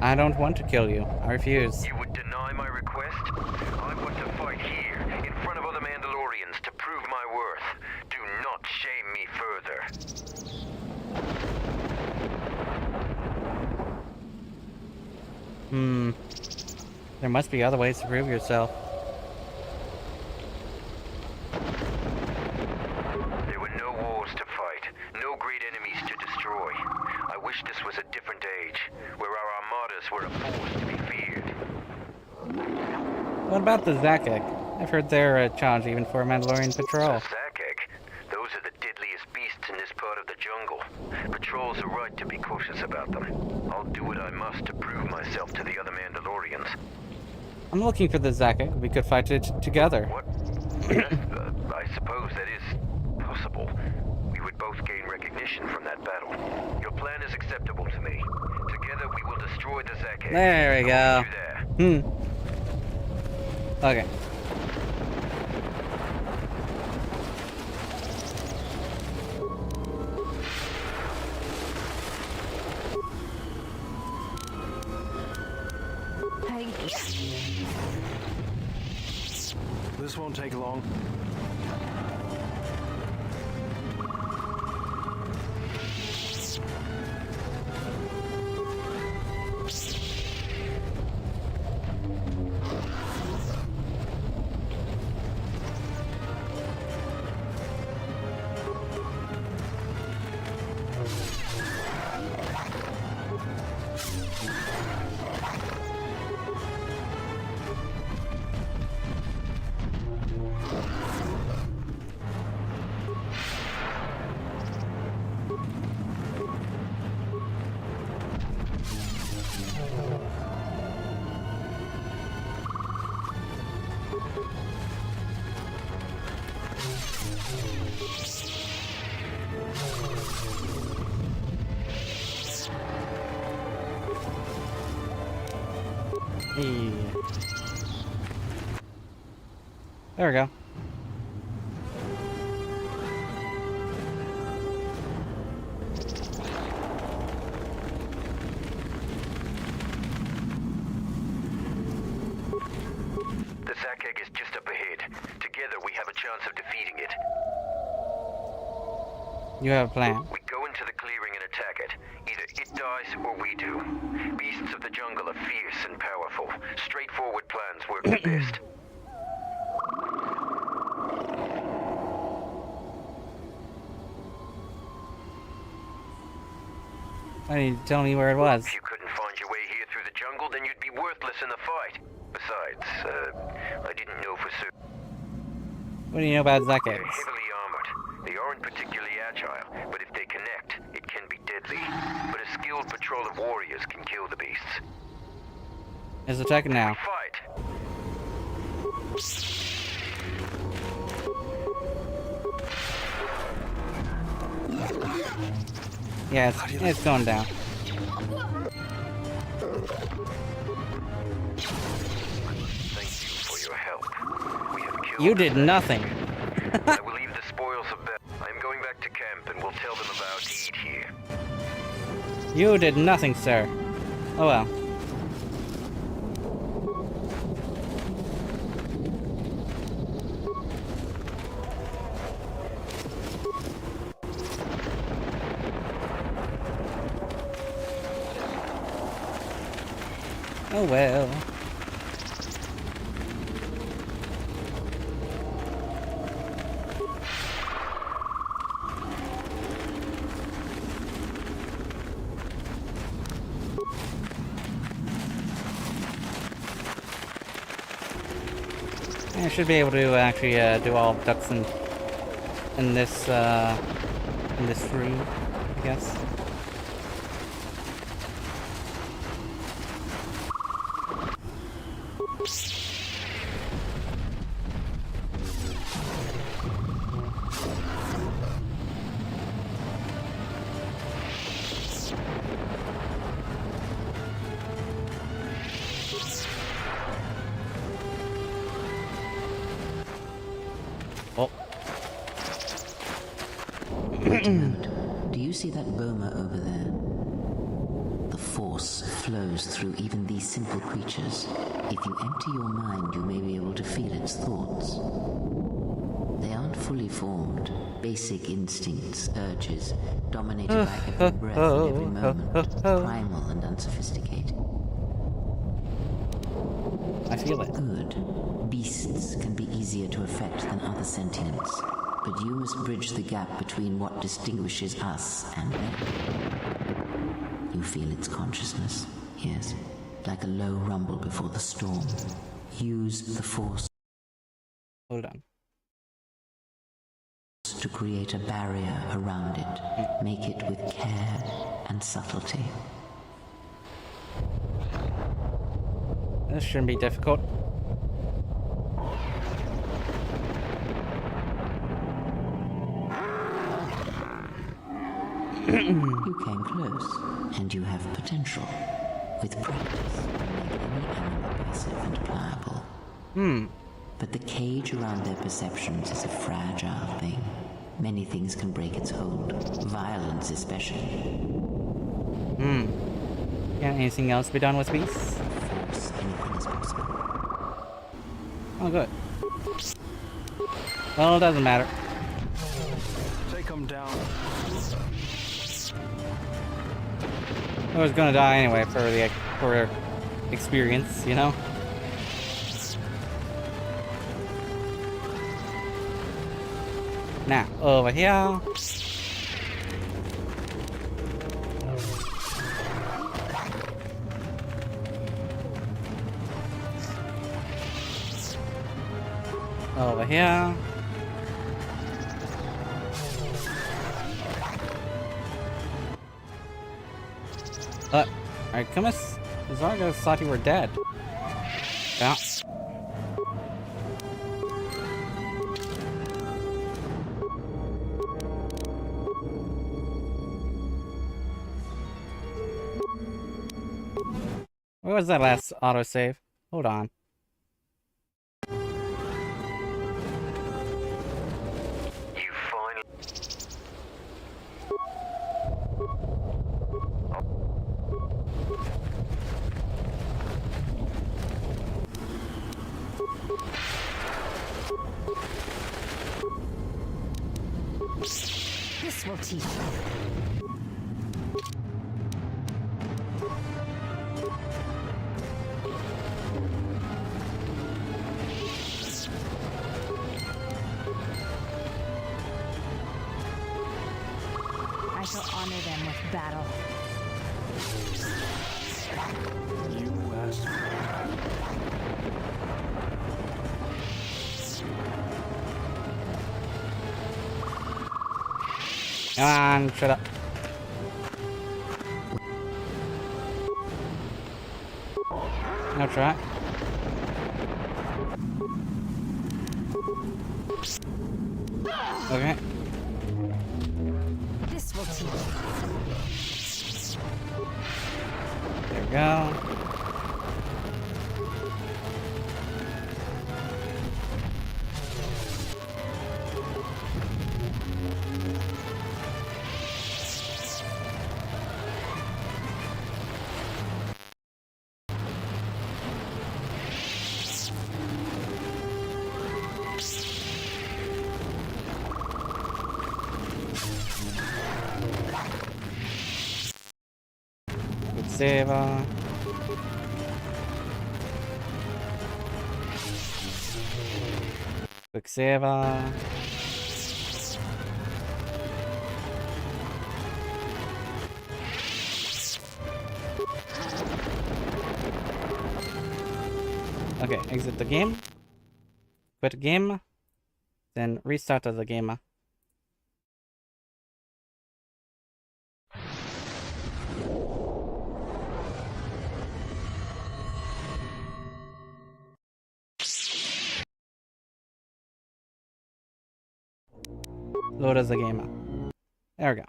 I don't want to kill you. I refuse. You would deny my request? I want to fight here, in front of other Mandalorians, to prove my worth. Do not shame me further. There must be other ways to prove yourself. There were no wars to fight, no great enemies to destroy. I wish this was a different age, where our armadas were a force to be feared. What about the Zakek? I've heard they're a challenge even for a Mandalorian patrol. Zakek? Those are the deadliest beasts in this part of the jungle. Patrols are right to be cautious about them. I'll do what I must to prove myself to the other Mandalorians. I'm looking for the Zakek. We could fight it together. What? Yes, I suppose that is possible. We would both gain recognition from that battle. Your plan is acceptable to me. Together we will destroy the Zakek. There we go. Okay. Finally. This won't take long. Hey. There we go. The sack egg is just up ahead. Together we have a chance of defeating it. You have a plan. We go into the clearing and attack it. Either it dies or we do. Beasts of the jungle are fierce and powerful. Straightforward plans work the best. Why didn't you tell me where it was? If you couldn't find your way here through the jungle, then you'd be worthless in the fight. Besides, I didn't know for certain. What do you know about Zack They're eggs? heavily armored. They aren't particularly agile, but if they connect, it can be deadly. But a skilled patrol of warriors can kill the beasts. It's attacking now. Fight! Yeah, it's going down. Thank you for your help. We have killed You did nothing. I will leave the spoils of battle. I am going back to camp and will tell them about to eat here. You did nothing, sir. Oh well. Oh well. I should be able to actually do all ducks in this room, I guess. Oh. Wait a minute. Do you see that boma over there? The force flows through even these simple creatures. If you empty your mind, you may be able to feel its thoughts. They aren't fully formed. Basic instincts, urges, dominated by every breath and every moment. Primal and unsophisticated. I feel it. Good. Beasts can be easier to affect than other sentients. But you must bridge the gap between what distinguishes us and them. You feel its consciousness, yes, like a low rumble before the storm. Use the force. Hold on. To create a barrier around it. Make it with care and subtlety. This shouldn't be difficult. You came close, and you have potential. With practice, make any animal passive and pliable. But the cage around their perceptions is a fragile thing. Many things can break its hold, violence especially. Can anything else be done with beasts? Force anything Oh, good. Well, it doesn't matter. Take him down. I was gonna die anyway for experience, you know? Now, over here. Over here. Alright, Kumis. Zarga thought you were dead. Yeah. Where was that last autosave? Hold on. This will teach you. I shall honor them with battle. You asked me. Come on, shut up. No try. Okay. This will teach you. There we go. Saver. Quick saver. Okay, exit the game. Quit game. Then restart the game. Load as a gamer. There we go.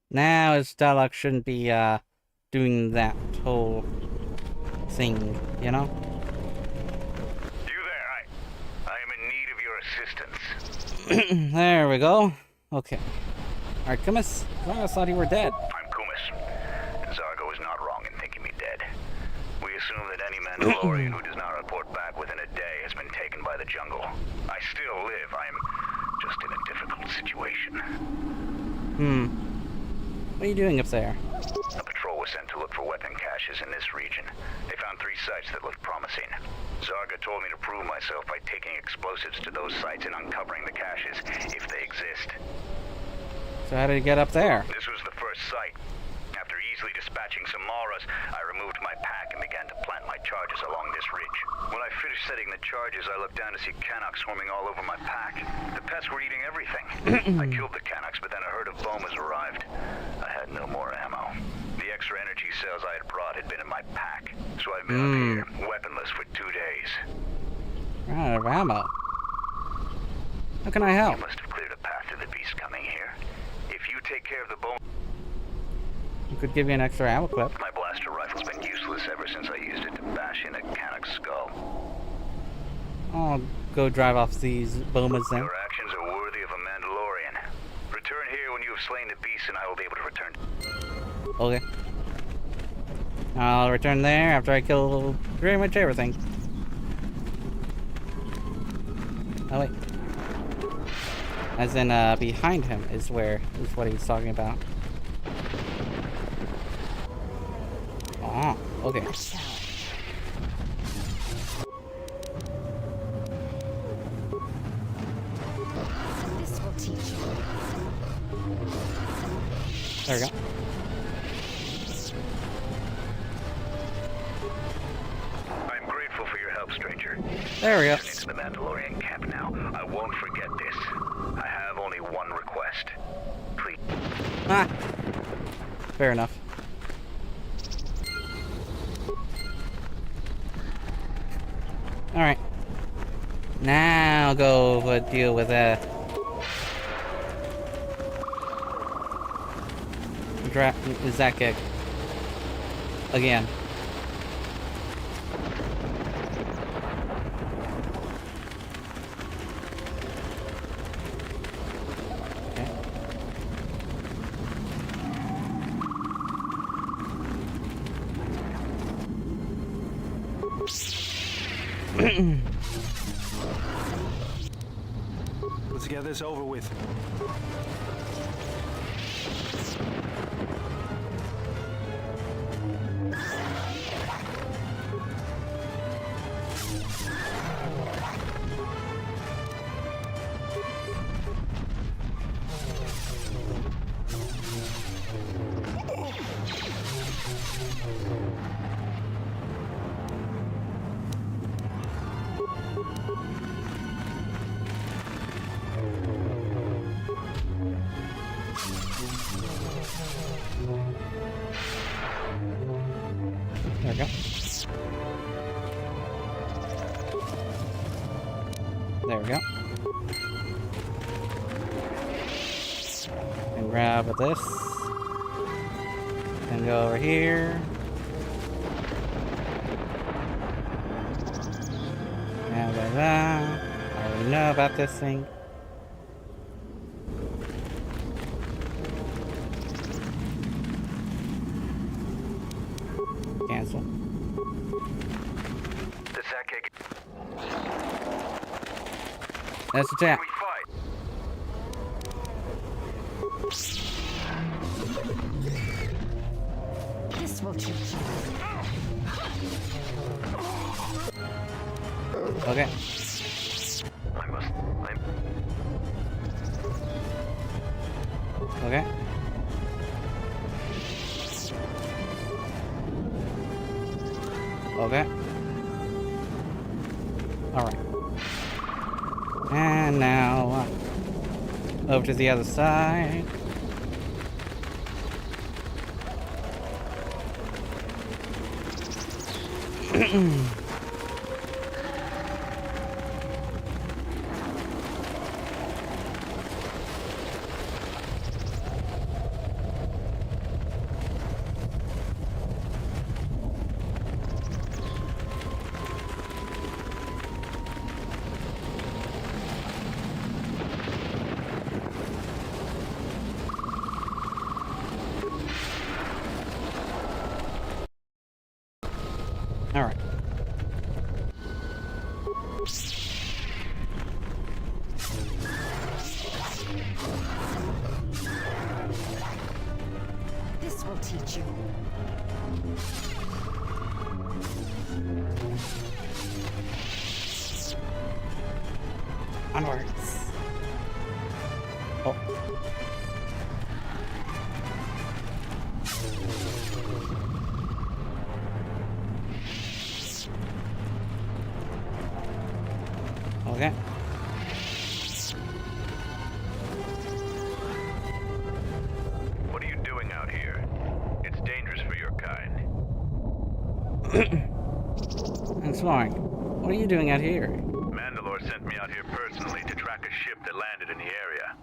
Now his dialogue shouldn't be doing that whole thing, you know? You there, I am in need of your assistance. There we go. Okay. Alright, Kumis. I thought you were dead. I'm Kumis. Zargo is not wrong in thinking me dead. We assume that any Mandalorian who does not report back within a day has been taken by the jungle. I still live. I am just in a difficult situation. What are you doing up there? A patrol was sent to look for weapon caches in this region. They found 3 sites that looked promising. Zarga told me to prove myself by taking explosives to those sites and uncovering the caches, if they exist. So how did you get up there? This was the first site. After easily dispatching some Maras, I removed my pack and began to plant my charges along this ridge. When I finished setting the charges, I looked down to see Canucks swarming all over my pack. The pests were eating everything. I killed the Canucks, but then a herd of bomas arrived. I had no more ammo. The extra energy cells I had brought had been in my pack, so I've been up here, weaponless for 2 days. Out of ammo. How can I help? You must have cleared a path to the beast coming here. If you take care of the boma... I could give you an extra ammo clip. My blaster rifle's been useless ever since I used it to bash in a Canuck's skull. I'll go drive off these bomas then. Your actions are worthy of a Mandalorian. Return here when you have slain the beast and I will be able to return. Okay. I'll return there after I kill pretty much everything. Oh wait. As in, behind him is what he's talking about. Oh, okay. This will teach you. There we go. I'm grateful for your help, stranger. There we go. Turn into the Mandalorian camp now. I won't forget this. I have only one request. Please. Ah. Fair enough. Alright. Now go deal with that. Zach kick. Again. Let's get this over with. There we go. There we go. And grab this. And go over here. And blah, blah. I already know about this thing. Cancel. Does that kick? That's the tap. We fight. This will teach you. Okay. Okay. Okay. Alright. And now, over to the other side. Alright. This will teach you. Onwards. Oh. Okay. What are you doing out here? It's dangerous for your kind. Exploring. What are you doing out here? Mandalore sent me out here personally to track a ship that landed in the area.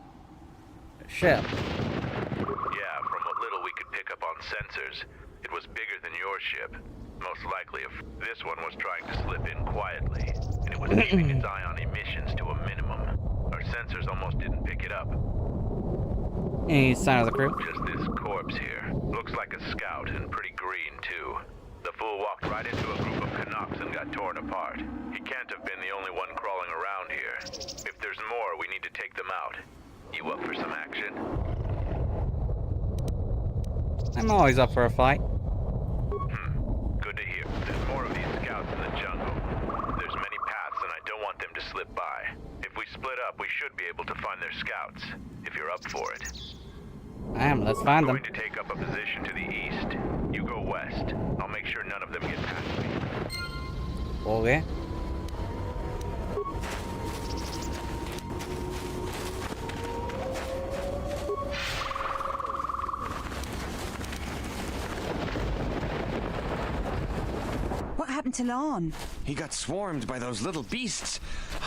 Ship. Yeah, from what little we could pick up on sensors, it was bigger than your ship. Most likely, if this one was trying to slip in quietly, and it was keeping its eye on emissions to a minimum. Our sensors almost didn't pick it up. Any sign of the crew? Just this corpse here. Looks like a scout, and pretty green, too. The fool walked right into a group of Canucks and got torn apart. He can't have been the only one crawling around here. If there's more, we need to take them out. You up for some action? I'm always up for a fight. Good to hear. There's more of these scouts in the jungle. There's many paths and I don't want them to slip by. If we split up, we should be able to find their scouts. If you're up for it. I am. Let's find them. I'm going to take up a position to the east. You go west. I'll make sure none of them get past me. Okay. What happened to Lon? He got swarmed by those little beasts.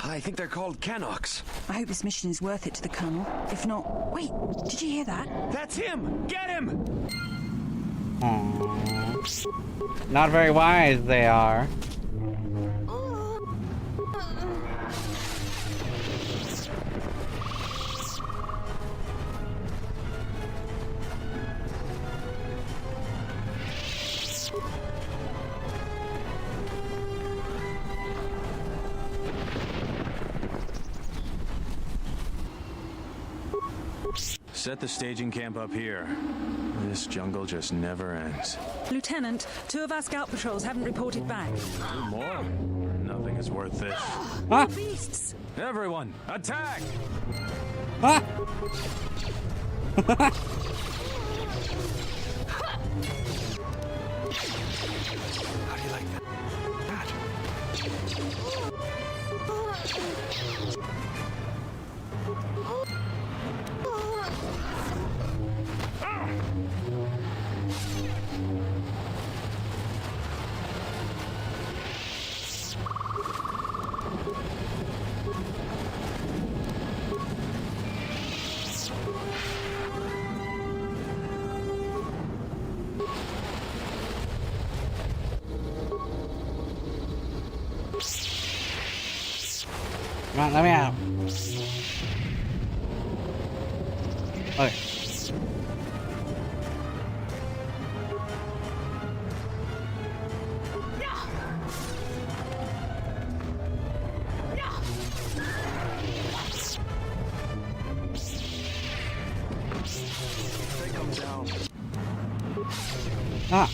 I think they're called Canucks. I hope this mission is worth it to the Colonel. If not... Wait, did you hear that? That's him! Get him! Aww. Not very wise they are. Set the staging camp up here. This jungle just never ends. Lieutenant, 2 of our scout patrols haven't reported back. 2 more? Nothing is worth this. Huh? Beasts! Everyone, attack! Huh? How do you like that? Come on, let me out. Okay. Take them down. Ah.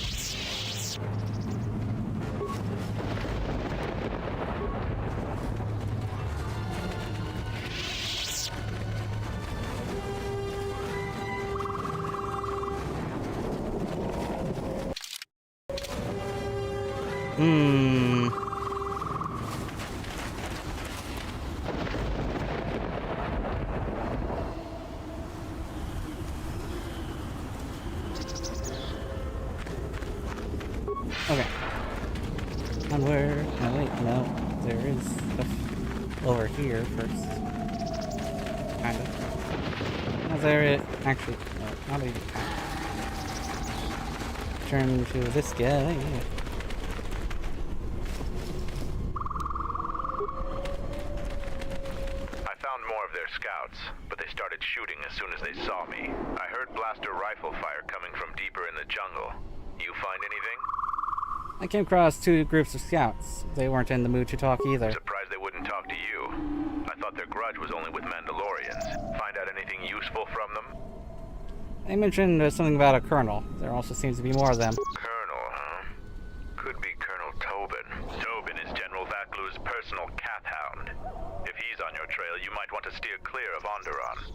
Okay. Onward. No, wait, no. There is stuff over here first. Kind of. Is there it? Actually, no, not even kind of. Turn to this guy. I found more of their scouts, but they started shooting as soon as they saw me. I heard blaster rifle fire coming from deeper in the jungle. You find anything? I came across 2 groups of scouts. They weren't in the mood to talk either. Surprised they wouldn't talk to you. I thought their grudge was only with Mandalorians. Find out anything useful from them? They mentioned something about a colonel. There also seems to be more of them. Colonel, huh? Could be Colonel Tobin. Tobin is General Vaklu's personal cat hound. If he's on your trail, you might want to steer clear of Onderon.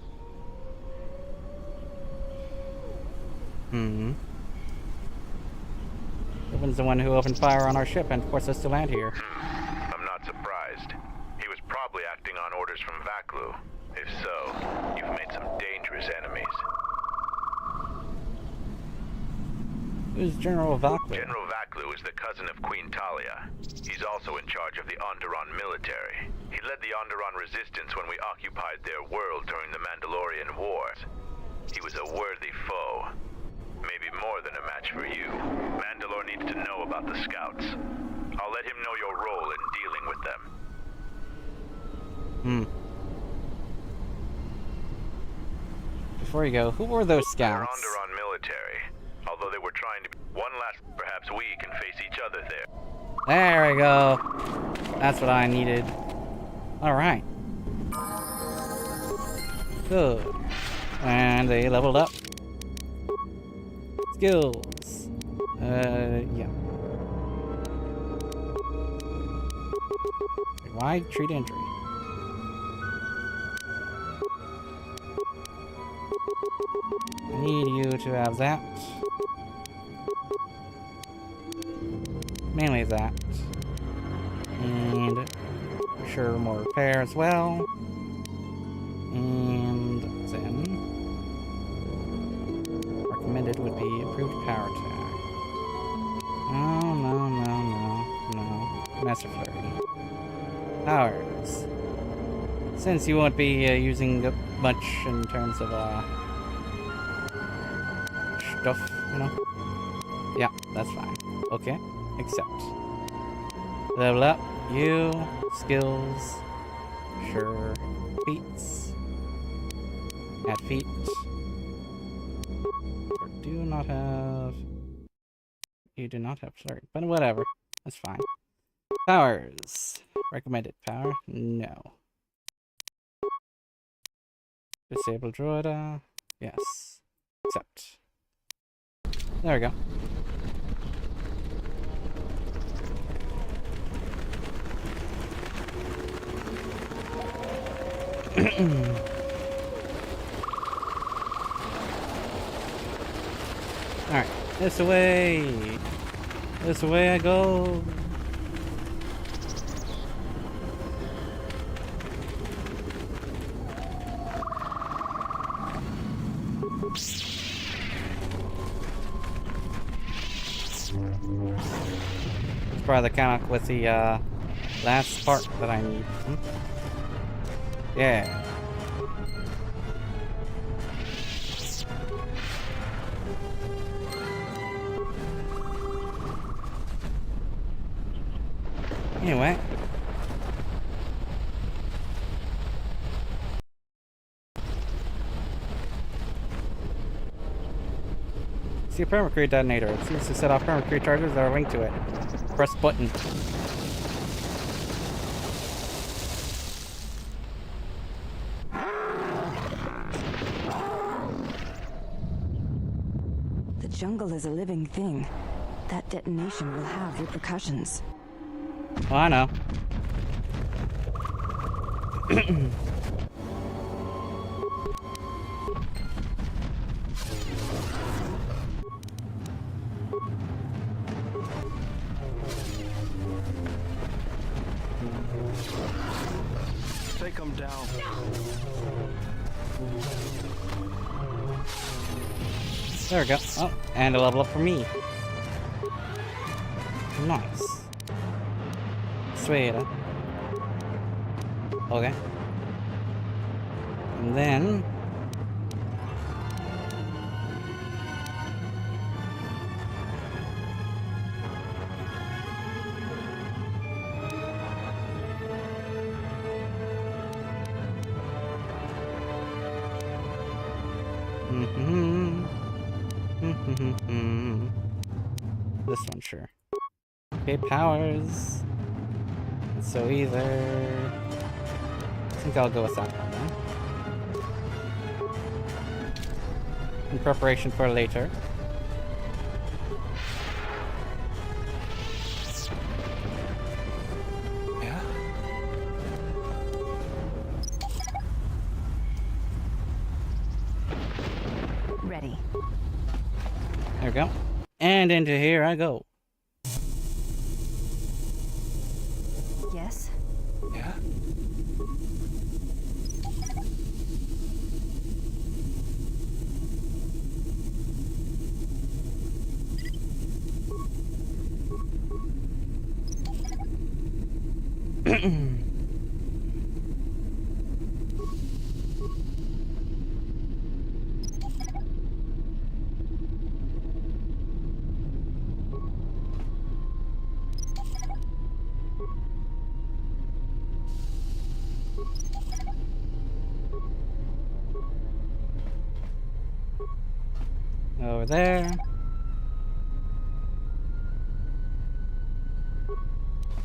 Tobin's the one who opened fire on our ship and forced us to land here. I'm not surprised. He was probably acting on orders from Vaklu. If so, you've made some dangerous enemies. Who's General Vaklu? General Vaklu is the cousin of Queen Talia. He's also in charge of the Onderon military. He led the Onderon resistance when we occupied their world during the Mandalorian Wars. He was a worthy foe. Maybe more than a match for you. Mandalore needs to know about the scouts. I'll let him know your role in dealing with them. Before you go, who were those scouts? They're Onderon military. Although they were trying to be One last, perhaps we can face each other there. There we go. That's what I needed. Alright. Good. And they leveled up. Skills. Yeah. Wide treat injury. I need you to have that. Mainly that. And for sure more repair as well. And then recommended would be improved power attack. Oh no. Master Flurry. Powers. Since you won't be using much in terms of stuff, you know? Yeah, that's fine. Okay, accept. Level up. You. Skills. Sure. Feats. Add feat. Or do not have... You do not have flurry, but whatever. That's fine. Powers. Recommended power? No. Disable droid. Yes. Accept. There we go. Alright, this way! This way I go! It's probably the Canuck with the last part that I need. Yeah. Anyway. See a permacrete detonator. It seems to set off permacrete charges that are linked to it. Press button. The jungle is a living thing. That detonation will have repercussions. Oh, I know. Take them down. There we go. Oh, and a level up for me. Nice. Sweet. Okay. And then... This one, sure. Okay, powers. So either... I think I'll go with that one then. In preparation for later. Yeah? Ready. There we go. And into here I go. Yes? Yeah? Over there.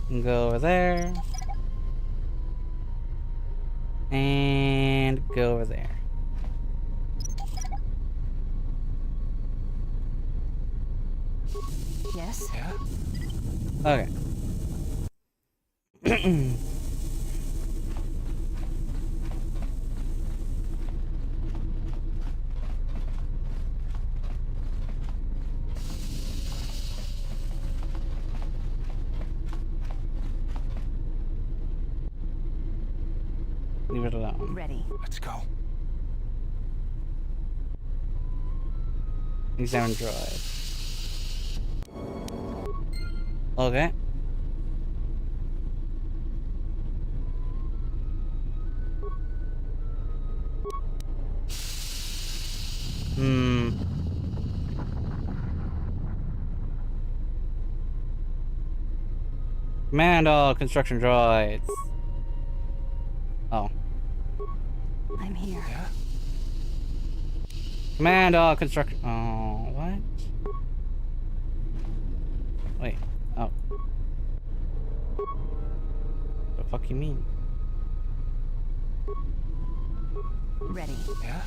And go over there. And go over there. Yes? Yeah? Okay. Leave it alone. Ready. Let's go. Examine droid. Okay. Command all construction droids. Oh. I'm here. Yeah? Command all construction. Oh, what? Wait. Oh. The fuck you mean? Ready. Yeah?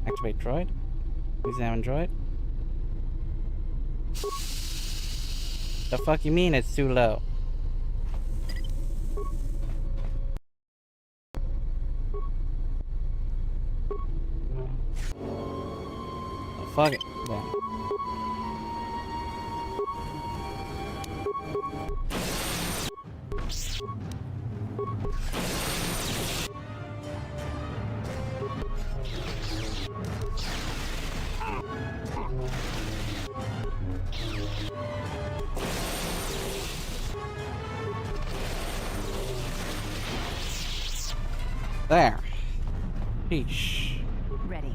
Activate droid. Examine droid. The fuck you mean it's too low? Oh, fuck it. Then. There. Sheesh. Ready.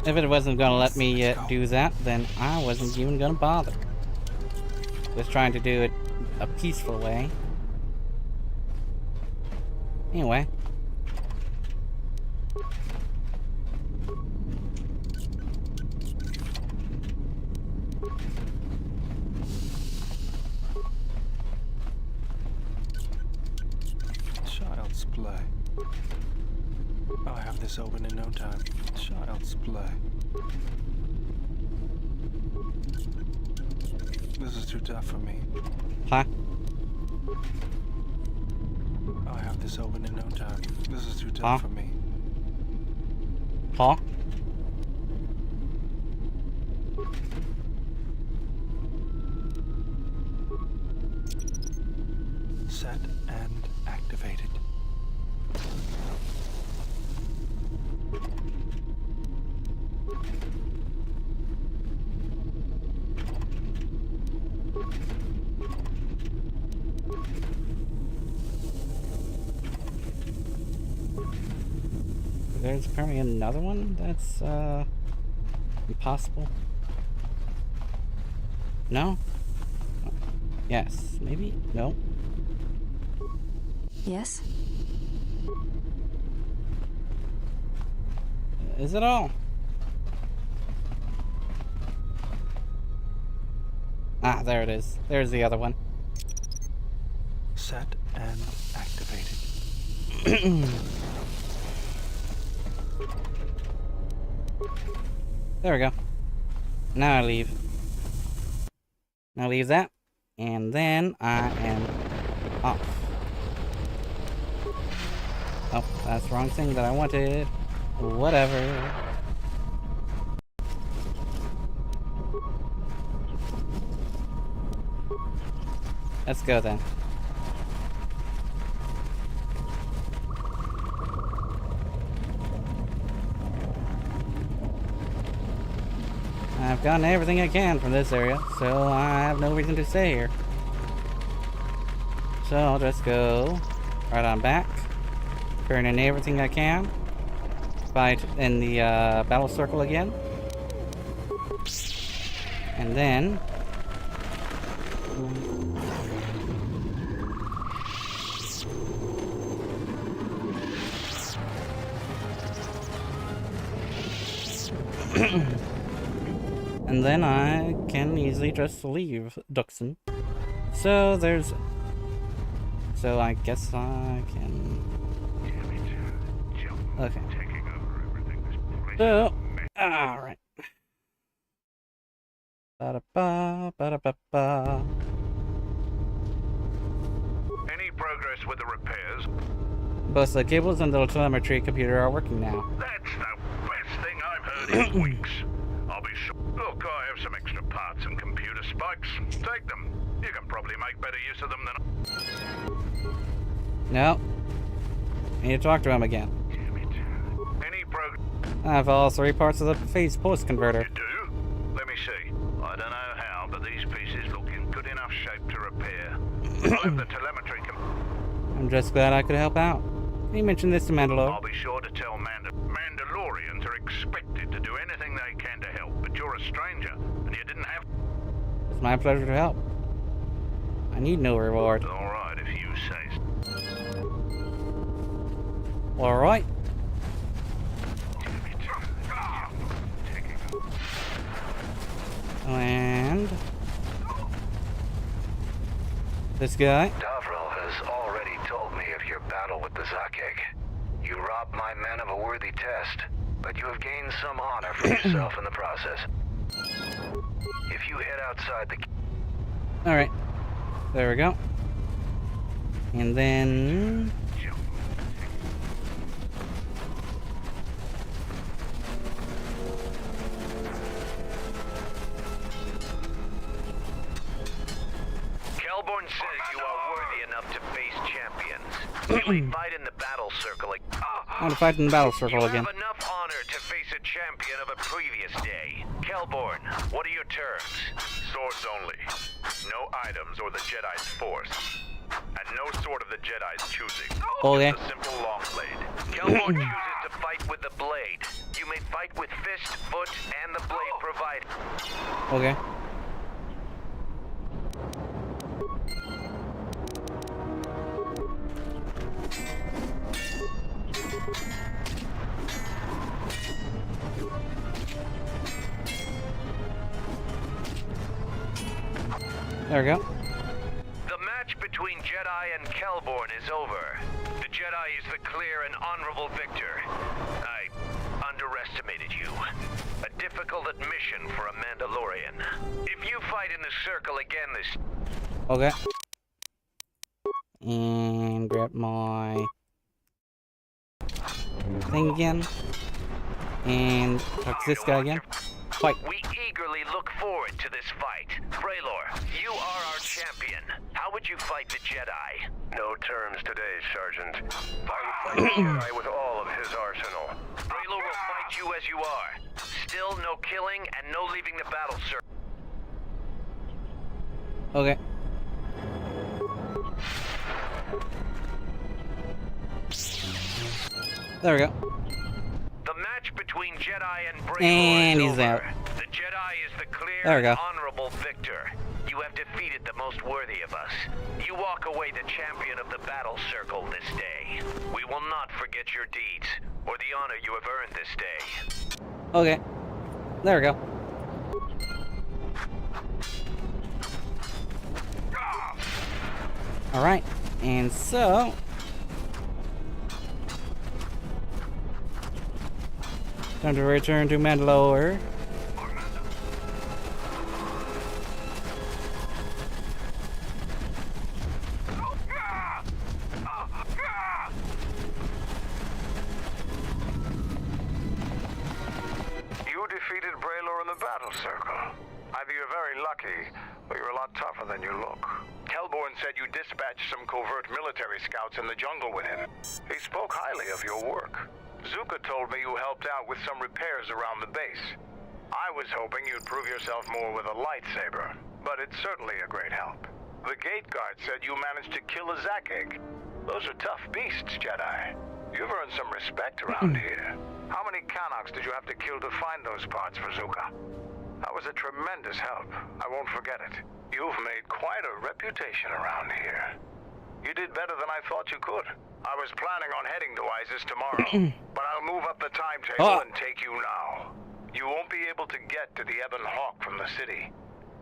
If it wasn't gonna let me do that, then I wasn't even gonna bother. Just trying to do it a peaceful way. Anyway. Child's play. I'll have this open in no time. Child's play. This is too tough for me. Huh? I'll have this open in no time. This is too tough for me. Huh? Set and activated. There's apparently another one that's impossible. No? Yes, maybe? No. Yes? Is it all? Ah, there it is. There's the other one. Set and activated. There we go. Now I leave. Now leave that. And then I am off. Oh, that's the wrong thing that I wanted. Whatever. Let's go then. I've gotten everything I can from this area, so I have no reason to stay here. So I'll just go right on back, turn in everything I can, fight in the battle circle again, and then And then I can easily just leave Dxun. So there's... So I guess I can... Okay. So, alright. Ba-da-ba, ba-da-ba-ba. Any progress with the repairs? Both the cables and the telemetry computer are working now. That's the best thing I've heard in weeks. I'll be sure. Look, I have some extra parts and computer spikes. Take them. You can probably make better use of them than... No. I need to talk to him again. Any progress? I have all 3 parts of the phase pulse converter. You do? Let me see. I don't know how, but these pieces look in good enough shape to repair. I'll have the telemetry I'm just glad I could help out. You mentioned this to Mandalore. I'll be sure to tell Mandalorians are expected to do anything they can to help, but you're a stranger, and you didn't have... It's my pleasure to help. I need no reward. Alright, if you say so. Alright. And... this guy. Davril has already told me of your battle with the Zakek. You robbed my men of a worthy test, but you have gained some honor for yourself in the process. If you head outside the... Alright. There we go. And then... Kelborn says you are worthy enough to face champions. You may fight in the battle circle again. I want to fight in the battle circle again. You have enough honor to face a champion of a previous day. Kelborn, what are your terms? Swords only. No items or the Jedi's force. And no sword of the Jedi's choosing. Okay. Just a simple long blade. Kelborn chooses to fight with the blade. You may fight with fist, foot, and the blade provided. Okay. There we go. The match between Jedi and Kelborn is over. The Jedi is the clear and honorable victor. I underestimated you. A difficult admission for a Mandalorian. If you fight in the circle again this... Okay. And grab my thing again. And talk to this guy again. Fight. We eagerly look forward to this fight. Braylor, you are our champion. How would you fight the Jedi? No terms today, Sergeant. I will fight the Jedi with all of his arsenal. Braylor will fight you as you are. Still no killing and no leaving the battle circle. Okay. There we go. The match between Jedi and Braylor And is he's over. out. The Jedi is the clear There we go. and honorable victor. You have defeated the most worthy of us. You walk away the champion of the battle circle this day. We will not forget your deeds or the honor you have earned this day. Okay. There we go. Alright. And so... time to return to Mandalore. You defeated Braylor in the battle circle. Either you're very lucky, or you're a lot tougher than you look. Kelborn said you dispatched some covert military scouts in the jungle with him. He spoke highly of your work. Zuka told me you helped out with some repairs around the base. I was hoping you'd prove yourself more with a lightsaber, but it's certainly a great help. The gate guard said you managed to kill a Zakek. Those are tough beasts, Jedi. You've earned some respect around here. How many Canox did you have to kill to find those parts for Zuka? That was a tremendous help. I won't forget it. You've made quite a reputation around here. You did better than I thought you could. I was planning on heading to Isis tomorrow, but I'll move up the timetable and take you now. You won't be able to get to the Ebon Hawk from the city.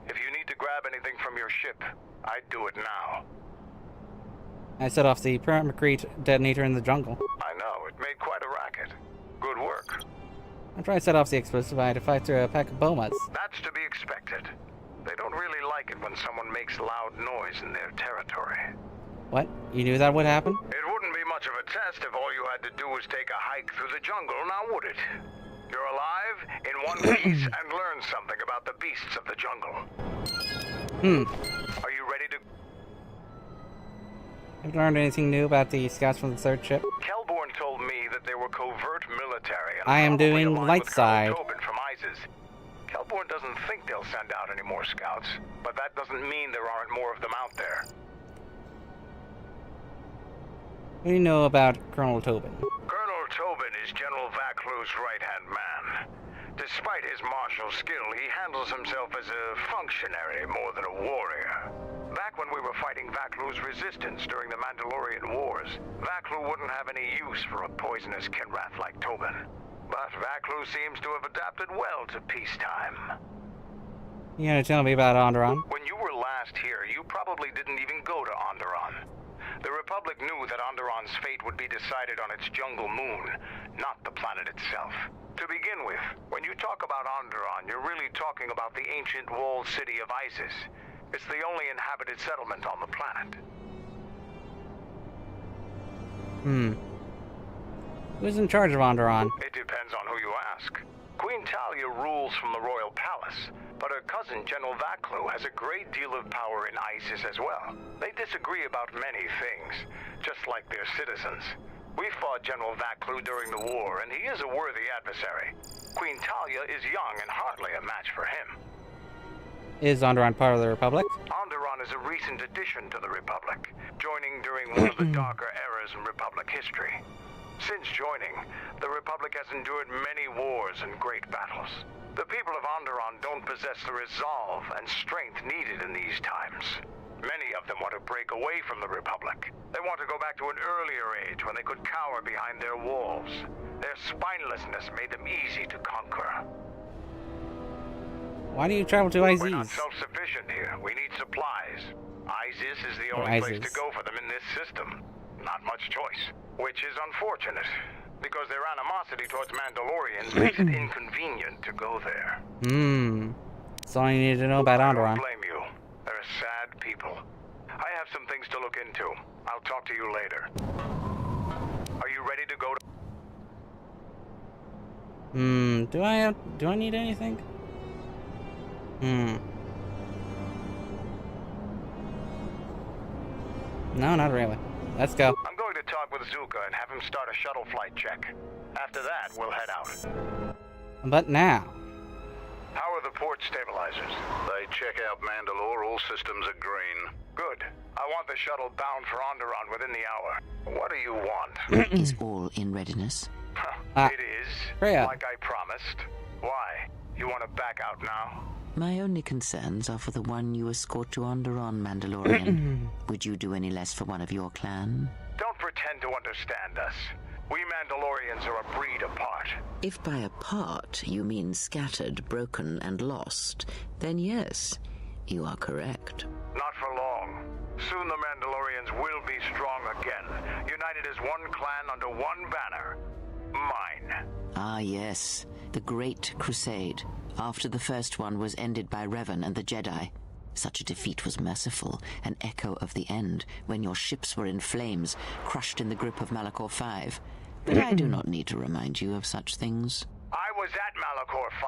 If you need to grab anything from your ship, I'd do it now. I set off the permacrete detonator in the jungle. I know, it made quite a racket. Good work. After I set off the explosive, I had to fight through a pack of bomas. That's to be expected. They don't really like it when someone makes loud noise in their territory. What? You knew that would happen? It wouldn't be much of a test if all you had to do was take a hike through the jungle, now would it? You're alive, in one piece, and learn something about the beasts of the jungle. Are you ready to... Have you learned anything new about the scouts from the third ship? Kelborn told me that they were covert military. And I am probably doing aligned light with Colonel side. Tobin from ISIS. Kelborn doesn't think they'll send out any more scouts, but that doesn't mean there aren't more of them out there. What do you know about Colonel Tobin? Colonel Tobin is General Vaclu's right-hand man. Despite his martial skill, he handles himself as a functionary more than a warrior. Back when we were fighting Vaclu's resistance during the Mandalorian Wars, Vaclu wouldn't have any use for a poisonous Kinrath like Tobin. But Vaclu seems to have adapted well to peacetime. You gonna tell me about Onderon? When you were last here, you probably didn't even go to Onderon. The Republic knew that Onderon's fate would be decided on its jungle moon, not the planet itself. To begin with, when you talk about Onderon, you're really talking about the ancient walled city of Isis. It's the only inhabited settlement on the planet. Who's in charge of Onderon? It depends on who you ask. Queen Talia rules from the royal palace, but her cousin General Vaclu has a great deal of power in Isis as well. They disagree about many things, just like their citizens. We fought General Vaclu during the war, and he is a worthy adversary. Queen Talia is young and hardly a match for him. Is Onderon part of the Republic? Onderon is a recent addition to the Republic, joining during one of the darker eras in Republic history. Since joining, the Republic has endured many wars and great battles. The people of Onderon don't possess the resolve and strength needed in these times. Many of them want to break away from the Republic. They want to go back to an earlier age when they could cower behind their walls. Their spinelessness made them easy to conquer. Why do you travel to Isis? We're not self-sufficient here. We need supplies. Isis is the only place to go for them in this system. Not much choice. Which is unfortunate, because their animosity towards Mandalorians makes it inconvenient to go there. That's all you need to know about Onderon. I don't blame you. They're sad people. I have some things to look into. I'll talk to you later. Are you ready to go to... Do I need anything? No, not really. Let's go. I'm going to talk with Zuka and have him start a shuttle flight check. After that, we'll head out. But now... How are the port stabilizers? They check out Mandalore. All systems are green. Good. I want the shuttle bound for Onderon within the hour. What do you want? Is all in readiness? It is, Freya. like I promised. Why? You want to back out now? My only concerns are for the one you escort to Onderon, Mandalorian. Would you do any less for one of your clan? Don't pretend to understand us. We Mandalorians are a breed apart. If by apart you mean scattered, broken, and lost, then yes, you are correct. Not for long. Soon the Mandalorians will be strong again, united as one clan under one banner. Mine. Ah, yes. The Great Crusade. After the first one was ended by Revan and the Jedi. Such a defeat was merciful, an echo of the end, when your ships were in flames, crushed in the grip of Malachor V. But I do not need to remind you of such things. I was at Malachor V,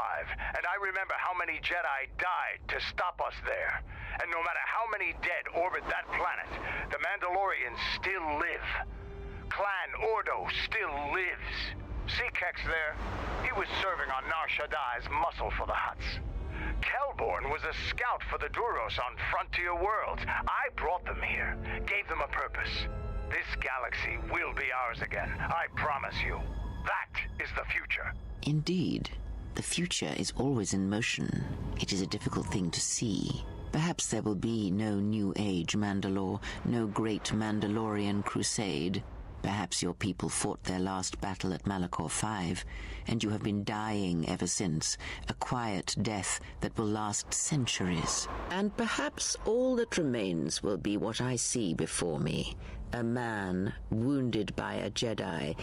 and I remember how many Jedi died to stop us there. And no matter how many dead orbit that planet, the Mandalorians still live. Clan Ordo still lives. See Kex there? He was serving on Nar Shaddai's muscle for the Hutts. Kelborn was a scout for the Duros on Frontier Worlds. I brought them here, gave them a purpose. This galaxy will be ours again, I promise you. That is the future. Indeed. The future is always in motion. It is a difficult thing to see. Perhaps there will be no New Age Mandalore, no great Mandalorian crusade. Perhaps your people fought their last battle at Malachor 5, and you have been dying ever since, a quiet death that will last centuries. And perhaps all that remains will be what I see before me. A man wounded by a Jedi,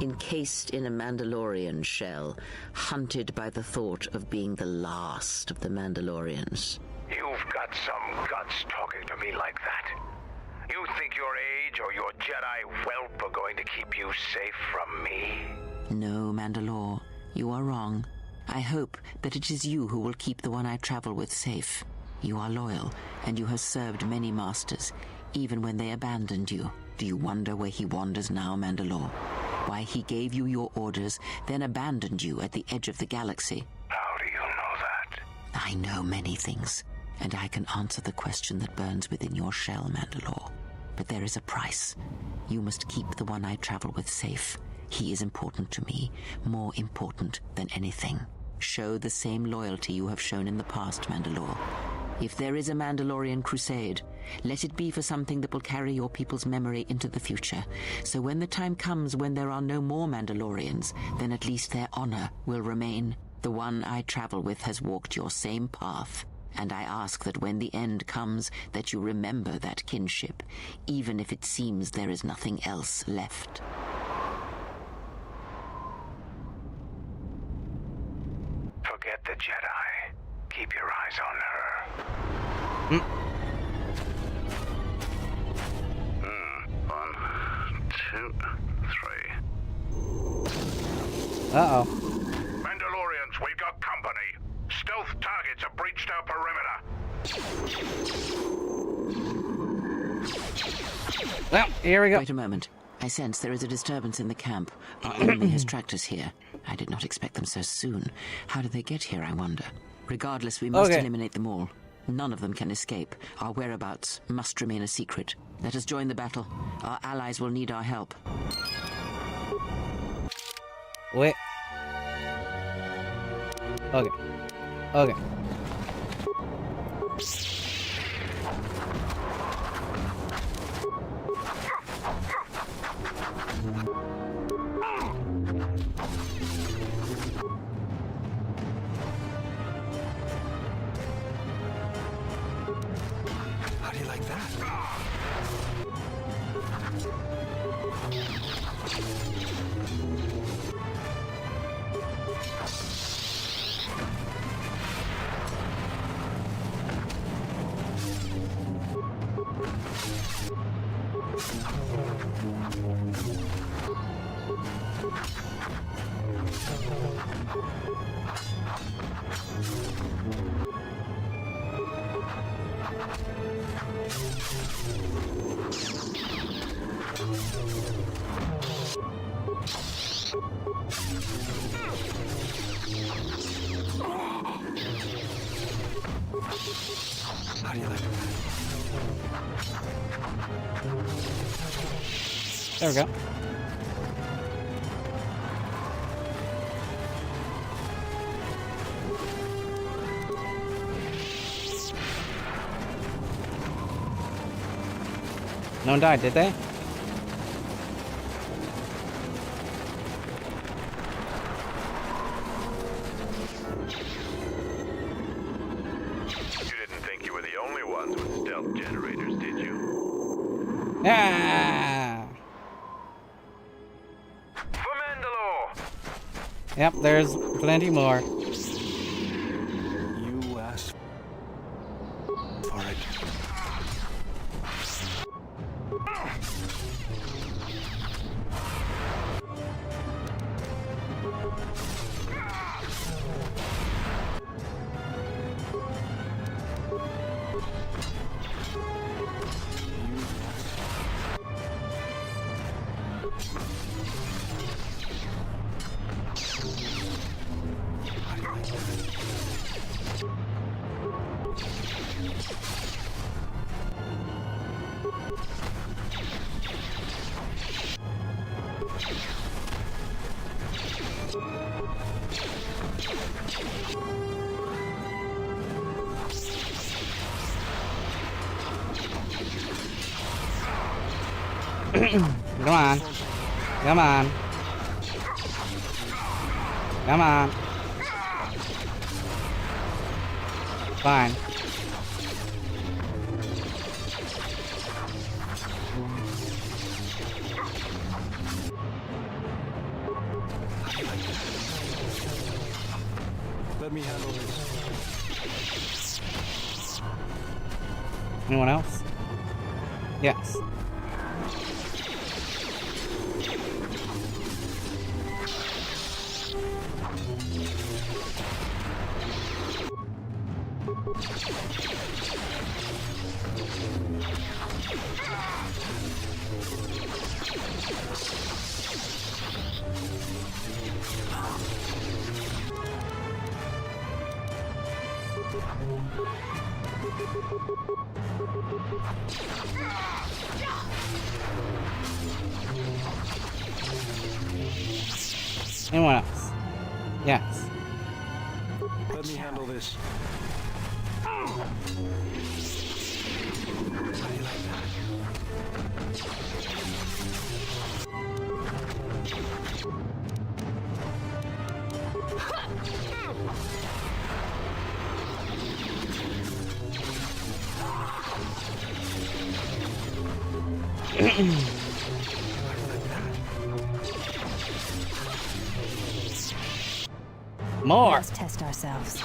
encased in a Mandalorian shell, hunted by the thought of being the last of the Mandalorians. You've got some guts talking to me like that. You think your age or your Jedi whelp are going to keep you safe from me? No, Mandalore, you are wrong. I hope that it is you who will keep the one I travel with safe. You are loyal, and you have served many masters, even when they abandoned you. Do you wonder where he wanders now, Mandalore? Why he gave you your orders, then abandoned you at the edge of the galaxy? How do you know that? I know many things, and I can answer the question that burns within your shell, Mandalore. But there is a price. You must keep the one I travel with safe. He is important to me, more important than anything. Show the same loyalty you have shown in the past, Mandalore. If there is a Mandalorian crusade, let it be for something that will carry your people's memory into the future. So when the time comes when there are no more Mandalorians, then at least their honor will remain. The one I travel with has walked your same path. And I ask that when the end comes, that you remember that kinship, even if it seems there is nothing else left. Forget the Jedi. Keep your eyes on her. One, two, three. Uh-oh. Mandalorians, we got company. Stealth targets have breached our perimeter. Well, here we go. Wait a moment. I sense there is a disturbance in the camp. Our enemy has tracked us here. I did not expect them so soon. How did they get here, I wonder? Regardless, we must eliminate them all. None of them can escape. Our whereabouts must remain a secret. Let us join the battle. Our allies will need our help. Wait. Okay. Okay. How do you like that? How do you like that? There we go. No one died, did they? Ah! For Mandalore! Yep, there's plenty more. You asked for it. Come on. Come on. Come on. Fine. Let me handle this. Anyone else? Yes. Anyone else? Yes. Let me handle this. More. Let's test ourselves.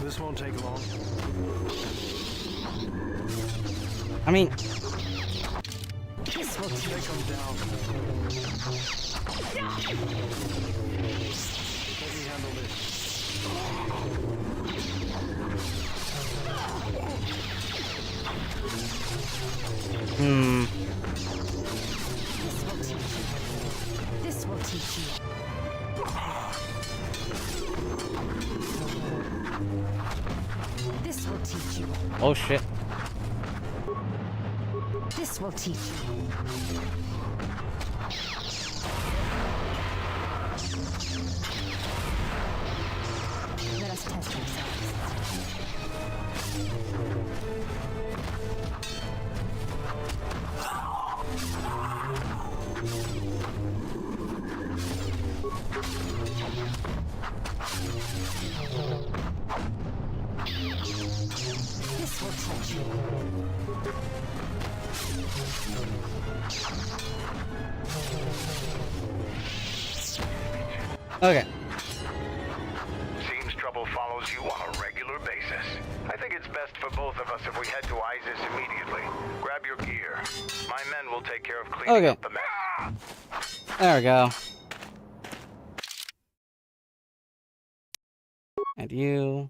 This won't take long. I mean, This will take them down. Let me handle this. This will teach you. This will teach you. Oh shit. This will teach you. Let us test ourselves. This will teach you. Okay. Seems trouble follows you on a regular basis. I think it's best for both of us if we head to ISIS immediately. Grab your gear. My men will take care of cleaning Okay. up the mess. There we go. And you.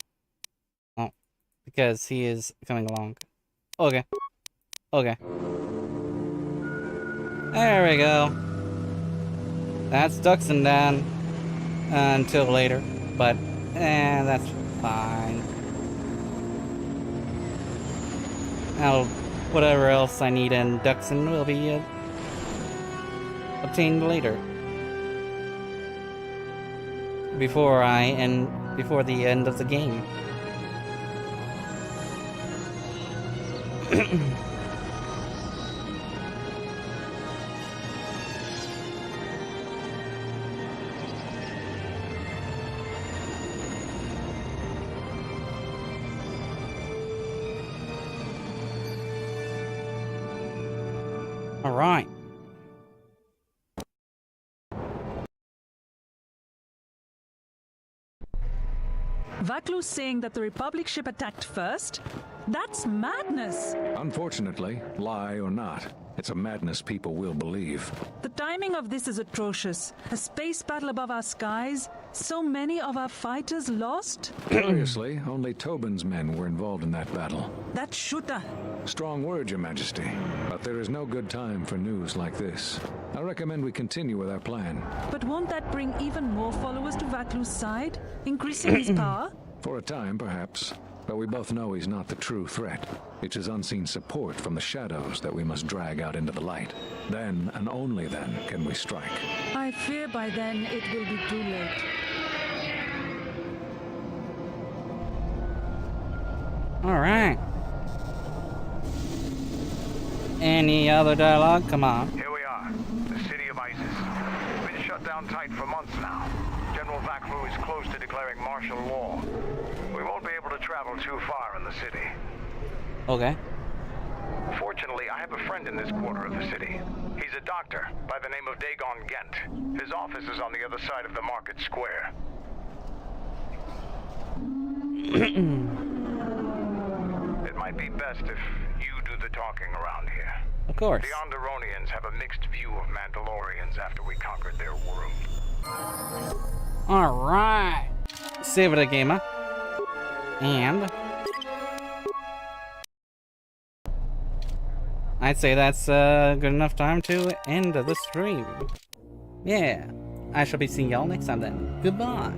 Oh, because he is coming along. Okay. Okay. There we go. That's Dxun down. Until later. But, that's fine. Now, whatever else I need in Dxun will be obtained later. Before the end of the game. All right. Vaklu's saying that the Republic ship attacked first? That's madness! Unfortunately, lie or not, it's a madness people will believe. The timing of this is atrocious. A space battle above our skies, so many of our fighters lost? Curiously, only Tobin's men were involved in that battle. That shooter! Strong word, Your Majesty. But there is no good time for news like this. I recommend we continue with our plan. But won't that bring even more followers to Vaklu's side? Increasing his power? For a time, perhaps. but we both know he's not the true threat. It's his unseen support from the shadows that we must drag out into the light. Then, and only then, can we strike. I fear by then it will be too late. Alright. Any other dialogue? Come on. Here we are, the city of Isis. Been shut down tight for months now. General Vaklu is close to declaring martial law. We won't be able to travel too far in the city. Okay. Fortunately, I have a friend in this quarter of the city. He's a doctor by the name of Dxun Gent. His office is on the other side of the market square. It might be best if you do the talking around here. Of course. The Onderonians have a mixed view of Mandalorians after we conquered their world. Alright. Save it a gamer. And I'd say that's good enough time to end the stream. Yeah. I shall be seeing y'all next time then. Goodbye.